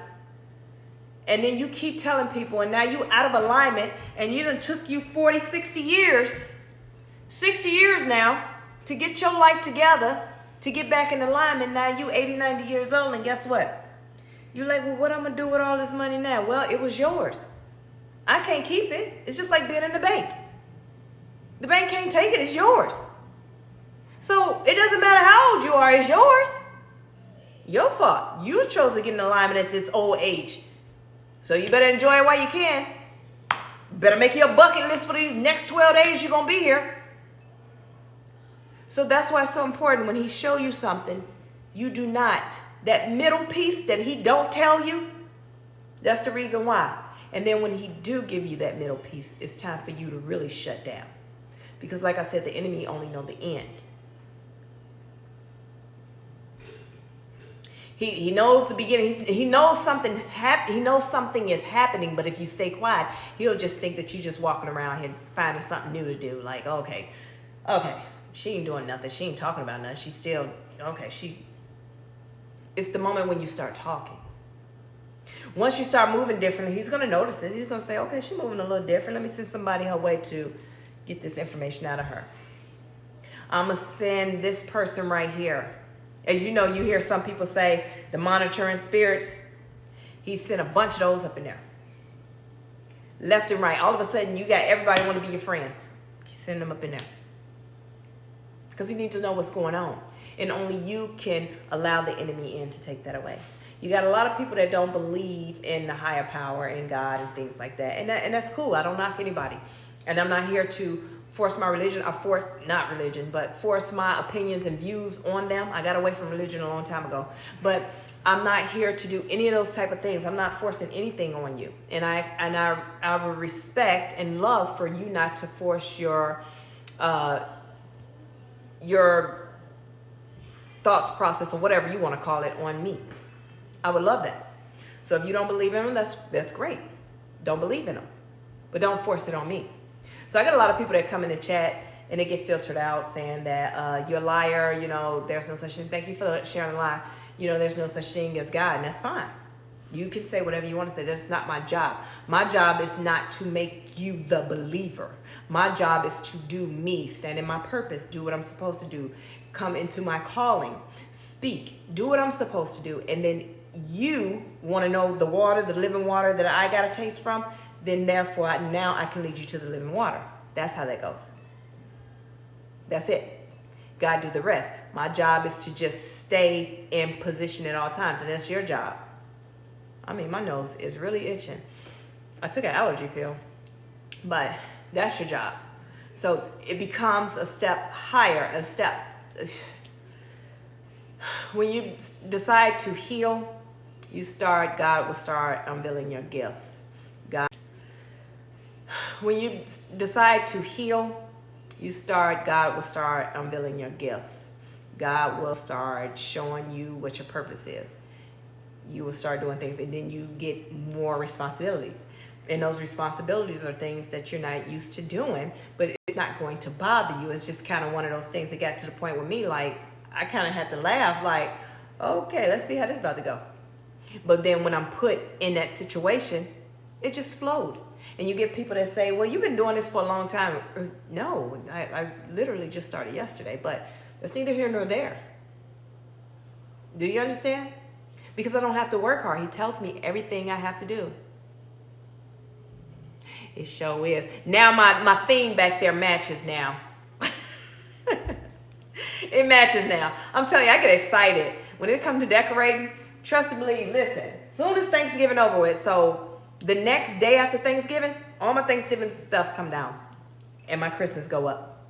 And then you keep telling people. And now you out of alignment. And you done took you 40, 60 years. 60 years now to get your life together. To get back in alignment. Now you 80, 90 years old. And guess what? You're like, well, what I'm going to do with all this money now? Well, it was yours. I can't keep it. It's just like being in the bank. The bank can't take it. It's yours. So it doesn't matter how old you are. It's yours. Your fault. You chose to get in alignment at this old age. So you better enjoy it while you can. Better make your bucket list for these next 12 days you're going to be here. So that's why it's so important when he show you something, you do not. That middle piece that he don't tell you, that's the reason why. And then when he do give you that middle piece, it's time for you to really shut down. Because like I said, the enemy only know the end. He knows the beginning. He knows something is happening, but if you stay quiet, he'll just think that you're just walking around here finding something new to do. Like, okay, she ain't doing nothing. She ain't talking about nothing. She's still, it's the moment when you start talking. Once you start moving differently, he's going to notice this. He's going to say, okay, she's moving a little different. Let me send somebody her way to get this information out of her. I'm going to send this person right here. As you know, you hear some people say the monitoring spirits. He sent a bunch of those up in there. Left and right. All of a sudden, you got everybody want to be your friend. He sent them up in there. Because he needs to know what's going on. And only you can allow the enemy in to take that away. You got a lot of people that don't believe in the higher power, in God and things like that. And that's cool. I don't knock anybody. And I'm not here to force my religion, or force my opinions and views on them. I got away from religion a long time ago. But I'm not here to do any of those type of things. I'm not forcing anything on you. And I will respect and love for you not to force your thoughts process or whatever you want to call it on me. I would love that. So if you don't believe in them, that's great. Don't believe in them, but don't force it on me. So I got a lot of people that come in the chat and they get filtered out saying that you're a liar. There's no such thing. Thank you for sharing the lie. There's no such thing as God, and that's fine. You can say whatever you want to say. That's not my job. My job is not to make you the believer. My job is to do me, stand in my purpose, do what I'm supposed to do, come into my calling, speak, do what I'm supposed to do. And then you want to know the water, the living water that I got to taste from, then therefore now I can lead you to the living water. That's how that goes. That's it. God do the rest. My job is to just stay in position at all times, and that's your job. My nose is really itching. I took an allergy pill, but that's your job. So it becomes a step higher, when you decide to heal, God will start unveiling your gifts. When you decide to heal, God will start unveiling your gifts. God will start showing you what your purpose is. You will start doing things, and then you get more responsibilities. And those responsibilities are things that you're not used to doing, but it's not going to bother you. It's just kind of one of those things that got to the point with me, like, I kind of had to laugh, like, okay, let's see how this is about to go. But then when I'm put in that situation, it just flowed. And you get people that say, well, you've been doing this for a long time. No, I literally just started yesterday, but that's neither here nor there. Do you understand? Because I don't have to work hard. He tells me everything I have to do. It sure is. Now my theme back there matches now. It matches now. I'm telling you, I get excited. When it comes to decorating, trust and believe, listen, soon as Thanksgiving over with, so the next day after Thanksgiving, all my Thanksgiving stuff come down and my Christmas go up.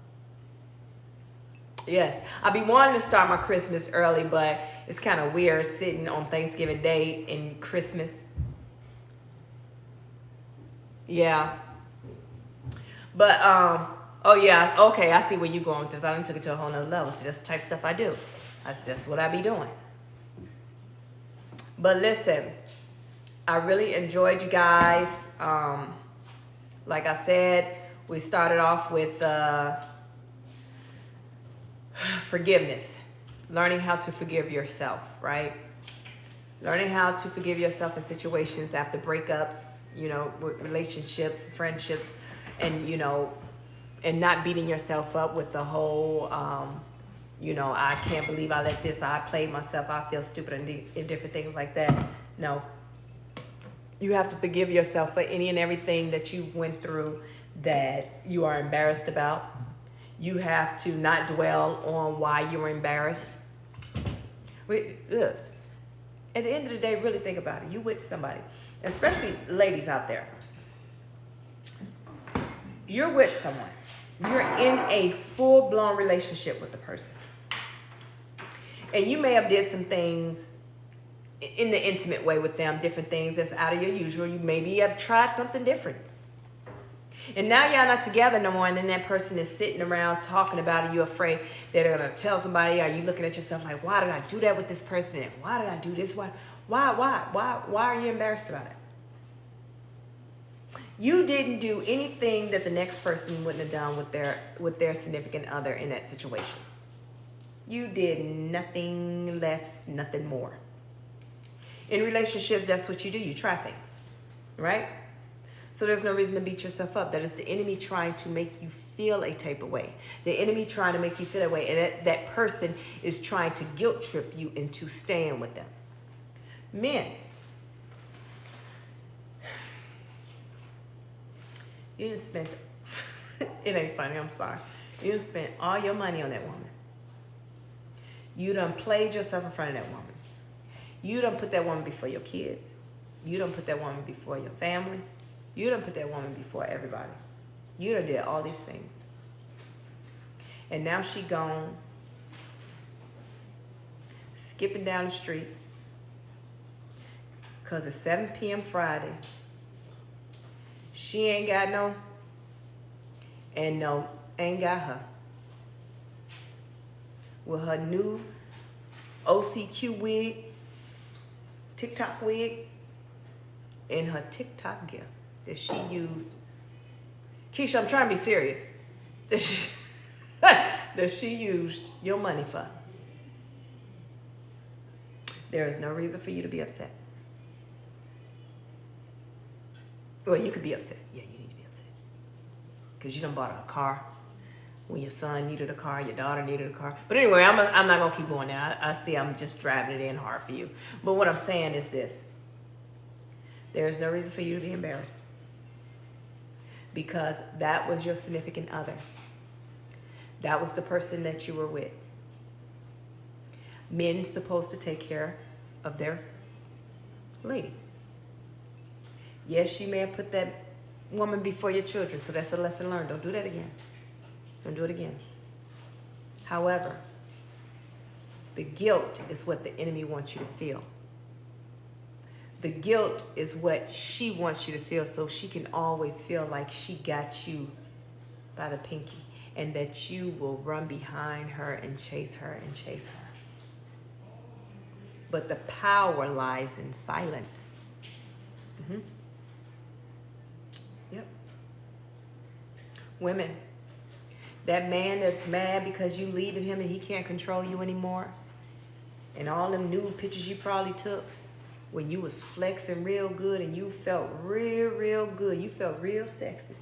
Yes, I be wanting to start my Christmas early, but it's kind of weird sitting on Thanksgiving Day and Christmas. Yeah. But, oh yeah, okay, I see where you're going with this. I done took it to a whole nother level. See, that's the type of stuff I do. That's what I be doing. But listen, I really enjoyed you guys. Like I said, we started off with forgiveness, learning how to forgive yourself, right? Learning how to forgive yourself in situations after breakups, with relationships, friendships, and, and not beating yourself up with the whole, I can't believe I let this, I played myself, I feel stupid, and different things like that. No. You have to forgive yourself for any and everything that you've went through that you are embarrassed about. You have to not dwell on why you were embarrassed. Look, at the end of the day, really think about it. You with somebody, especially ladies out there. You're with someone. You're in a full-blown relationship with the person. And you may have did some things in the intimate way with them, different things that's out of your usual. You maybe have tried something different. And now y'all not together no more, and then that person is sitting around talking about it. You're afraid they're going to tell somebody. Are you looking at yourself like, why did I do that with this person? And why did I do this? Why are you embarrassed about it? You didn't do anything that the next person wouldn't have done with their significant other in that situation. You did nothing less, nothing more. In relationships, that's what you do. You try things, right? So there's no reason to beat yourself up. That is the enemy trying to make you feel a type of way. The enemy trying to make you feel that way. And that person is trying to guilt trip you into staying with them. Men, you done spent, it ain't funny, I'm sorry. You done spent all your money on that woman. You done played yourself in front of that woman. You done put that woman before your kids. You done put that woman before your family. You done put that woman before everybody. You done did all these things. And now she gone, skipping down the street, because it's 7 p.m. Friday. She ain't got no, and no, ain't got her. With her new OCQ wig, TikTok wig, and her TikTok gift that she used. Keisha, I'm trying to be serious. That she used your money for. There is no reason for you to be upset. Well, you could be upset. Yeah, you need to be upset. Because you done bought a car when your son needed a car, your daughter needed a car. But anyway, I'm not going to keep going now. I see I'm just driving it in hard for you. But what I'm saying is this. There is no reason for you to be embarrassed. Because that was your significant other. That was the person that you were with. Men supposed to take care of their lady. Yes, you may have put that woman before your children, so that's a lesson learned. Don't do that again. Don't do it again. However, the guilt is what the enemy wants you to feel. The guilt is what she wants you to feel, so she can always feel like she got you by the pinky, and that you will run behind her and chase her and chase her. But the power lies in silence. Mm-hmm. Yep. Women, that man that's mad because you leaving him and he can't control you anymore, and all them nude pictures you probably took when you was flexing real good and you felt real good. You felt real sexy.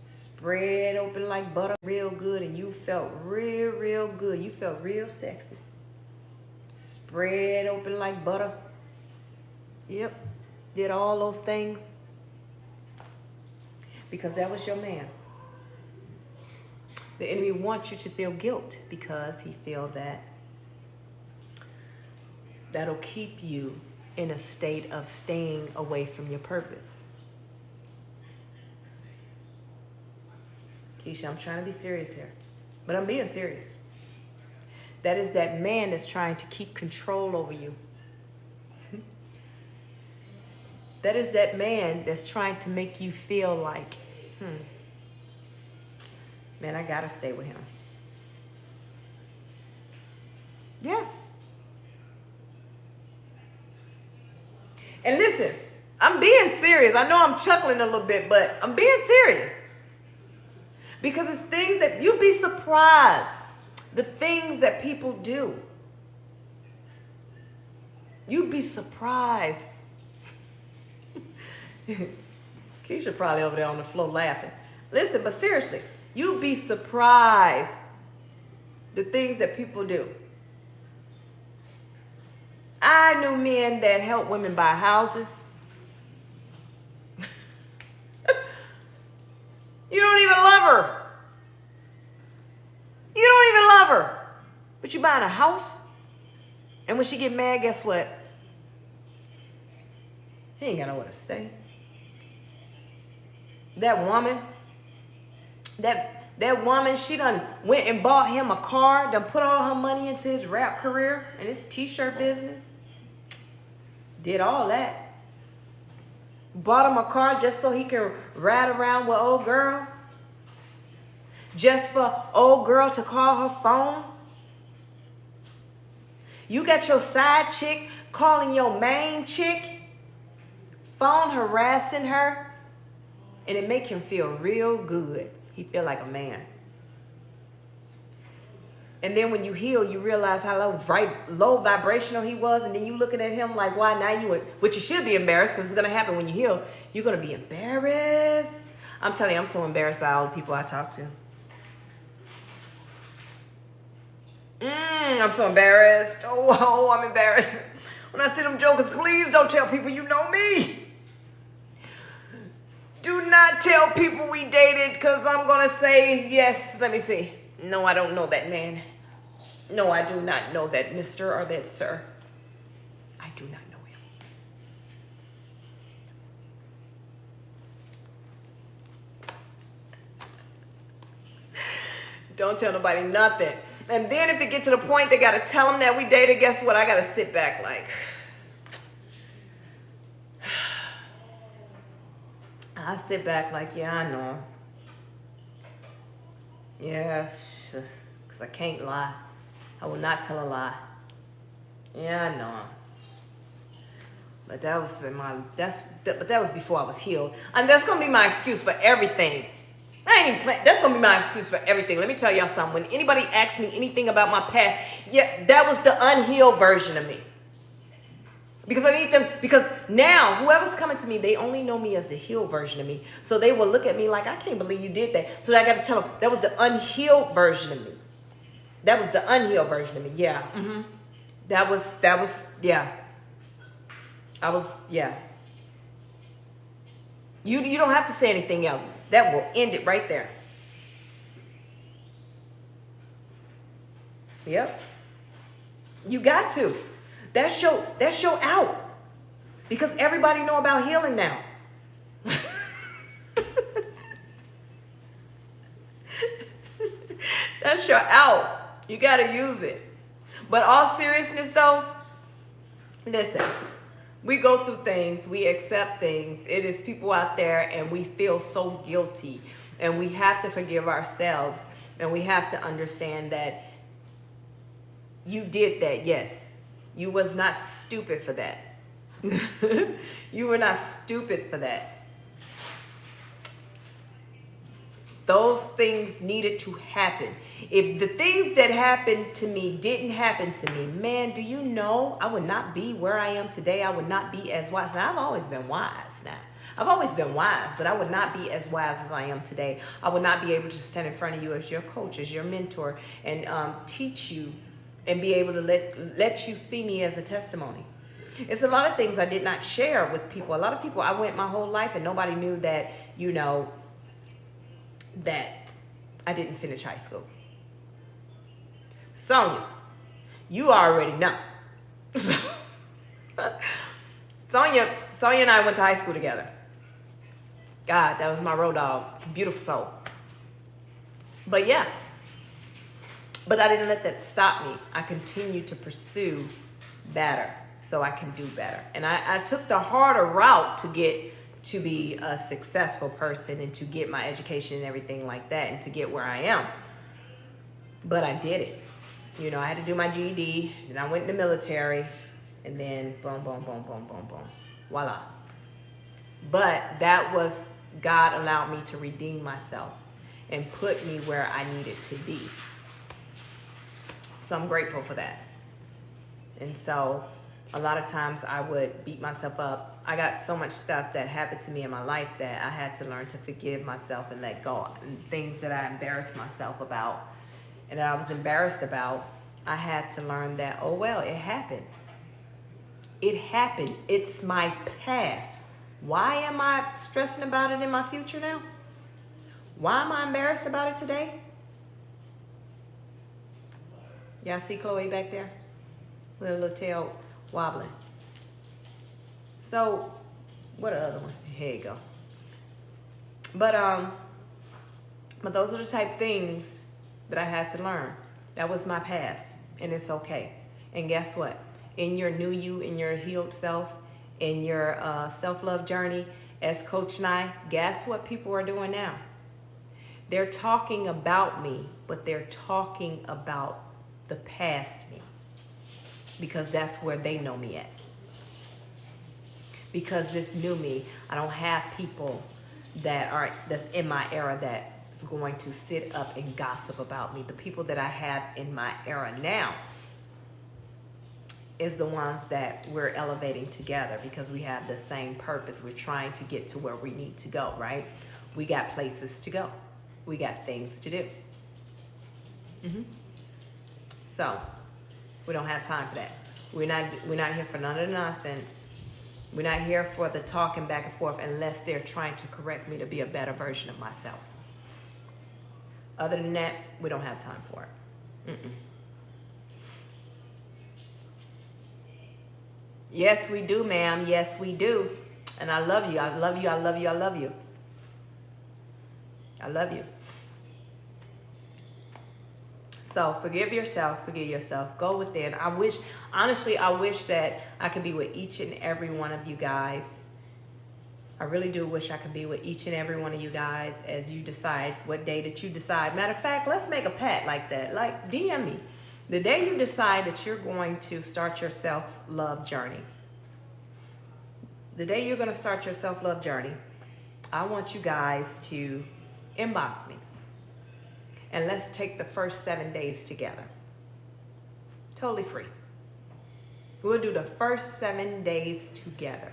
Spread open like butter real good and you felt real good. You felt real sexy. Spread open like butter. Yep. Did all those things because that was your man. The enemy wants you to feel guilt because he feels that that'll keep you in a state of staying away from your purpose. Keisha, I'm trying to be serious here, but I'm being serious. That is that man that's trying to keep control over you. That is that man that's trying to make you feel like, man, I gotta stay with him. Yeah. And listen, serious. I know I'm chuckling a little bit, but I'm being serious. Because it's things that you'd be surprised, the things that people do. You'd be surprised. Keisha probably over there on the floor laughing. Listen, but seriously, you'd be surprised the things that people do. I knew men that helped women buy houses. You don't even love her. You don't even love her. But you buying a house, and when she get mad, guess what? He ain't got nowhere to stay. That woman, that woman, she done went and bought him a car, done put all her money into his rap career and his t-shirt business. Did all that. Bought him a car just so he can ride around with old girl. Just for old girl to call her phone. You got your side chick calling your main chick, phone harassing her, and it make him feel real good. He feel like a man. And then when you heal, you realize how low vibrational he was, and then you looking at him like, why now you would, which you should be embarrassed, because it's going to happen when you heal. You're going to be embarrassed. I'm telling you, I'm so embarrassed by all the people I talk to. I'm so embarrassed. Oh, I'm embarrassed. When I see them jokers, please don't tell people you know me. Do not tell people we dated, because I'm going to say, yes, let me see. No, I don't know that man. No, I do not know that Mr. or that Sir. I do not know him. Don't tell nobody nothing. And then if it get to the point they got to tell them that we dated, guess what? I got to sit back like... I sit back like, yeah, I know him. Yeah, because I can't lie. I will not tell a lie. Yeah, I know him. But that was but that was before I was healed. And that's gonna be my excuse for everything. That's gonna be my excuse for everything. Let me tell y'all something. When anybody asks me anything about my past, yeah, that was the unhealed version of me. Because I need them, because now whoever's coming to me, they only know me as the healed version of me. So they will look at me like, I can't believe you did that. So I got to tell them, that was the unhealed version of me. That was the unhealed version of me. Yeah. Mm-hmm. That was, yeah. Yeah. You don't have to say anything else. That will end it right there. Yep. You got to. That's your out. Because everybody know about healing now. That's your out. You got to use it. But all seriousness though, listen, we go through things, we accept things. It is people out there and we feel so guilty, and we have to forgive ourselves, and we have to understand that you did that, yes. You was not stupid for that. You were not stupid for that. Those things needed to happen. If the things that happened to me didn't happen to me, man, do you know I would not be where I am today? I would not be as wise. Now, I've always been wise now. I've always been wise, but I would not be as wise as I am today. I would not be able to stand in front of you as your coach, as your mentor, and teach you and be able to let you see me as a testimony. It's a lot of things I did not share with people. A lot of people, I went my whole life and nobody knew that, you know, that I didn't finish high school. Sonia, you already know. Sonia and I went to high school together. God, that was my road dog. Beautiful soul. But yeah. But I didn't let that stop me. I continued to pursue better so I can do better. And I took the harder route to get to be a successful person and to get my education and everything like that and to get where I am. But I did it. You know, I had to do my GED, and I went in the military, and then boom, boom, boom, boom, boom, boom. Voila. But that was God allowed me to redeem myself and put me where I needed to be. So I'm grateful for that. And so a lot of times I would beat myself up. I got so much stuff that happened to me in my life that I had to learn to forgive myself and let go. And things that I embarrassed myself about and that I was embarrassed about, I had to learn that, oh, well, it happened. It happened. It's my past. Why am I stressing about it in my future now? Why am I embarrassed about it today? Y'all see Chloe back there? With her little tail wobbling. So, what other one? Here you go. But those are the type of things that I had to learn. That was my past, and it's okay. And guess what? In your new you, in your healed self, in your self-love journey, as Coach Nye, guess what people are doing now? They're talking about me, but they're talking about the past me, because that's where they know me at. Because this new me, I don't have people that's in my era that is going to sit up and gossip about me. The people that I have in my era now is the ones that we're elevating together because we have the same purpose. We're trying to get to where we need to go, right? We got places to go. We got things to do. So we don't have time for that. We're not here for none of the nonsense. We're not here for the talking back and forth unless they're trying to correct me to be a better version of myself. Other than that, we don't have time for it. Yes, we do, ma'am. Yes, we do. And I love you. I love you. I love you. I love you. I love you. So forgive yourself. Forgive yourself. Go within. Honestly, I wish that I could be with each and every one of you guys. I really do wish I could be with each and every one of you guys as you decide what day that you decide. Matter of fact, let's make a pact like that. Like, DM me. The day you decide that you're going to start your self-love journey. The day you're going to start your self-love journey, I want you guys to inbox me. And let's take the first 7 days together. Totally free. We'll do the first 7 days together.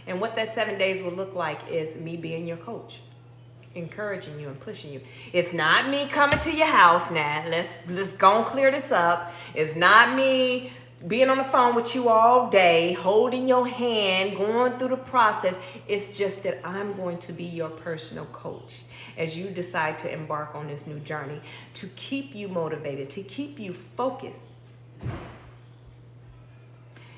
And what that 7 days will look like is me being your coach, encouraging you and pushing you. It's not me coming to your house now. Let's go and clear this up. It's not me being on the phone with you all day, holding your hand, going through the process. It's just that I'm going to be your personal coach as you decide to embark on this new journey, to keep you motivated, to keep you focused.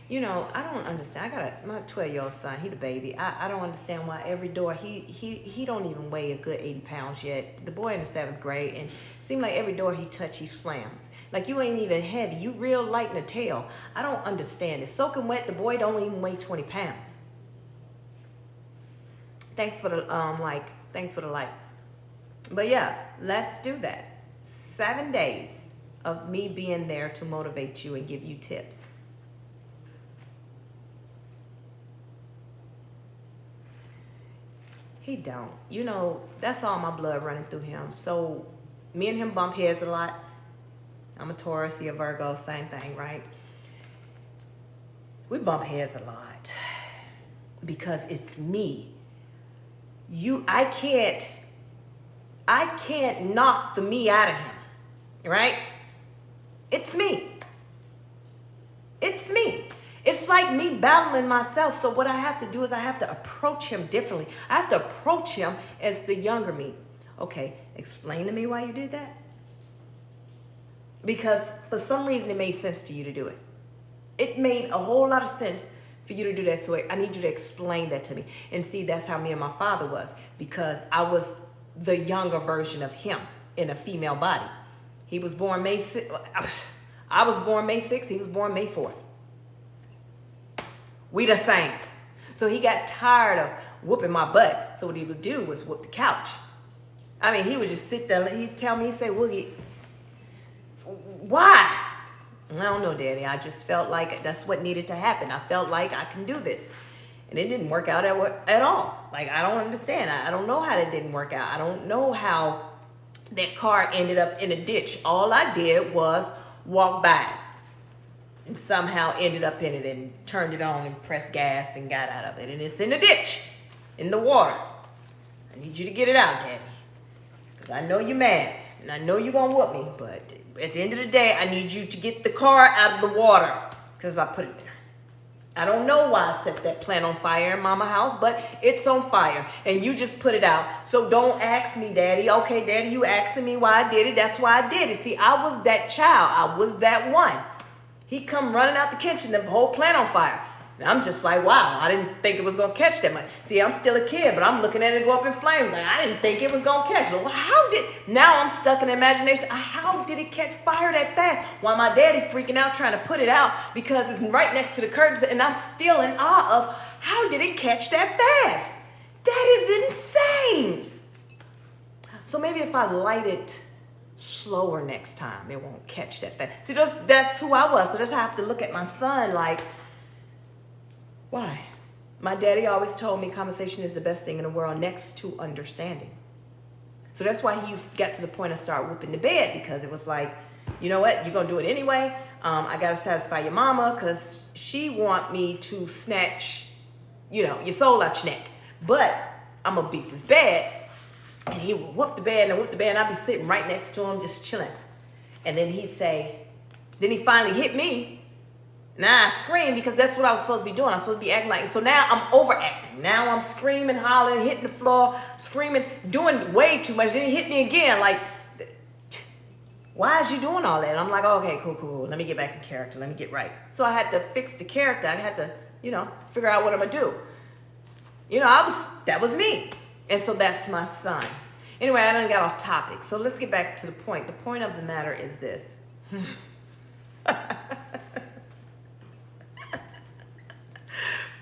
You know, I don't understand. I got my 12-year-old son. He the baby. I don't understand why every door, he don't even weigh a good 80 pounds yet. The boy in the 7th grade, and it seems like every door he touch, he slams. Like, you ain't even heavy. You real light in the tail. I don't understand it. Soaking wet, the boy don't even weigh 20 pounds. Thanks for the thanks for the light. But yeah, let's do that. 7 days of me being there to motivate you and give you tips. He don't. You know, that's all my blood running through him. So me and him bump heads a lot. I'm a Taurus, he a Virgo, same thing, right? We bump heads a lot because it's me. I can't knock the me out of him, right? It's me. It's me. It's like me battling myself. So what I have to do is I have to approach him differently. I have to approach him as the younger me. Okay, explain to me why you did that. Because for some reason it made sense to you to do it. It made a whole lot of sense for you to do that. So I need you to explain that to me. And see, that's how me and my father was. Because I was the younger version of him in a female body. He was born May 6th. I was born May 6th. He was born May 4th. We the same. So he got tired of whooping my butt. So what he would do was whoop the couch. I mean, he would just sit there. He'd tell me, he'd say, Woogie, why? I don't know, Daddy. I just felt like that's what needed to happen. I felt like I can do this. And it didn't work out at all. Like, I don't understand. I don't know how that didn't work out. I don't know how that car ended up in a ditch. All I did was walk by and somehow ended up in it and turned it on and pressed gas and got out of it. And it's in the ditch, in the water. I need you to get it out, Daddy. Because I know you're mad. And I know you're going to whoop me. But at the end of the day, I need you to get the car out of the water. Because I put it there. I don't know why I set that plant on fire in Mama's house, but it's on fire. And you just put it out. So don't ask me, Daddy. Okay, Daddy, you asking me why I did it. That's why I did it. See, I was that child. I was that one. He come running out the kitchen, the whole plant on fire. And I'm just like, wow, I didn't think it was going to catch that much. See, I'm still a kid, but I'm looking at it go up in flames. Like, I didn't think it was going to catch. So now I'm stuck in imagination. How did it catch fire that fast? While my daddy freaking out trying to put it out because it's right next to the curtains. And I'm still in awe of how did it catch that fast? That is insane. So maybe if I light it slower next time, it won't catch that fast. See, that's who I was. So that's how I have to look at my son like, why? My daddy always told me conversation is the best thing in the world next to understanding. So that's why he got to the point of start whooping the bed, because it was like, you know what? You're going to do it anyway. I got to satisfy your mama because she want me to snatch, your soul out your neck. But I'm going to beat this bed. And he would whoop the bed and whoop the bed. And I'd be sitting right next to him just chilling. And then then he finally hit me. Now I scream because that's what I was supposed to be doing. I'm supposed to be acting like, so now I'm overacting. Now I'm screaming, hollering, hitting the floor, screaming, doing way too much. Then he hit me again. Like, why is you doing all that? And I'm like, oh, okay, cool. Let me get back in character. Let me get right. So I had to fix the character. I had to, figure out what I'm going to do. That was me. And so that's my son. Anyway, I done got off topic. So let's get back to the point. The point of the matter is this.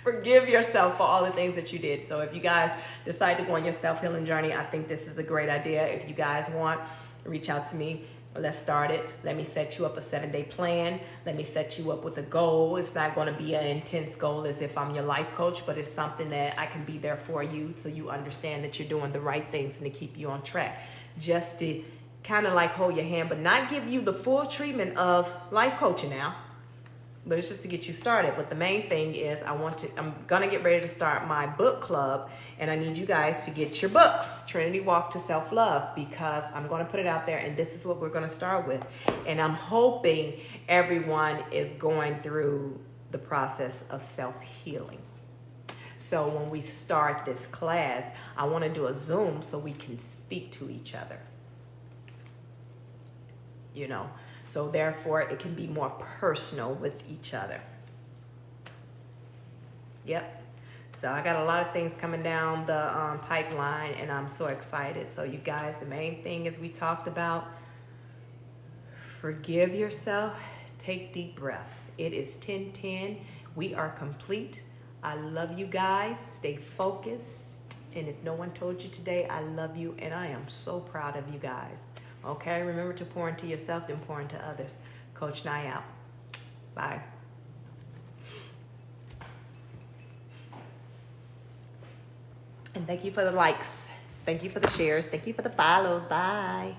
Forgive yourself for all the things that you did. So if you guys decide to go on your self-healing journey, I think this is a great idea. If you guys want, reach out to me. Let's start it. Let me set you up a 7-day plan. Let me set you up with a goal. It's not going to be an intense goal as if I'm your life coach, but it's something that I can be there for you so you understand that you're doing the right things and to keep you on track. Just to kind of like hold your hand, but not give you the full treatment of life coaching now. But it's just to get you started. But the main thing is I'm going to get ready to start my book club. And I need you guys to get your books, Trinity Walk to Self-Love, because I'm going to put it out there. And this is what we're going to start with. And I'm hoping everyone is going through the process of self-healing. So when we start this class, I want to do a Zoom so we can speak to each other. So therefore, it can be more personal with each other. Yep. So I got a lot of things coming down the pipeline, and I'm so excited. So you guys, the main thing is we talked about, forgive yourself, take deep breaths. It is 10:10. We are complete. I love you guys. Stay focused. And if no one told you today, I love you, and I am so proud of you guys. Okay, remember to pour into yourself, then pour into others. Coach Nye out. Bye. And thank you for the likes. Thank you for the shares. Thank you for the follows. Bye.